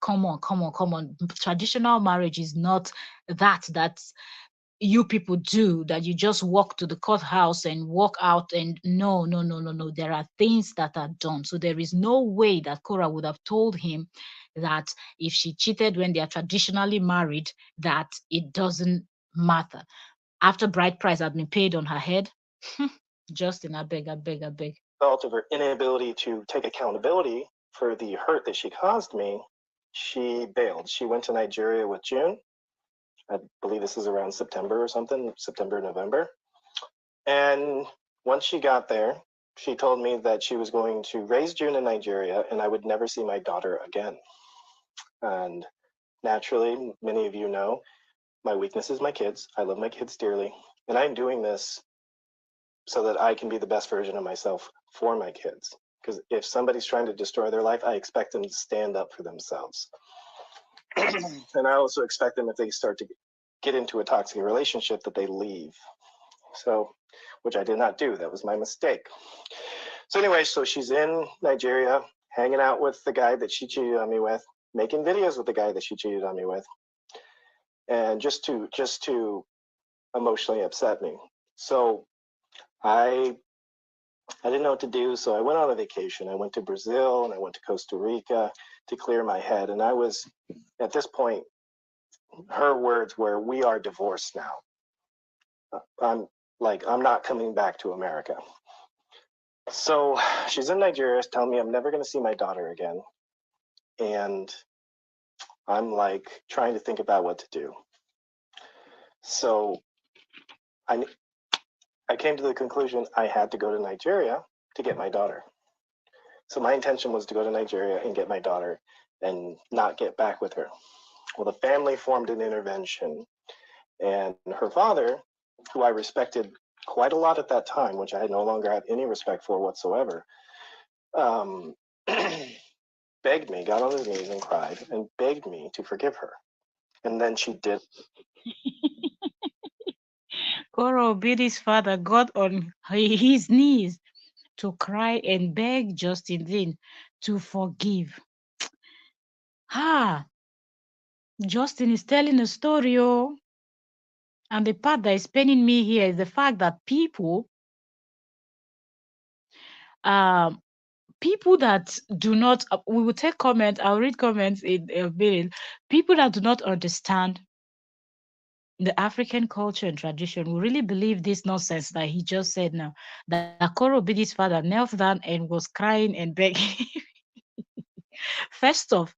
Come on, come on, come on. Traditional marriage is not that you people do, that you just walk to the courthouse and walk out, and no, no, no, no, no, there are things that are done. So there is no way that Cora would have told him that if she cheated when they are traditionally married, that it doesn't matter after bride price had been paid on her head. Justin, I beg, I beg, I beg. Result of her inability to take accountability for the hurt that she caused me, she bailed. She went to Nigeria with June. I believe this is around September or something, September, November. And once she got there, she told me that she was going to raise June in Nigeria and I would never see my daughter again. And naturally, many of you know, my weakness is my kids. I love my kids dearly. And I'm doing this so that I can be the best version of myself for my kids. Because if somebody's trying to destroy their life, I expect them to stand up for themselves. And I also expect them, if they start to get into a toxic relationship, that they leave. So, which I did not do. That was my mistake. So anyway, so she's in Nigeria, hanging out with the guy that she cheated on me with, making videos with the guy that she cheated on me with, and just to emotionally upset me. So I didn't know what to do, so I went on a vacation. I went to Brazil and I went to Costa Rica to clear my head. And I was, at this point, her words were, "We are divorced now." I'm not coming back to America. So she's in Nigeria, telling me I'm never going to see my daughter again. And I'm like trying to think about what to do. So I came to the conclusion I had to go to Nigeria to get my daughter. So my intention was to go to Nigeria and get my daughter and not get back with her. Well, the family formed an intervention, and her father, who I respected quite a lot at that time, which I no longer have any respect for whatsoever, begged me, got on his knees and cried and begged me to forgive her. And then she did. Korra Obidi's father got on his knees to cry and beg Justin Dean to forgive. Ah, Justin is telling a story, oh. And the part that is paining me here is the fact that um, people that do not, we will take comments, I'll read comments in a minute. People that do not understand the African culture and tradition will really believe this nonsense that he just said now. That Koro Obidi's father knelt down and was crying and begging. First off,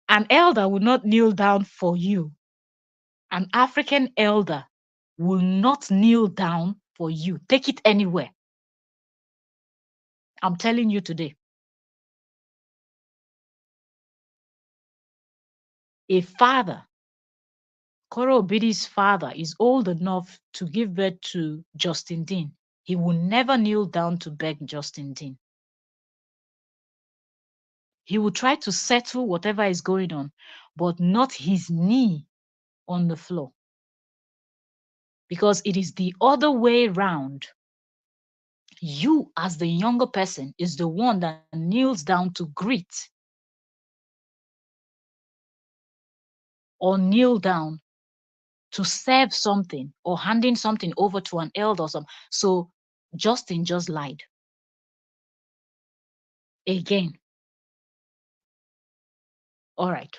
an elder will not kneel down for you. An African elder will not kneel down for you. Take it anywhere. I'm telling you today. A father, Koro Obidi's father, is old enough to give birth to Justin Dean. He will never kneel down to beg Justin Dean. He will try to settle whatever is going on, but not his knee on the floor. Because it is the other way round. You, as the younger person, is the one that kneels down to greet or kneel down to serve something or handing something over to an elder or something. So Justin just lied. Again. All right.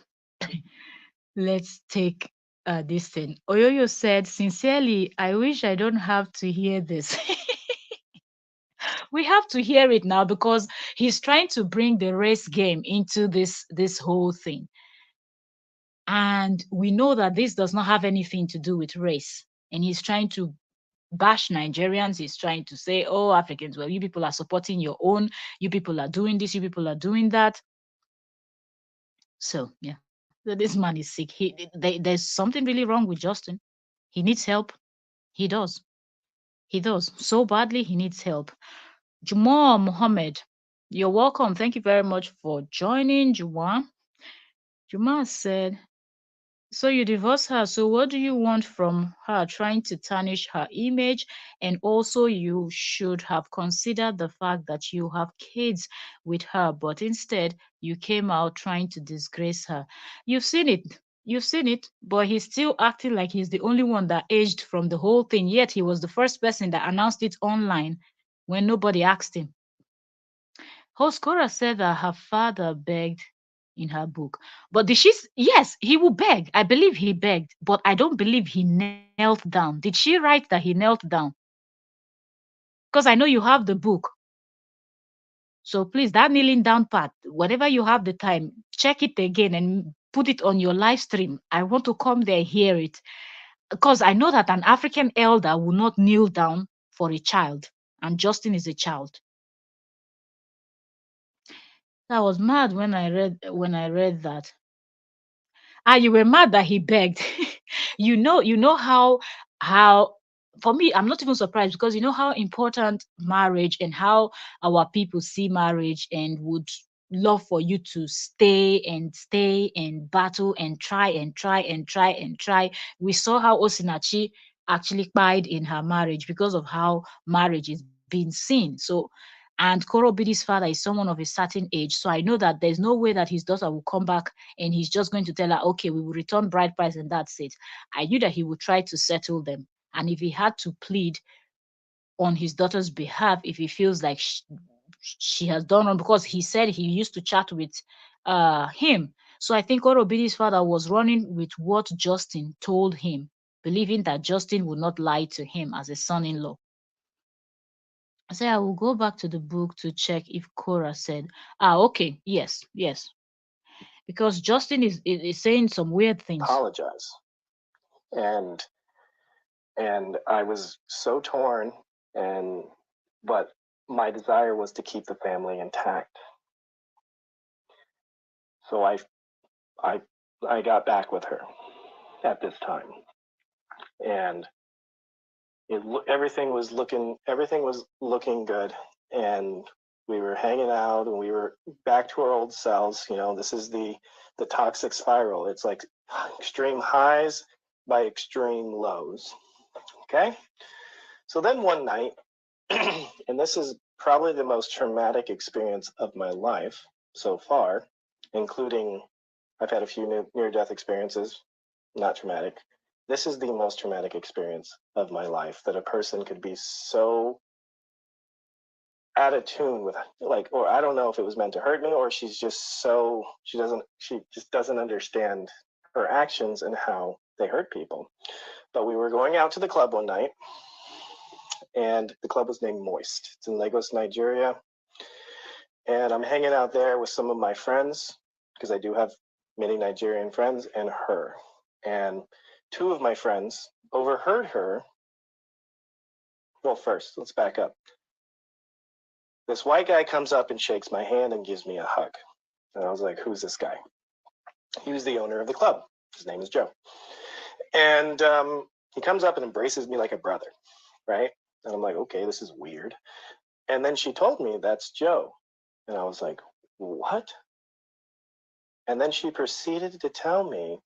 Let's take this thing. Oyoyo said, sincerely, I wish I don't have to hear this. We have to hear it now because he's trying to bring the race game into this whole thing. And we know that this does not have anything to do with race. And he's trying to bash Nigerians. He's trying to say, oh, Africans, well, you people are supporting your own. You people are doing this. You people are doing that. So, yeah. So this man is sick. There's something really wrong with Justin. He needs help. He does. He does. So badly, he needs help. Juma Mohammed, you're welcome. Thank you very much for joining, Juma. Juma said, so you divorce her. So what do you want from her? Trying to tarnish her image. And also you should have considered the fact that you have kids with her, but instead you came out trying to disgrace her. You've seen it. You've seen it, but he's still acting like he's the only one that aged from the whole thing. Yet he was the first person that announced it online when nobody asked him. Hoskora said that her father begged in her book. But did she? Yes, he will beg. I believe he begged, but I don't believe he knelt down. Did she write that he knelt down? Because I know you have the book. So please, that kneeling down part, whenever you have the time, check it again and put it on your live stream. I want to come there, hear it. Because I know that an African elder will not kneel down for a child. And Justin is a child. I was mad when I read that. Ah, you were mad that he begged. You know how for me, I'm not even surprised because you know how important marriage and how our people see marriage and would love for you to stay and battle and try and try and try and try. We saw how Osinachi actually cried in her marriage because of how marriage is being seen. So and Korobidi's father is someone of a certain age. So I know that there's no way that his daughter will come back and he's just going to tell her, okay, we will return bride price and that's it. I knew that he would try to settle them. And if he had to plead on his daughter's behalf, if he feels like she has done wrong, because he said he used to chat with him. So I think Orobidi's father was running with what Justin told him, believing that Justin would not lie to him as a son-in-law. I said I will go back to the book to check if Cora said, okay, yes, because Justin is saying some weird things. Apologize. And I was so torn, but my desire was to keep the family intact. So I got back with her at this time, and everything was looking good, and we were hanging out, and we were back to our old selves. You know, this is the toxic spiral. It's like extreme highs by extreme lows. Okay, so then one night, and this is probably the most traumatic experience of my life so far, including I've had a few near-death experiences, not traumatic. This is the most traumatic experience of my life, that a person could be so out of tune with, like, or I don't know if it was meant to hurt me, or she's just so, she just doesn't understand her actions and how they hurt people. But we were going out to the club one night, and the club was named Moist. It's in Lagos, Nigeria. And I'm hanging out there with some of my friends, because I do have many Nigerian friends, and her. And two of my friends overheard her. Well, first, let's back up. This white guy comes up and shakes my hand and gives me a hug. And I was like, who's this guy? He was the owner of the club. His name is Joe. And he comes up and embraces me like a brother, right? And I'm like, okay, this is weird. And then she told me that's Joe. And I was like, what? And then she proceeded to tell me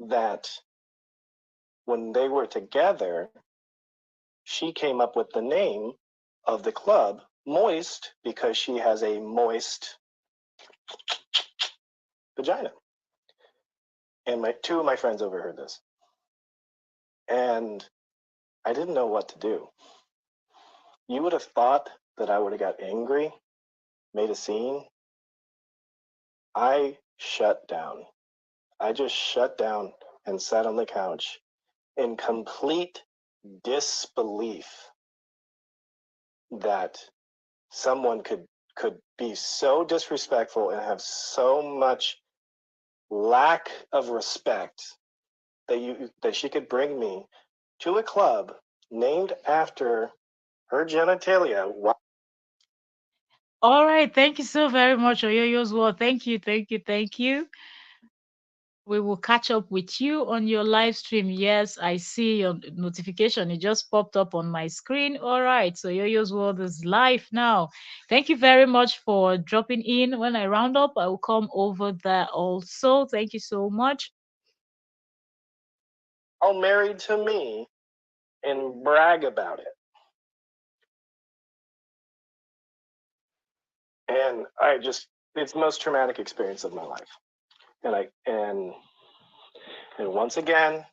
that when they were together, she came up with the name of the club, Moist, because she has a moist vagina. And two of my friends overheard this. And I didn't know what to do. You would have thought that I would have got angry, made a scene. I shut down. I just shut down and sat on the couch in complete disbelief that someone could be so disrespectful and have so much lack of respect that she could bring me to a club named after her genitalia. All right. Thank you so very much, Oyoyo's World. Thank you. Thank you. Thank you. We will catch up with you on your live stream. Yes, I see your notification. It just popped up on my screen. All right. So Yoyo's World is live now. Thank you very much for dropping in. When I round up, I will come over there also. Thank you so much. All married to me and brag about it. And it's the most traumatic experience of my life. And once again,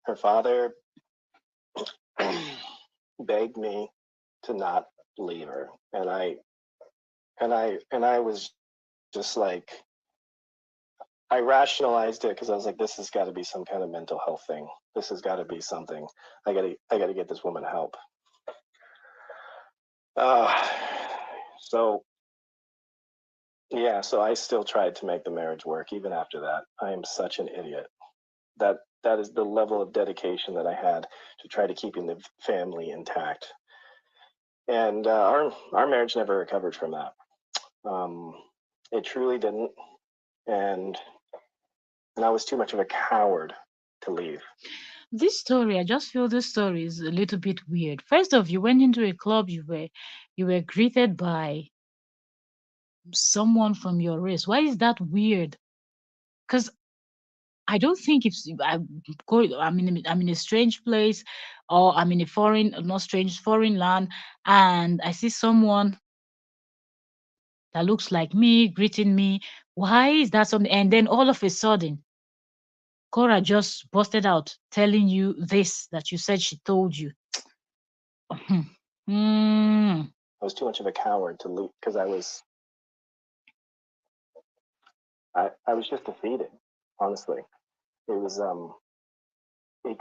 her father begged me to not leave her. And I was just like, I rationalized it because I was like, this has got to be some kind of mental health thing. This has got to be something. I gotta get this woman help. So yeah, so I still tried to make the marriage work even after that. I am such an idiot. That is the level of dedication that I had to try to keeping the family intact. And our marriage never recovered from that. It truly didn't. And I was too much of a coward to leave. This story, I just feel this story is a little bit weird. First off, you went into a club, you were greeted by someone from your race. Why is that weird? Because I don't think if I'm in a strange place, or I'm in a foreign, not strange, foreign land, and I see someone that looks like me greeting me. Why is that something? And then all of a sudden, Cora just busted out telling you this that you said she told you. Hmm. I was too much of a coward to leave because I was just defeated. Honestly, it was a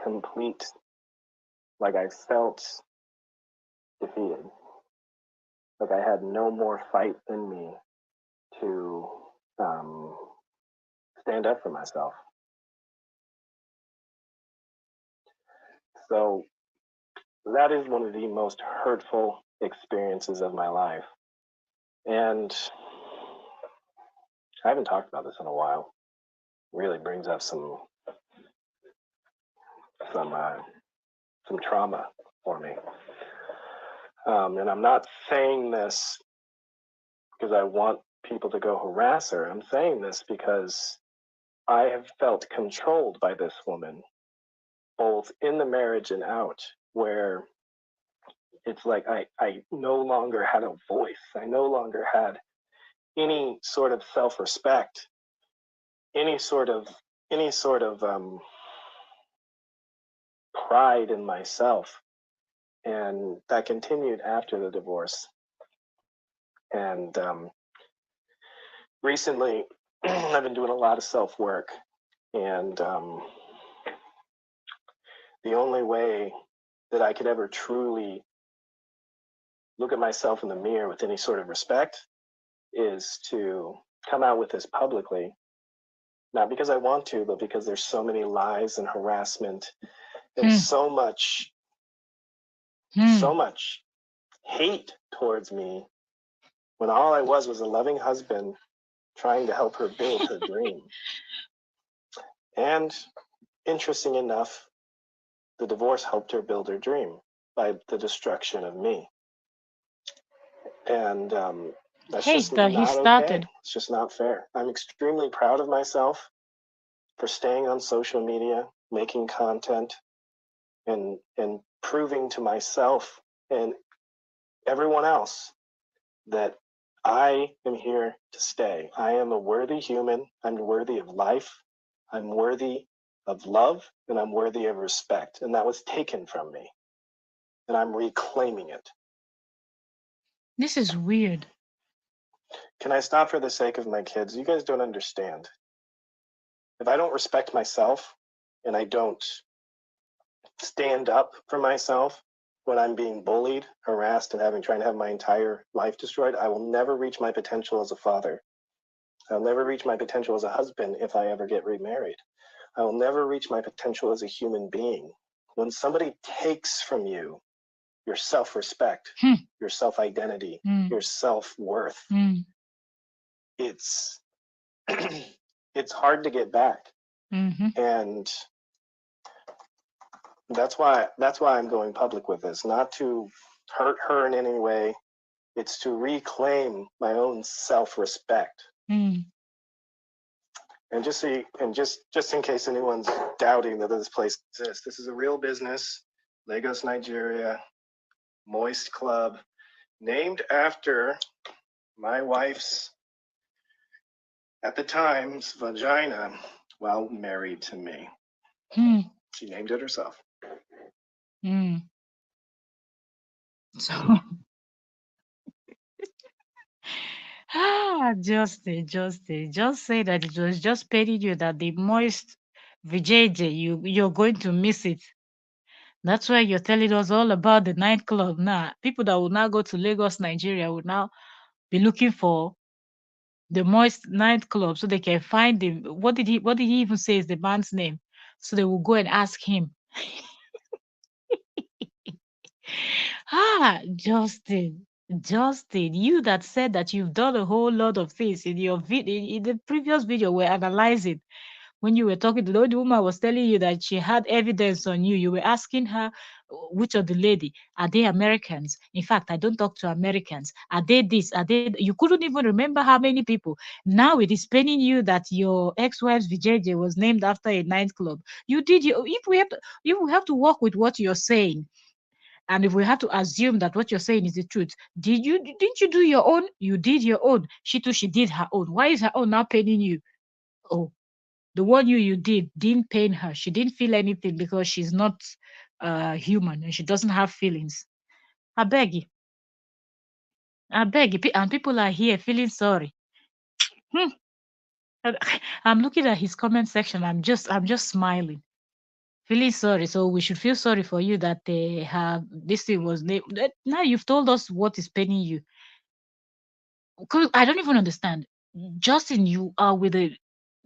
complete, like, I felt defeated. Like I had no more fight in me to stand up for myself. So that is one of the most hurtful experiences of my life. And I haven't talked about this in a while. It really brings up some trauma for me. And I'm not saying this because I want people to go harass her. I'm saying this because I have felt controlled by this woman, both in the marriage and out, where it's like I no longer had a voice. I no longer had any sort of self-respect, any sort of pride in myself. And that continued after the divorce. And recently, I've been doing a lot of self-work. And the only way that I could ever truly look at myself in the mirror with any sort of respect is to come out with this publicly, not because I want to, but because there's so many lies and harassment and so much hate towards me, when all I was a loving husband trying to help her build her dream. And interesting enough, the divorce helped her build her dream by the destruction of me. And that's just that he not started. okay. It's just not fair. I'm extremely proud of myself for staying on social media, making content, and proving to myself and everyone else that I am here to stay. I am a worthy human. I'm worthy of life. I'm worthy of love, and I'm worthy of respect. And that was taken from me. And I'm reclaiming it. This is weird. Can I stop for the sake of my kids? You guys don't understand. If I don't respect myself and I don't stand up for myself when I'm being bullied, harassed, and trying to have my entire life destroyed, I will never reach my potential as a father. I'll never reach my potential as a husband if I ever get remarried. I will never reach my potential as a human being. when somebody takes from you your self-respect, your self-identity, your self-worth, it's it's hard to get back. And that's why I'm going public with this, not to hurt her in any way. It's to reclaim my own self-respect. And just in case anyone's doubting that this place exists, this is a real business, Lagos, Nigeria, Moist Club, named after my wife's, at the time's, vagina while married to me. She named it herself. So, Justin, just say that it was just paining you that the moist vijay, you're going to miss it. That's why you're telling us all about the nightclub now. People that will now go to Lagos, Nigeria will now be looking for the moist nightclub so they can find him. What did he even say is the man's name? So they will go and ask him. Justin, you that said that you've done a whole lot of things in your in the previous video we're analyzing. When you were talking to the old woman was telling you that she had evidence on you, you were asking her which of the lady are they Americans? In fact, I don't talk to Americans. Are they this? Are they? You couldn't even remember how many people. Now it is paining you that your ex-wife's VJJ was named after a nightclub. You did. If we have to work with what you're saying, and if we have to assume that what you're saying is the truth, didn't you do your own? You did your own. She did her own. Why is her own now paining you? Oh, the one you did didn't pain her. She didn't feel anything because she's not human and she doesn't have feelings. I beg you. I beg you. And people are here feeling sorry. Hmm. I'm looking at his comment section. I'm just smiling. Feeling sorry. So we should feel sorry for you that they have this thing was named. Now you've told us what is paining you. 'Cause I don't even understand. Justin, you are with a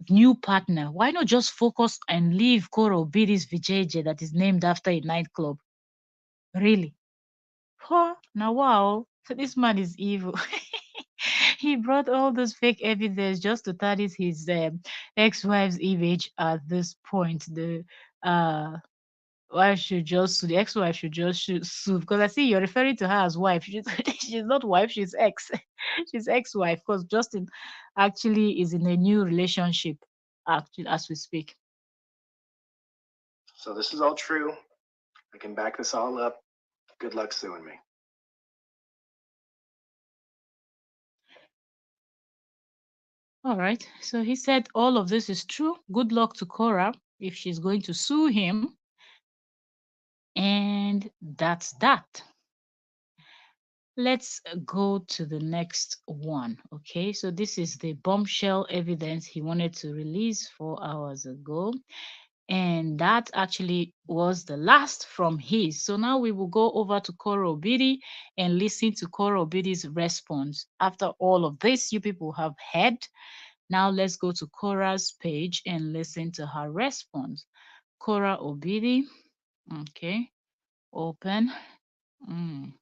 new partner. Why not just focus and leave Koro Bidi's Vijay that is named after a nightclub? Really? Huh? Now, wow. So this man is evil. He brought all those fake evidence just to tarnish his ex-wife's image at this point. The uh wife should just sue. The ex-wife should just sue because I see you're referring to her as wife. She's not wife, she's ex. She's ex-wife because Justin actually is in a new relationship actually as we speak. So this is all true. I can back this all up. Good luck suing me. All right. So he said all of this is true. Good luck to Cora if she's going to sue him. And that's that. Let's go to the next one. Okay. So this is the bombshell evidence he wanted to release 4 hours ago. And that actually was the last from his. So now we will go over to Koro Obidi and listen to Koro Obidi's response. After all of this, you people have heard. Now let's go to Cora's page and listen to her response. Cora Obidi. Okay. Open. Mm.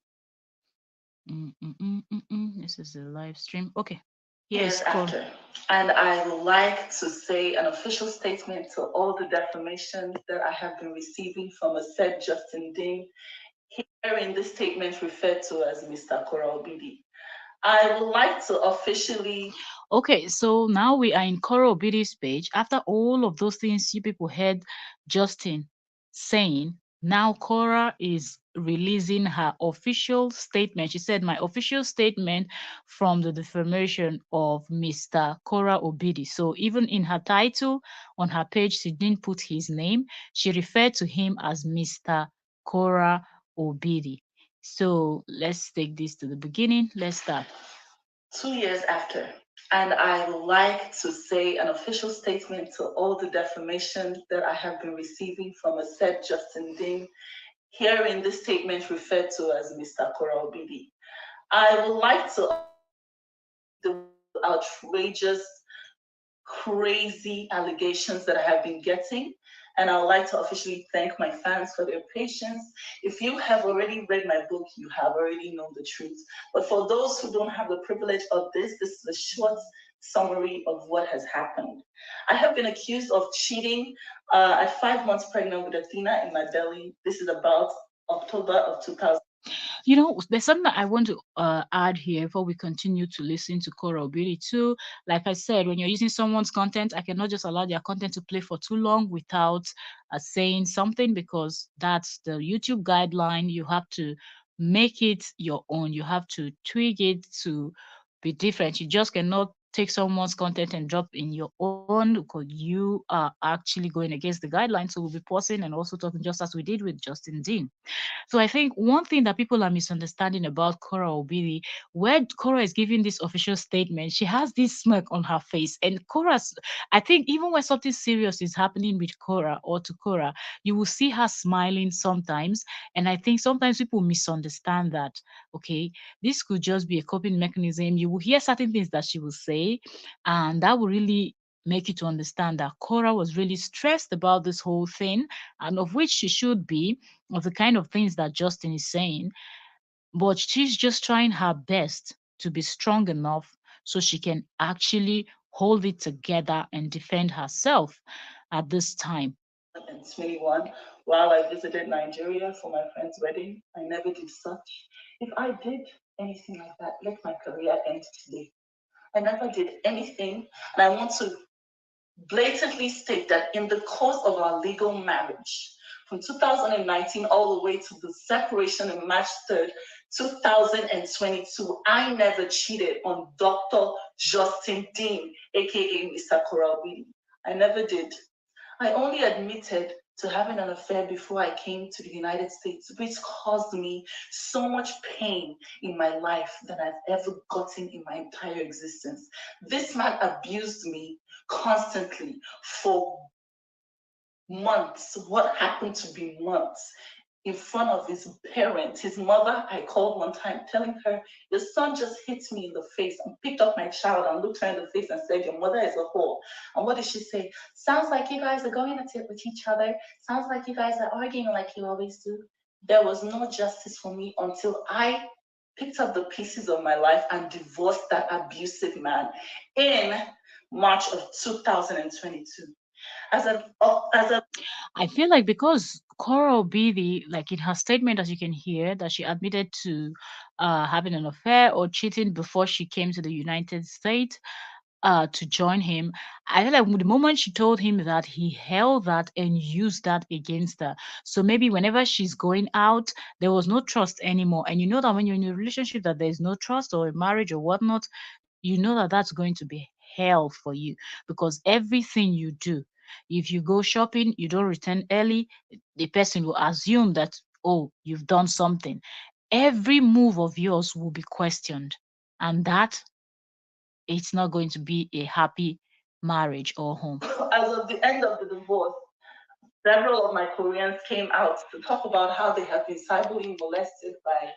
This is the live stream. Okay. Years after. And I would like to say an official statement to all the defamation that I have been receiving from a said Justin Dean, hearing this statement referred to as Mr. Kora Obidi. I would like to officially. Okay, so now we are in Kora Obidi's page. After all of those things you people heard Justin saying, now Cora is releasing her official statement. She said, my official statement from the defamation of Mr. Cora Obidi. So even in her title on her page, she didn't put his name. She referred to him as Mr. Cora Obidi. So let's take this to the beginning. Let's start. 2 years after. And I would like to say an official statement to all the defamation that I have been receiving from a said Justin Dean, hearing this statement referred to as Mr. Kora Obidi. I would like to the outrageous, crazy allegations that I have been getting And I would like to officially thank my fans for their patience. If you have already read my book, you have already known the truth. But for those who don't have the privilege of this is a short summary of what has happened. I have been accused of cheating at 5 months pregnant with Athena in my belly. This is about October of 2000. You know, there's something that I want to add here before we continue to listen to Coral Beauty too. Like I said, when you're using someone's content, I cannot just allow their content to play for too long without saying something, because that's the YouTube guideline. You have to make it your own. You have to tweak it to be different. You just cannot take someone's content and drop in your own, because you are actually going against the guidelines. So we'll be pausing and also talking just as we did with Justin Dean. So I think one thing that people are misunderstanding about Cora Obidi, where Cora is giving this official statement, she has this smirk on her face. And Cora's, I think even when something serious is happening with Cora or to Cora, you will see her smiling sometimes. And I think sometimes people misunderstand that. Okay, this could just be a coping mechanism. You will hear certain things that she will say, and that will really make you to understand that Cora was really stressed about this whole thing, and of which she should be, of the kind of things that Justin is saying, but she's just trying her best to be strong enough so she can actually hold it together and defend herself at this time. And 21, while I visited Nigeria for my friend's wedding, I never did such. If I did anything like that, let my career end today. I never did anything, and I want to blatantly state that in the course of our legal marriage, from 2019 all the way to the separation on March 3rd, 2022, I never cheated on Dr. Justin Dean, aka Mr. Koralwini. I never did. I only admitted to having an affair before I came to the United States, which caused me so much pain in my life than I've ever gotten in my entire existence. This man abused me constantly for months. What happened to be months? In front of his parents, his mother, I called one time telling her, your son just hit me in the face and picked up my child and looked her in the face and said, your mother is a whore. And what did she say? Sounds like you guys are going at it with each other. Sounds like you guys are arguing like you always do. There was no justice for me until I picked up the pieces of my life and divorced that abusive man in March of 2022. As a I feel like because Cora Obidi, like in her statement, as you can hear, that she admitted to having an affair or cheating before she came to the United States to join him. I feel like the moment she told him that, he held that and used that against her. So maybe whenever she's going out, there was no trust anymore. And you know that when you're in a relationship that there's no trust, or a marriage or whatnot, you know that that's going to be hell for you, because everything you do, if you go shopping, you don't return early, the person will assume that, oh, you've done something. Every move of yours will be questioned. And that, it's not going to be a happy marriage or home. as of the end of the divorce, several of my Koreans came out to talk about how they have been cyberly molested by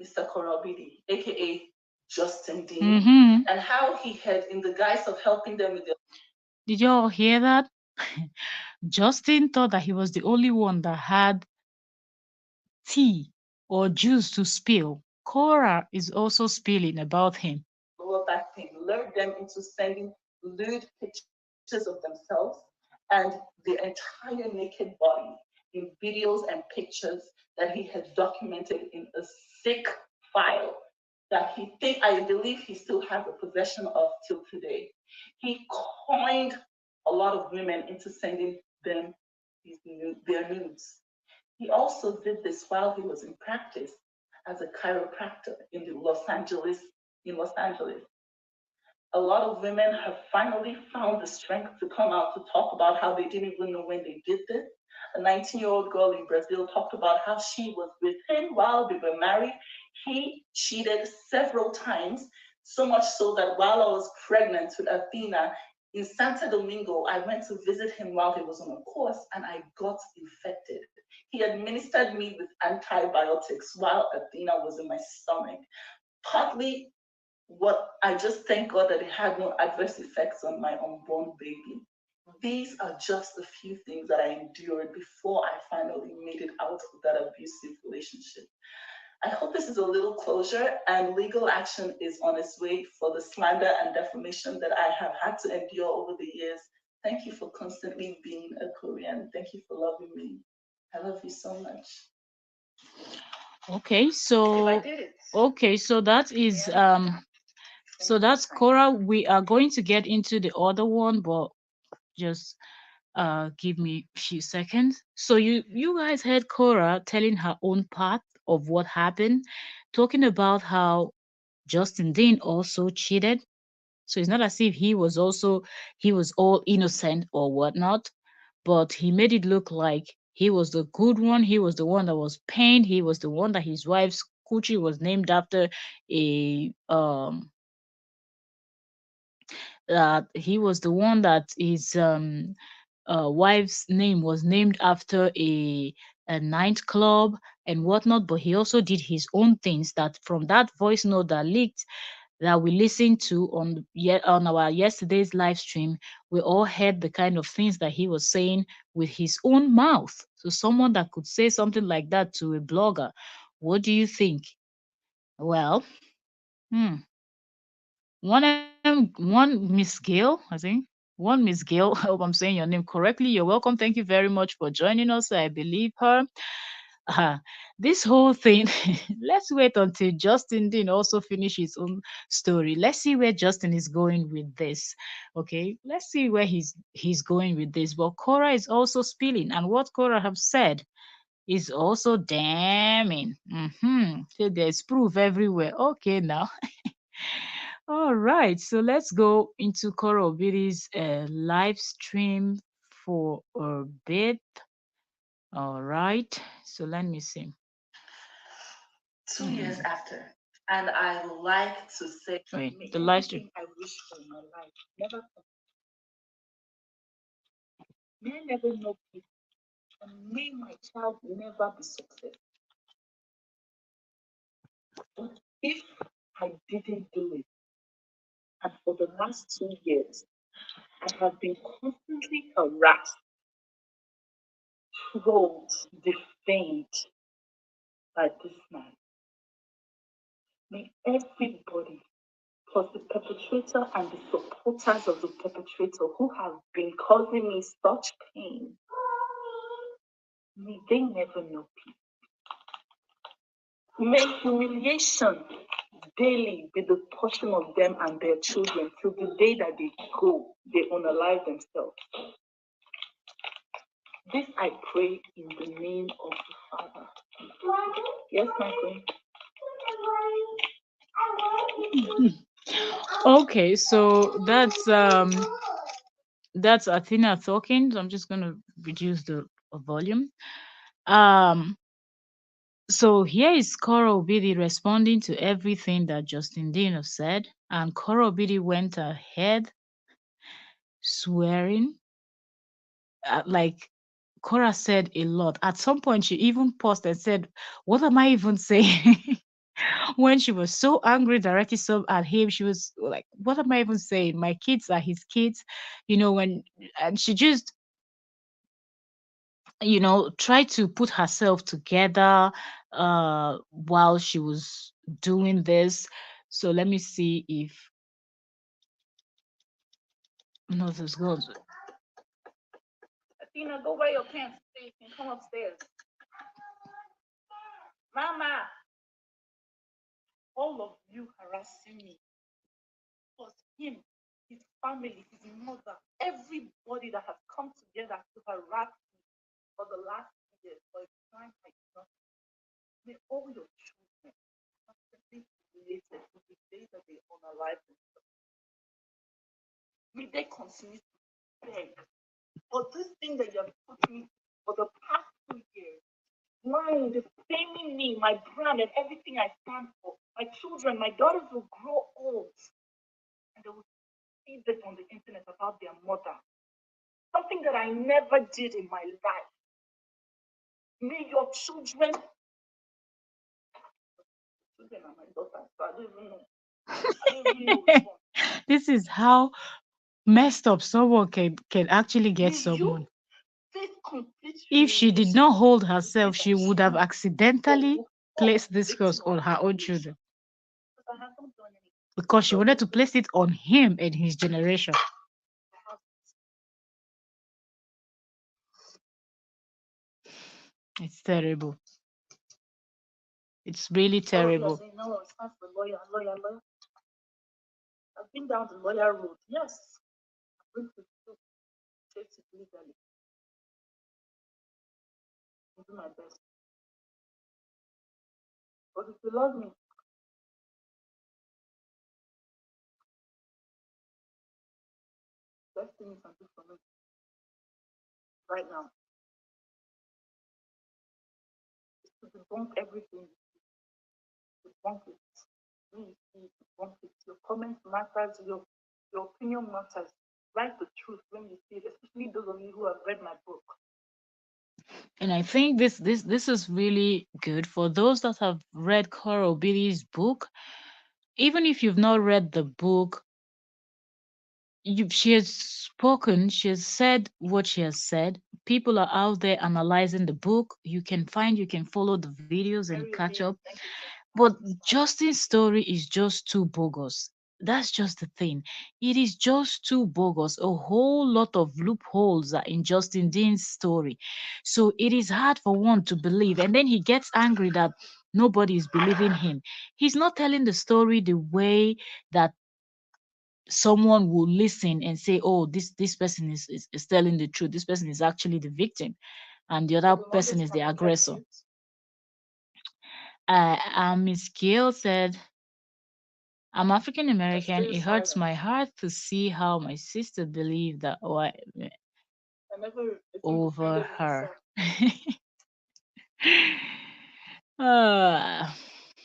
Mr. Korobidi, aka Justin Dean, and how he had, in the guise of helping them with their. Did y'all hear that? Justin thought that he was the only one that had tea or juice to spill. Cora is also spilling about him. Lower back pain, lured them into sending lewd pictures of themselves and their entire naked body in videos and pictures that he had documented in a sick file that I believe he still has a possession of till today. He coined a lot of women into sending them their nudes. He also did this while he was in practice as a chiropractor in Los Angeles. A lot of women have finally found the strength to come out to talk about how they didn't even know when they did this. A 19-year-old girl in Brazil talked about how she was with him while they were married. He cheated several times, so much so that while I was pregnant with Athena in Santo Domingo, I went to visit him while he was on a course and I got infected. He administered me with antibiotics while Athena was in my stomach. Partly what I just thank God that it had no adverse effects on my unborn baby. These are just a few things that I endured before I finally made it out of that abusive relationship. I hope this is a little closure and legal action is on its way for the slander and defamation that I have had to endure over the years. Thank you for constantly being a Korean. Thank you for loving me. I love you so much. Okay, If I so did it. okay, so that is so that's Cora. We are going to get into the other one, but just give me a few seconds. So you guys heard Cora telling her own part of what happened, talking about how Justin Dean also cheated. So it's not as if he was all innocent or whatnot, but he made it look like he was the good one. He was the one that was pained. He was the one that his wife's coochie was named after a he was the one that his wife's name was named after a nightclub and whatnot. But he also did his own things that from that voice note that leaked that we listened to on on our yesterday's live stream, we all heard the kind of things that he was saying with his own mouth. So someone that could say something like that to a blogger, what do you think? Well, hmm, one Miss Gail, I think. One Miss Gail, I hope I'm saying your name correctly. You're welcome. Thank you very much for joining us. I believe her. uh, this whole thing, let's wait until Justin didn't also finish his own story. Let's see where Justin is going with this. Okay, let's see where he's going with this. But Cora is also spilling, and what Cora have said is also damning. So there's proof everywhere. Okay, now. All right, so let's go into Cora Obidi's live stream for a bit. All right, so let me see. 2 years after. And I like to say, Wait, may the live stream. everything I wish for in my life never come. May I never know peace, and may my child never be successful. But if I didn't do it, and for the last 2 years, I have been constantly harassed, trolled, defamed by this man, may everybody, plus the perpetrator and the supporters of the perpetrator who have been causing me such pain, may they never know peace. May humiliation daily be the portion of them and their children till the day that they unalive themselves. This I pray in the name of the Father. Yes, my friend. Okay, so that's Athena talking. So I'm just gonna reduce the volume. Um, so here is Cora Obidi responding to everything that Justin Dino said, and Cora Obidi went ahead swearing. Like Cora said a lot. At some point, she even paused and said, "What am I even saying?" When she was so angry, directly so at him, she was like, "What am I even saying? My kids are his kids," When and she just tried to put herself together while she was doing this. So let me see if no, this goes. Athena, go wear your pants so you can come upstairs. Mama, all of you harassing me. Plus him, his family, his mother, everybody that has come together to harass me for the last 2 years for a crime I did not. May all your children constantly related to the day that they unalive themselves. May they continue to beg for this thing that you have put me for the past 2 years. Lying, defaming me, my brand, and everything I stand for. My children, my daughters will grow old and they will see this on the internet about their mother. Something that I never did in my life. May your children are my daughters, so I don't even know. I don't even know which one. This is how Messed up. Someone can actually get Will you someone. take complete If she did not responsibility hold for the herself, things she that would have you or accidentally will fall placed this curse victim on of her own always? children Because I haven't done anything. because she wanted to place it on him and his generation. I have It's terrible. It's really all of you are terrible. saying, no, it's not for lawyer, lawyer, lawyer. I've been down the lawyer road. Yes, I'm going to take it legally and do my best. But if you love me, best thing you can do for me right now is to debunk everything. Debunk it. When you see it, debunk it. Your comment matters. Your opinion matters. Write the truth when you see it, especially those of you who have read my book. And I think this is really good for those that have read Cora Obidi's book. Even if you've not read the book, she has spoken, she has said what she has said. People are out there analyzing the book. You can follow the videos and Very catch okay. up. Thank you so But much. Justin's story is just too bogus. That's just the thing. It is just too bogus. A whole lot of loopholes are in Justin Dean's story. So it is hard for one to believe. And then he gets angry that nobody is believing him. He's not telling the story the way that someone will listen and say, oh, this person is telling the truth. This person is actually the victim and the I other will person always is the protect aggressor. you. Miss Gail said, I'm African I American. stay It hurts silent. my heart to see how my sister believed that I never even over defended her. myself. Ah.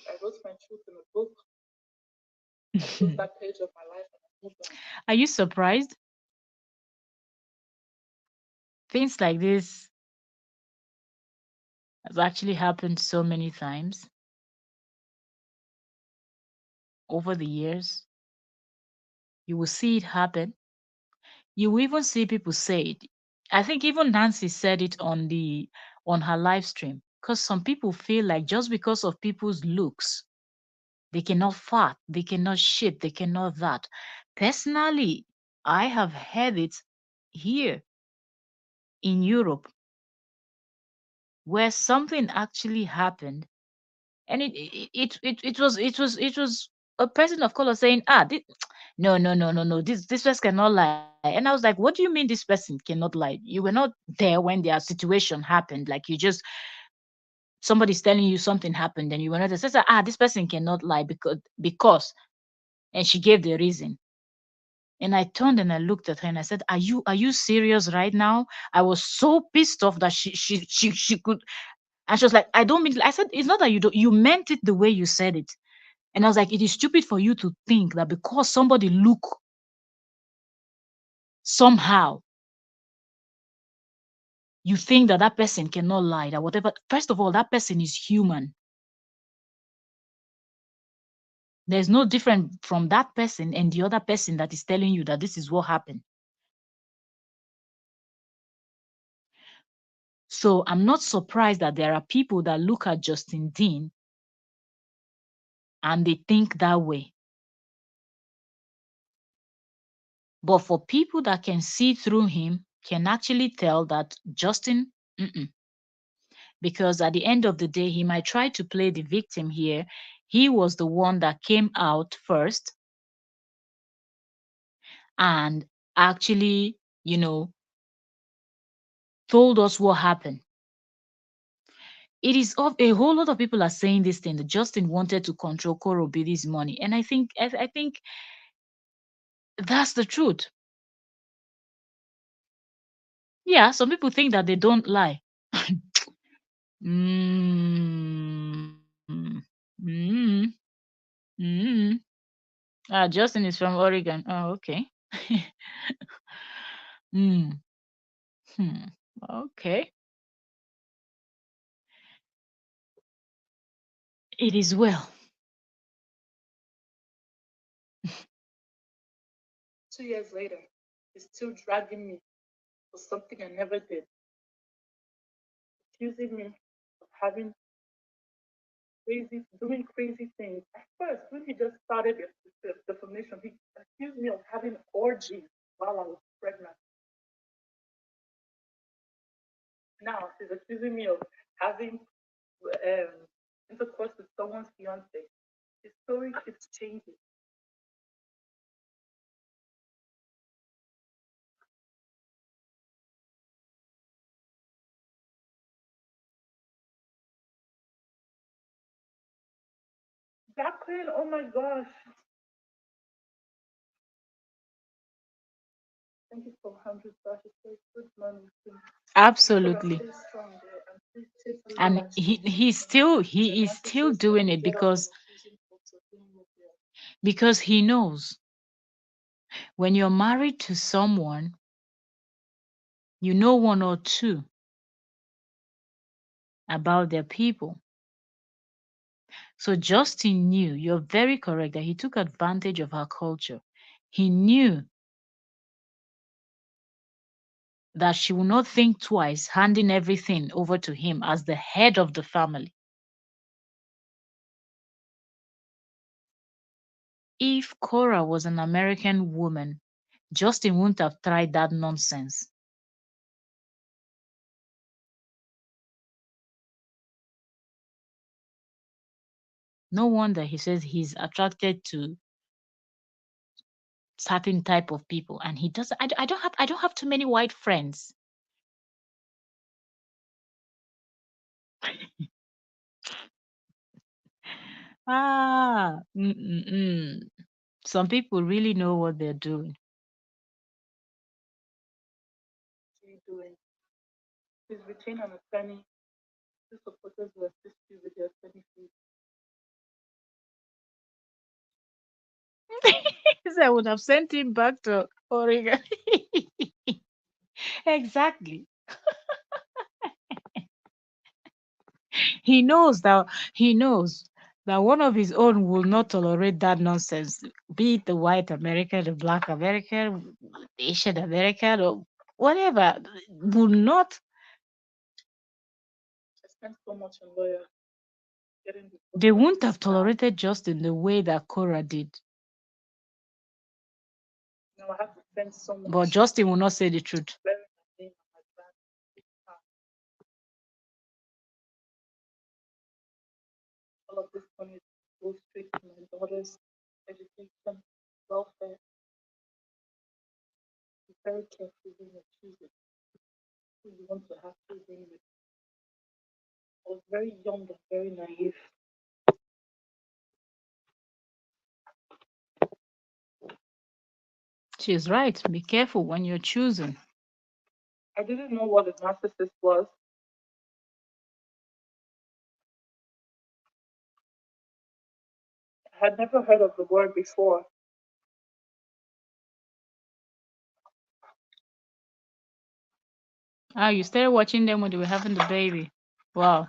I wrote my truth in a book. I closed that page of my life and I moved on. Are you surprised? Things like this have actually happened so many times over the years. You will see it happen. You will even see people say it. I think even Nancy said it on her live stream. Because some people feel like just because of people's looks, they cannot fart, they cannot shit, they cannot that. Personally, I have heard it here in Europe where something actually happened, and it was a person of color saying, no, no, no, no, no, this person cannot lie. And I was like, what do you mean this person cannot lie? You were not there when their situation happened. Like you just somebody's telling you something happened and you were not there. So I said, this person cannot lie because and she gave the reason. And I turned and I looked at her and I said, are you serious right now? I was so pissed off that she could. And she was like, I don't mean, I said, it's not that you don't, you meant it the way you said it. And I was like, it is stupid for you to think that because somebody look somehow, you think that that person cannot lie, that whatever. First of all, that person is human. There's no different from that person and the other person that is telling you that this is what happened. So I'm not surprised that there are people that look at Justin Dean and they think that way. But for people that can see through him, can actually tell that Justin, mm-mm. Because at the end of the day, he might try to play the victim here. He was the one that came out first and actually, told us what happened. It is of a whole lot of people are saying this thing that Justin wanted to control Korobidi's money, and I think that's the truth. Yeah, some people think that they don't lie. mm, mm, mm. Justin is from Oregon. Oh, okay. mm, hmm. Okay. It is well. 2 years later. He's still dragging me for something I never did, accusing me of having doing crazy things. At first, when he just started the formation, he accused me of having orgies while I was pregnant. Now he's accusing me of having intercourse with someone's fiance. His story keeps changing. Jacqueline, oh my gosh. Thank you for 100 dollars. Good money. Absolutely. And he is still doing it because he knows when you're married to someone, you know one or two about their people. So Justin knew, you're very correct, that he took advantage of her culture. He knew that she would not think twice handing everything over to him as the head of the family. If Cora was an American woman, Justin wouldn't have tried that nonsense. No wonder he says he's attracted to certain type of people, and he does. I don't have too many white friends. Mm-mm-mm. Some people really know what they're doing. What are you doing? Please retain an attorney. Two supporters will assist you with your attorney fees. I would have sent him back to Oregon. Exactly. He knows that one of his own will not tolerate that nonsense, be it the white American, the black American, the Asian American, or whatever, will not. I spent so much on lawyers getting the They wouldn't have tolerated Justin the way that Cora did. Now I have to spend so much. But Justin will not say the truth. Wearing my name on my back. All of this money goes straight to my daughter's education, welfare. Be very careful when you're choosing who you want to have children with. I was very young and very naive. She's right. Be careful when you're choosing. I didn't know what a narcissist was. I had never heard of the word before. Ah, you started watching them when they were having the baby. Wow.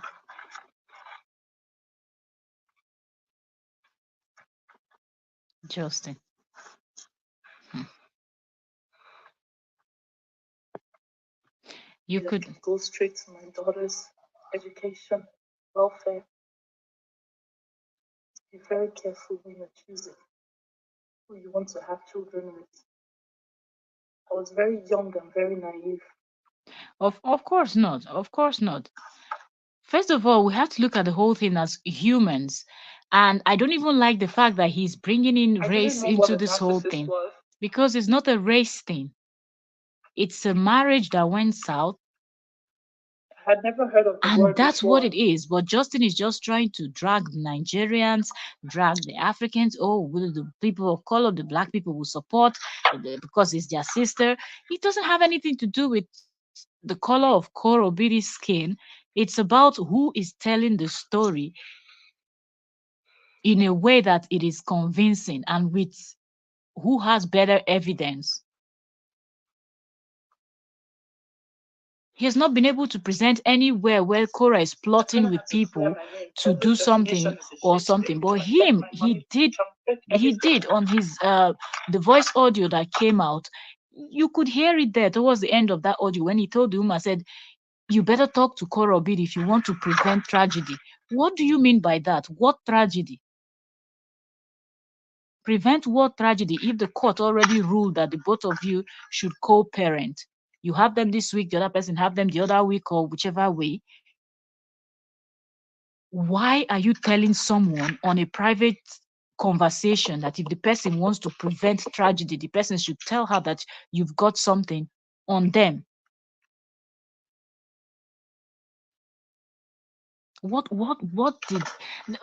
Justin. Hmm. You could go straight to my daughter's education, welfare. Be very careful when you're choosing who you want to have children with. I was very young and very naive. of course not. Of course not. First of all, we have to look at the whole thing as humans. And I don't even like the fact that he's bringing in race into this whole thing because it's not a race thing. It's a marriage that went south. I had never heard of the And word that's before. what it is. But Justin is just trying to drag the Nigerians, drag the Africans. Oh, will the people of color, the black people will support because it's their sister. It doesn't have anything to do with the color of Koro Obidi's skin. It's about who is telling the story in a way that it is convincing and with who has better evidence. He has not been able to present anywhere where Cora is plotting with people to do something or something. But he did on his the voice audio that came out. You could hear it there towards the end of that audio when he told the woman, said, "You better talk to Korra if you want to prevent tragedy." What do you mean by that? What tragedy? Prevent what tragedy if the court already ruled that the both of you should co-parent? You have them this week, the other person have them the other week, or whichever way. Why are you telling someone on a private conversation that if the person wants to prevent tragedy, the person should tell her that you've got something on them? What did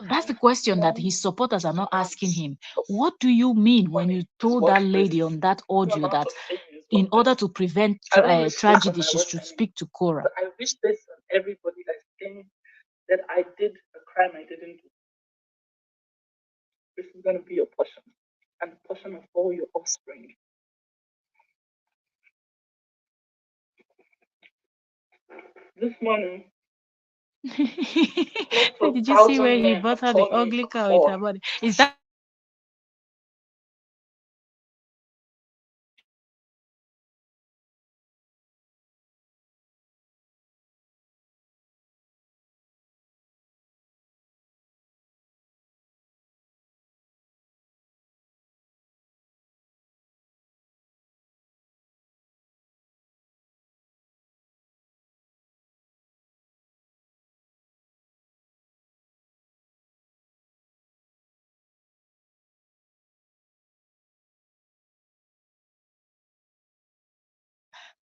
That's the question that his supporters are not asking him. What do you mean when you told that lady on that audio that in order to prevent tragedy she should speak to Korra? I wish this on everybody that's saying that I did a crime I didn't do. This is going to be your portion and the portion of all your offspring. This morning, Did you see where he bought her the ugly car with her body? Is that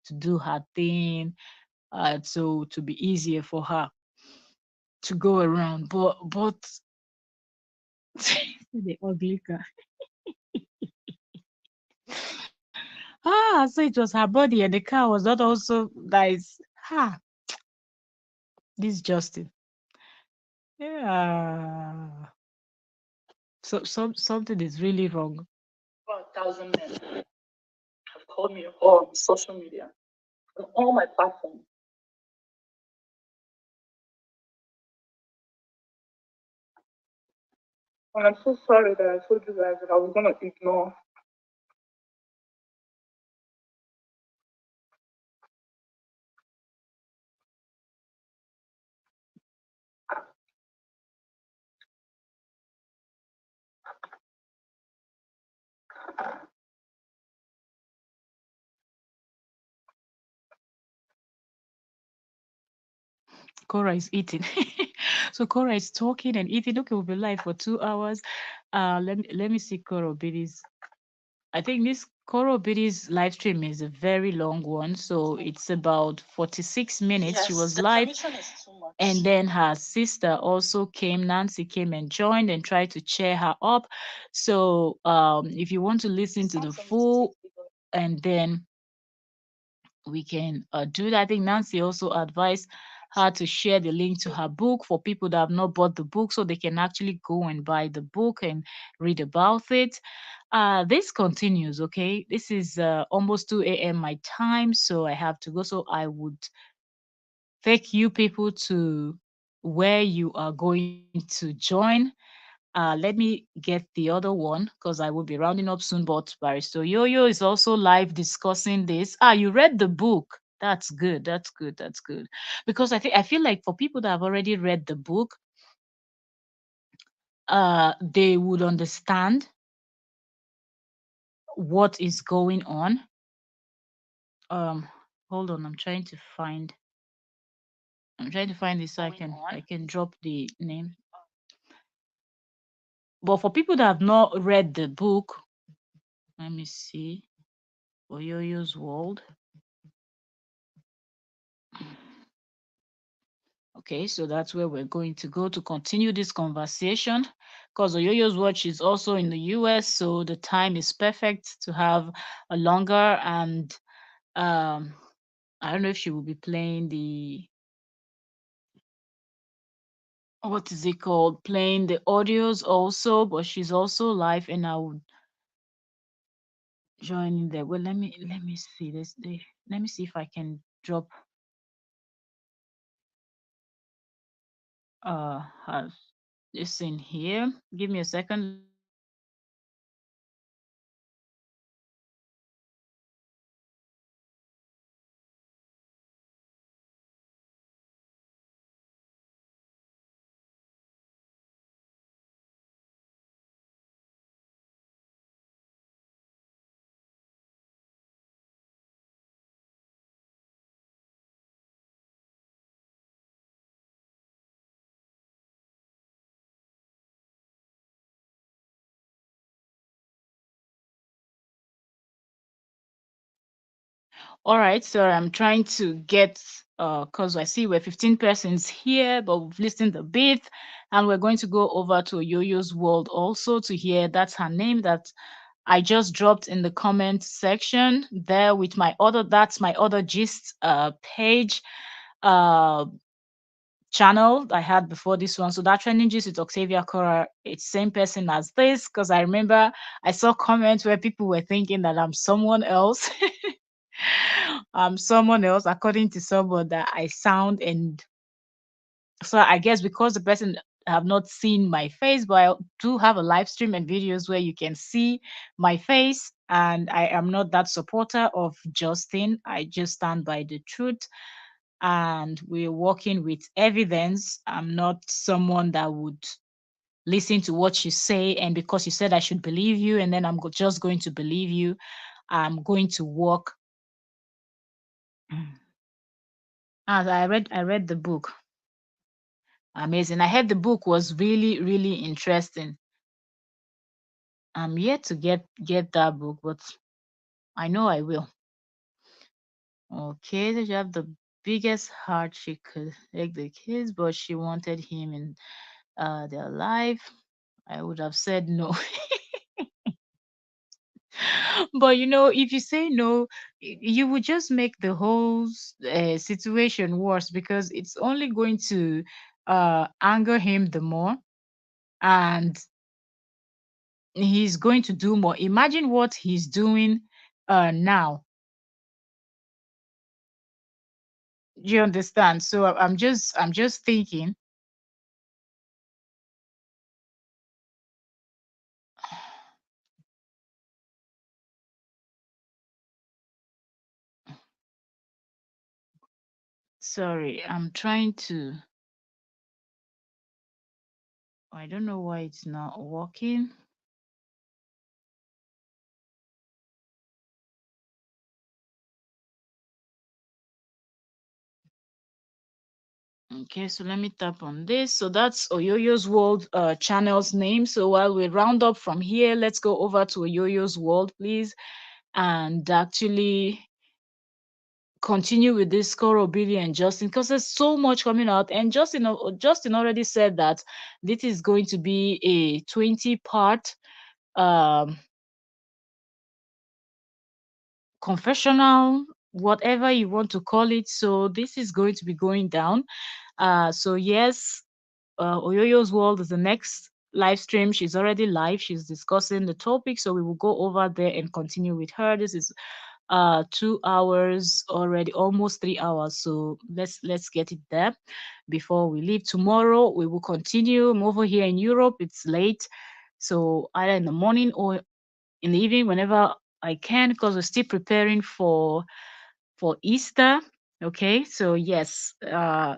to do her thing, so to be easier for her to go around? But the ugly car. So it was her body and the car was not also nice. This Justin. Yeah. So something is really wrong. About 1,000 men have called me a whore on social media, on all my platforms. And I'm so sorry that I told you guys that I was going to ignore. Cora is eating. So Cora is talking and eating. Okay, we'll be live for 2 hours. Let me see Cora Obidi's. I think this Cora Obidi's live stream is a very long one, so it's about 46 minutes. She was live, and then her sister also came. Nancy came and joined and tried to cheer her up. So if you want to listen to the full, and then we can do that. I think Nancy also advised her to share the link to her book for people that have not bought the book so they can actually go and buy the book and read about it. This continues, okay? This is almost 2 a.m. my time, so I have to go. So I would take you people to where you are going to join. Let me get the other one because I will be rounding up soon. But Barrister Yo-Yo is also live discussing this. You read the book. That's good. That's good. That's good. Because I feel like for people that have already read the book, they would understand what is going on. Um, hold on. I'm trying to find this so I can drop the name. But for people that have not read the book, let me see. Oyoyo's World. Okay, so that's where we're going to go to continue this conversation because Oyoyo's watch is also in the US, so the time is perfect to have a longer and I don't know if she will be playing the what is it called? Playing the audios also, but she's also live and I would join in there. Well, let me see this. Let me see if I can drop her this in here. Give me a second. All right, so I'm trying to get because I see we're 15 persons here, but we've listened a bit, and we're going to go over to Yo-Yo's World also to hear that's her name that I just dropped in the comment section there with my other that's my other gist page uh channel I had before this one. So that trending gist with Octavia Cora, it's same person as this because I remember I saw comments where people were thinking that I'm someone else. I'm someone else according to someone that I sound. And so I guess because the person have not seen my face, but I do have a live stream and videos where you can see my face, and I am not that supporter of Justin. I just stand by the truth, and we're working with evidence. I'm not someone that would listen to what you say, and because you said I should believe you, and then I'm just going to believe you. I'm going to work. As I read the book. Amazing. I heard the book was really, really interesting. I'm yet to get that book, but I know I will. Okay, so she have the biggest heart she could take the kids, but she wanted him in their life. I would have said no. But if you say no, you would just make the whole situation worse because it's only going to anger him the more, and he's going to do more. Imagine what he's doing now. Do you understand? So I'm just thinking. Sorry, I'm trying to. I don't know why it's not working. Okay, so let me tap on this. So that's Oyoyo's World channel's name. So while we round up from here, let's go over to Oyoyo's World, please, and actually continue with this Coro, Billy, and Justin because there's so much coming out. And Justin already said that this is going to be a 20-part um confessional, whatever you want to call it. So this is going to be going down. So yes, Oyoyo's World is the next live stream. She's already live. She's discussing the topic. So we will go over there and continue with her. This is 2 hours already, almost 3 hours. So let's get it there before we leave. Tomorrow we will continue. I'm over here in Europe. It's late. So either in the morning or in the evening, whenever I can, because we're still preparing for Easter. Okay, so yes,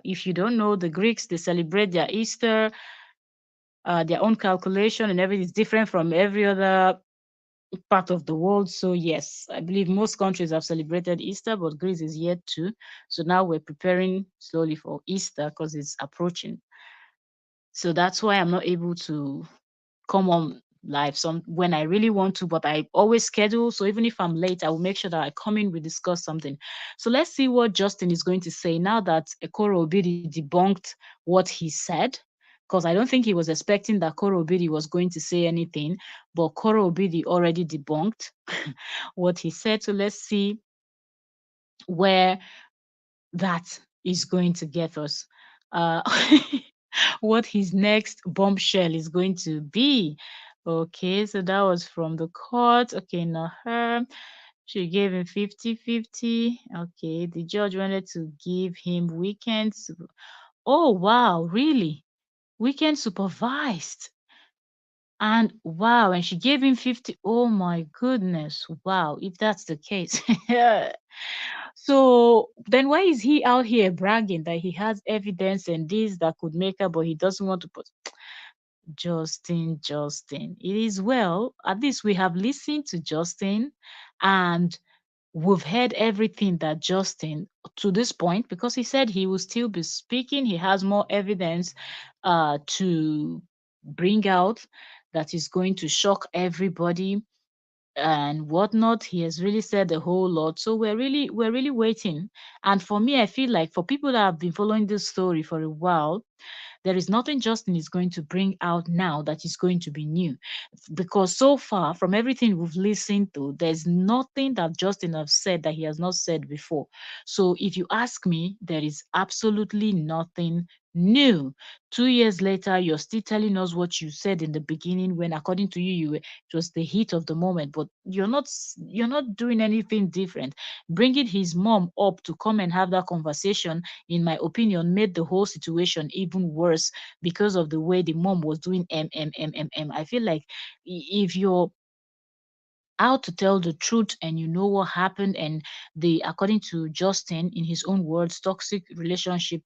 if you don't know, the Greeks they celebrate their Easter, their own calculation and everything is different from every other part of the world. So yes, I believe most countries have celebrated Easter, but Greece is yet to. So now we're preparing slowly for Easter because it's approaching. So that's why I'm not able to come on live some when I really want to, but I always schedule. So even if I'm late, I will make sure that I come in, we discuss something. So let's see what Justin is going to say now that Ekoro Obidi debunked what he said. Because I don't think he was expecting that Koro Obidi was going to say anything, but Koro Obidi already debunked what he said. So let's see where that is going to get us. Uh, what his next bombshell is going to be. Okay, so that was from the court. Okay, not her. She gave him 50-50. Okay, the judge wanted to give him weekends. Oh, wow, really? Weekend supervised. And wow, and she gave him 50. Oh my goodness. Wow, if that's the case. So then why is he out here bragging that he has evidence and this that could make her, but he doesn't want to put Justin. It is well. At least we have listened to Justin and we've heard everything that Justin to this point because he said he will still be speaking. He has more evidence to bring out that is going to shock everybody. and whatnot. He has really said a whole lot. So we're really waiting. And for me, I feel like for people that have been following this story for a while, there is nothing Justin is going to bring out now that is going to be new. Because so far, from everything we've listened to, there's nothing that Justin has said that he has not said before. So if you ask me, there is absolutely nothing new. 2 years later, you're still telling us what you said in the beginning when according to you, it was the heat of the moment, but you're not doing anything different. Bringing his mom up to come and have that conversation, in my opinion, made the whole situation even worse because of the way the mom was doing I feel like if you're out to tell the truth and you know what happened, and the according to Justin in his own words, toxic relationship,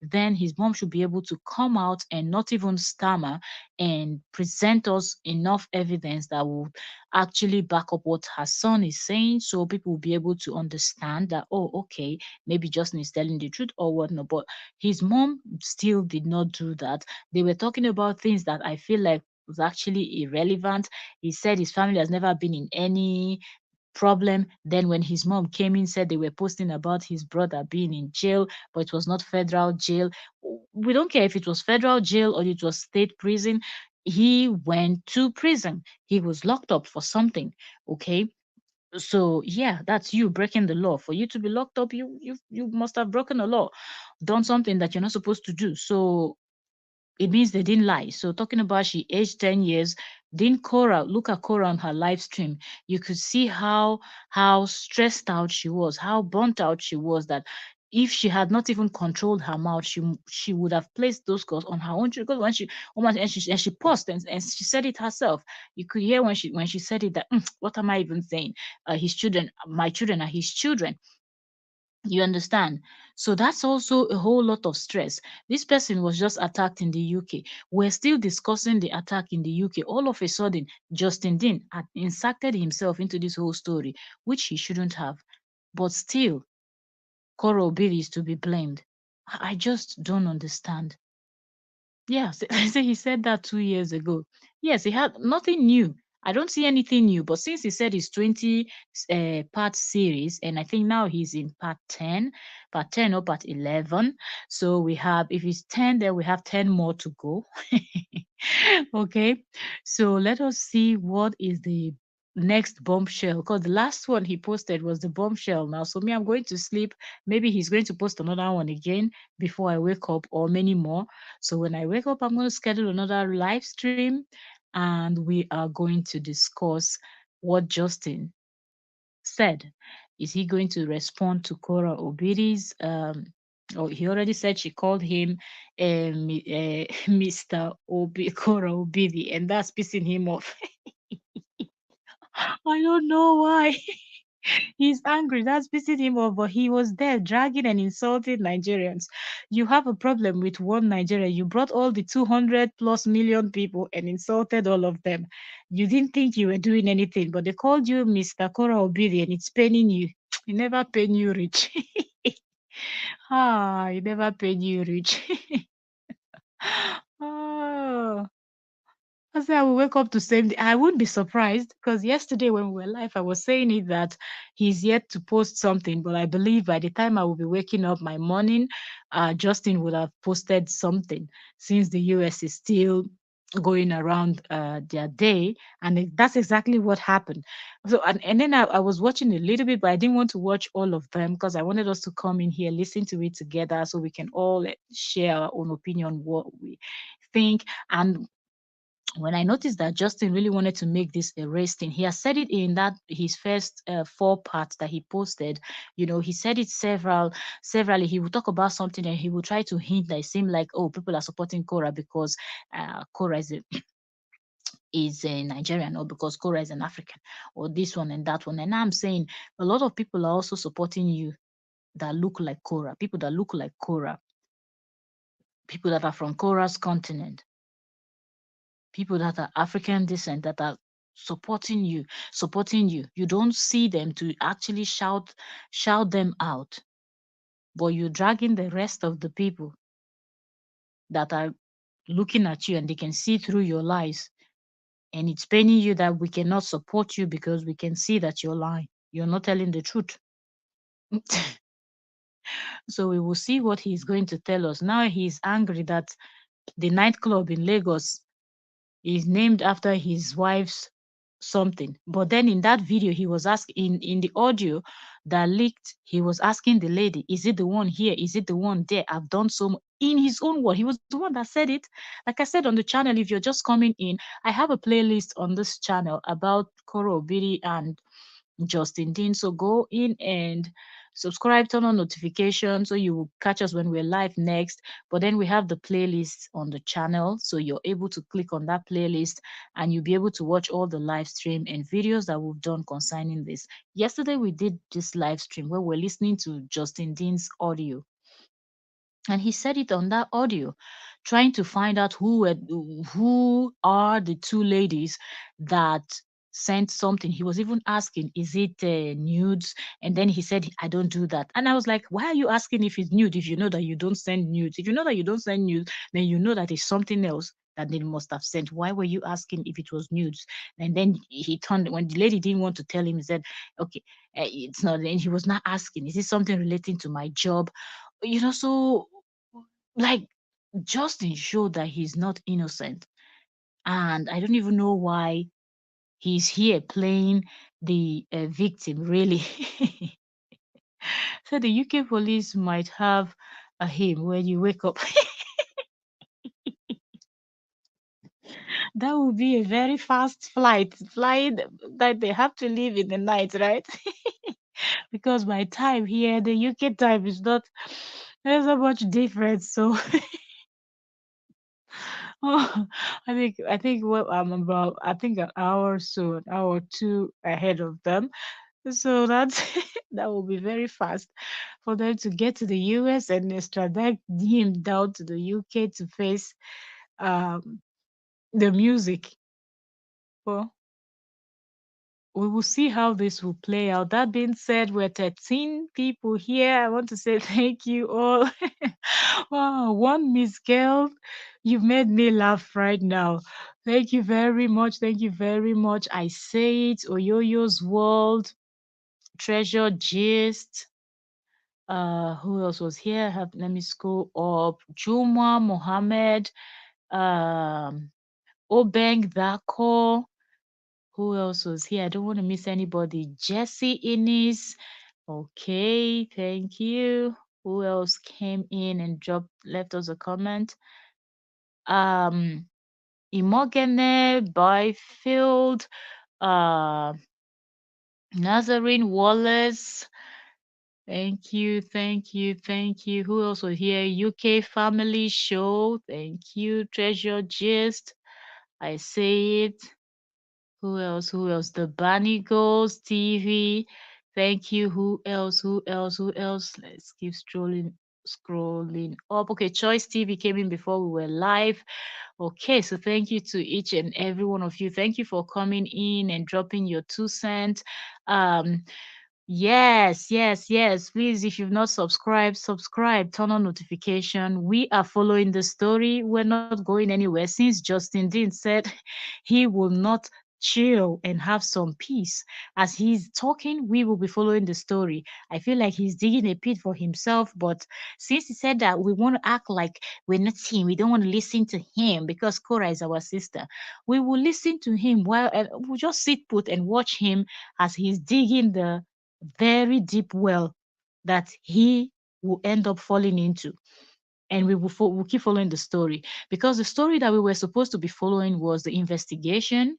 then his mom should be able to come out and not even stammer and present us enough evidence that will actually back up what her son is saying, so people will be able to understand that, oh, okay, maybe Justin is telling the truth or whatnot. But his mom still did not do that. They were talking about things that I feel like was actually irrelevant. He said his family has never been in any problem. Then when his mom came in, said they were posting about his brother being in jail, but it was not federal jail. We don't care if it was federal jail or it was state prison. He went to prison. He was locked up for something. Okay. So yeah, that's you breaking the law. For you to be locked up, you must have broken the law, done something that you're not supposed to do. So it means they didn't lie. So talking about she aged 10 years, didn't Cora look at Cora on her live stream? You could see how stressed out she was, how burnt out she was, that if she had not even controlled her mouth, she would have placed those calls on her own children. Because when she almost and she paused and she said it herself. You could hear when she said it that what am I even saying? His children, my children are his children. You understand? So that's also a whole lot of stress. This person was just attacked in the UK. We're still discussing the attack in the UK. All of a sudden, Justin Dean had inserted himself into this whole story, which he shouldn't have. But still, Koro Obiri is to be blamed. I just don't understand. Yes, I say he said that 2 years ago. Yes, he had nothing new. I don't see anything new. But since he said it's 20 part series, and I think now he's in part 10 or part 11. So we have, if it's 10, then we have 10 more to go. Okay. So let us see what is the next bombshell. Because the last one he posted was the bombshell now. So me, I'm going to sleep. Maybe he's going to post another one again before I wake up, or many more. So when I wake up, I'm going to schedule another live stream and we are going to discuss what Justin said. Is he going to respond to Cora Obidi's? Oh, he already said she called him Mr. Cora Obidi, and that's pissing him off. I don't know why. He's angry. That's pissing him off. But he was there dragging and insulting Nigerians. You have a problem with one Nigeria. You brought all the 200 plus million people and insulted all of them. You didn't think you were doing anything, but they called you Mr. Kora Obiri and it's paining you. He never pain you rich. He never pain you rich. Oh. I say I will wake up to same day. I wouldn't be surprised because yesterday when we were live, I was saying it that he's yet to post something, but I believe by the time I will be waking up my morning, Justin would have posted something since the US is still going around their day, and that's exactly what happened. So and then I was watching a little bit, but I didn't want to watch all of them because I wanted us to come in here, listen to it together, so we can all share our own opinion, what we think. And when I noticed that Justin really wanted to make this a race thing, he has said it in that his first 4 parts that he posted. He said it severally. He will talk about something and he will try to hint that it seemed like, oh, people are supporting Cora because Cora is a Nigerian, or because Cora is an African, or this one and that one. And I'm saying a lot of people are also supporting you that look like Cora, people that look like Cora, people that are from Cora's continent, people that are African descent, that are supporting you. You don't see them to actually shout them out, but you're dragging the rest of the people that are looking at you and they can see through your lies. And it's paining you that we cannot support you because we can see that you're lying. You're not telling the truth. So we will see what he's going to tell us. Now he's angry that the nightclub in Lagos is named after his wife's something. But then in that video, he was asking in the audio that leaked, he was asking the lady, "Is it the one here? Is it the one there? I've done so in his own word. He was the one that said it. Like I said on the channel, if you're just coming in, I have a playlist on this channel about Koro Obidi and Justin Dean. So go in and subscribe, turn on notifications so you will catch us when we're live next. But then we have the playlist on the channel. So you're able to click on that playlist and you'll be able to watch all the live stream and videos that we've done concerning this. Yesterday we did this live stream where we're listening to Justin Dean's audio. And he said it on that audio, trying to find out who are the two ladies that sent something. He was even asking, "Is it nudes?" And then he said, "I don't do that." And I was like, "Why are you asking if it's nude if you know that you don't send nudes? If you know that you don't send nudes, then you know that it's something else that they must have sent. Why were you asking if it was nudes?" And then he turned when the lady didn't want to tell him. He said, "Okay, it's not." And he was not asking, "Is it something relating to my job?" So like Justin showed that he's not innocent. And I don't even know why he's here playing the victim, really. So the UK police might have a him when you wake up. That would be a very fast flying that they have to leave in the night, right? Because my time here, the UK time is not, there's not much difference. So oh, I think what I'm about, I think an hour or so, an hour or two ahead of them. So that's that will be very fast for them to get to the US and extradite him down to the UK to face um the music. Well, we will see how this will play out. That being said, we're 13 people here. I want to say thank you all. Wow, one Miss Girl, you've made me laugh right now. Thank you very much. Thank you very much. I say it. Oyoyo's World, Treasure Gist. Who else was here? Let me scroll up. Juma Mohammed, um, Obeng Dako. Who else was here? I don't want to miss anybody. Jesse Innis. Okay, thank you. Who else came in and left us a comment? Um, Imogene Byfield, uh, Nazarene Wallace. Thank you, thank you, thank you. Who else was here? UK Family Show. Thank you. Treasure Gist. I say it. Who else? Who else? The Bunny Girls TV. Thank you. Who else? Who else? Who else? Let's keep scrolling up. Okay, Choice TV came in before we were live. Okay, so thank you to each and every one of you. Thank you for coming in and dropping your 2 cents. Um, Yes, yes, yes. Please, if you've not subscribed, subscribe, turn on notification. We are following the story. We're not going anywhere since Justin Dean said he will not chill and have some peace. As he's talking, we will be following the story. I feel like he's digging a pit for himself, but since he said that we want to act like we're not him, we don't want to listen to him because Cora is our sister. We will listen to him while we'll just sit put and watch him as he's digging the very deep well that he will end up falling into. And we'll keep following the story because the story that we were supposed to be following was the investigation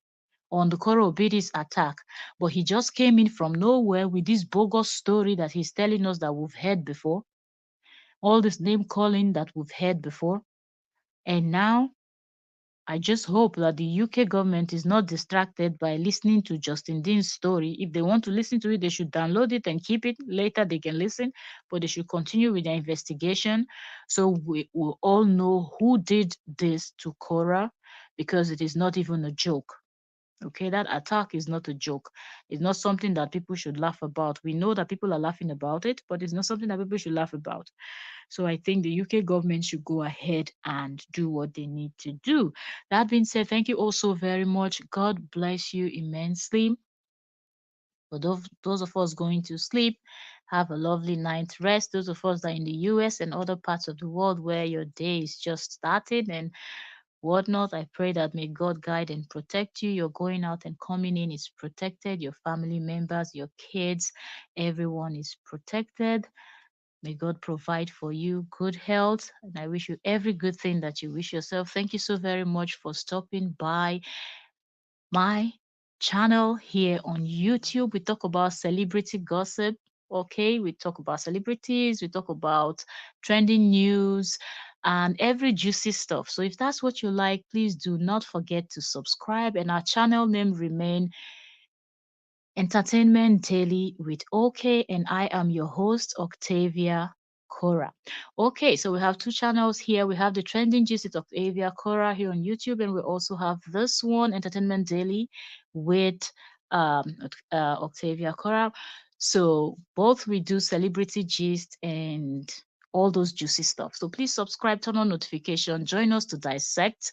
on the Koro Obidi's attack. But he just came in from nowhere with this bogus story that he's telling us that we've heard before, all this name calling that we've heard before. And now I just hope that the UK government is not distracted by listening to Justin Dean's story. If they want to listen to it, they should download it and keep it. Later, they can listen, but they should continue with their investigation so we will all know who did this to Cora because it is not even a joke. Okay, that attack is not a joke. It's not something that people should laugh about. We know that people are laughing about it, but it's not something that people should laugh about. So I think the UK government should go ahead and do what they need to do. That being said, thank you also very much. God bless you immensely. For those of us going to sleep, have a lovely night rest. Those of us that are in the US and other parts of the world where your day is just started and whatnot, I pray that may God guide and protect you. Your going out and coming in is protected. Your family members, your kids, everyone is protected. May God provide for you good health. And I wish you every good thing that you wish yourself. Thank you so very much for stopping by my channel here on YouTube. We talk about celebrity gossip. Okay, we talk about celebrities, we talk about trending news and every juicy stuff. So if that's what you like, please do not forget to subscribe, and our channel name remain Entertainment Daily with OK, and I am your host, Octavia Cora. Okay, so we have two channels here. We have the Trending Gist with Octavia Cora here on YouTube, and we also have this one, Entertainment Daily, with Octavia Cora. So both we do celebrity gist and all those juicy stuff. So please subscribe, turn on notification, join us to dissect.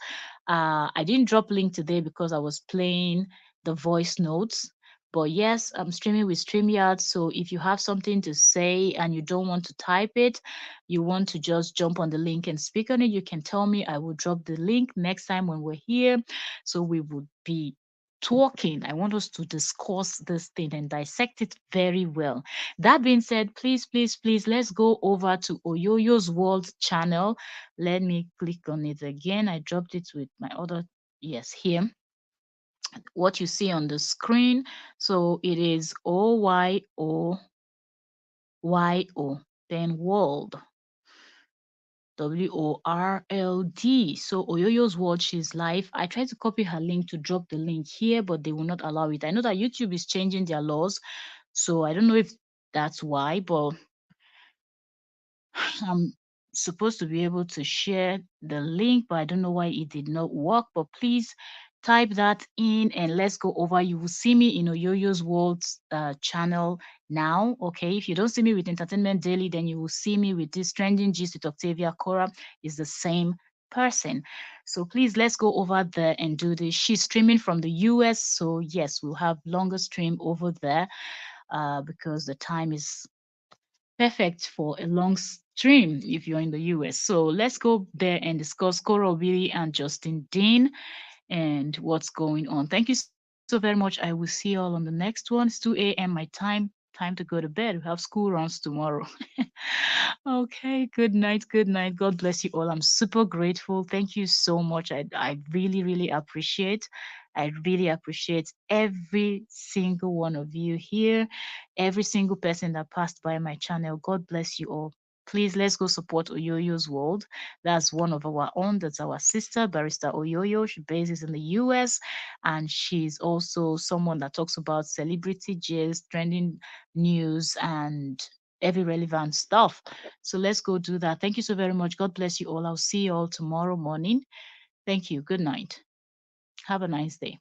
I didn't drop link today because I was playing the voice notes, but yes, I'm streaming with StreamYard. So if you have something to say and you don't want to type it, you want to just jump on the link and speak on it, you can tell me. I will drop the link next time when we're here. So we would be talking. I want us to discuss this thing and dissect it very well. That being said, please, please, please, let's go over to Oyoyo's World channel. Let me click on it again. I dropped it with my other, yes, here what you see on the screen. So it is OYOYO, then world, WORLD. So Oyoyo's world, she's live. I tried to copy her link to drop the link here, but they will not allow it. I know that YouTube is changing their laws, so I don't know if that's why, but I'm supposed to be able to share the link, but I don't know why it did not work. But please type that in and let's go over. You will see me in Oyoyo's World channel now. Okay. If you don't see me with Entertainment Daily, then you will see me with this Trending Gist with Octavia Cora. Is the same person. So please let's go over there and do this. She's streaming from the US. So yes, we'll have longer stream over there because the time is perfect for a long stream if you're in the US. So let's go there and discuss Cora Billy and Justin Dean and what's going on. Thank you so very much. I will see you all on the next one. It's 2 a.m. my time. Time to go to bed. We have school runs tomorrow. Okay, good night. Good night. God bless you all. I'm super grateful. Thank you so much. I really, really appreciate. I really appreciate every single one of you here, every single person that passed by my channel. God bless you all. Please let's go support Oyoyo's World. That's one of our own. That's our sister, Barrister Oyoyo. She bases in the US, and she's also someone that talks about celebrity gist, trending news, and every relevant stuff. So let's go do that. Thank you so very much. God bless you all. I'll see you all tomorrow morning. Thank you. Good night. Have a nice day.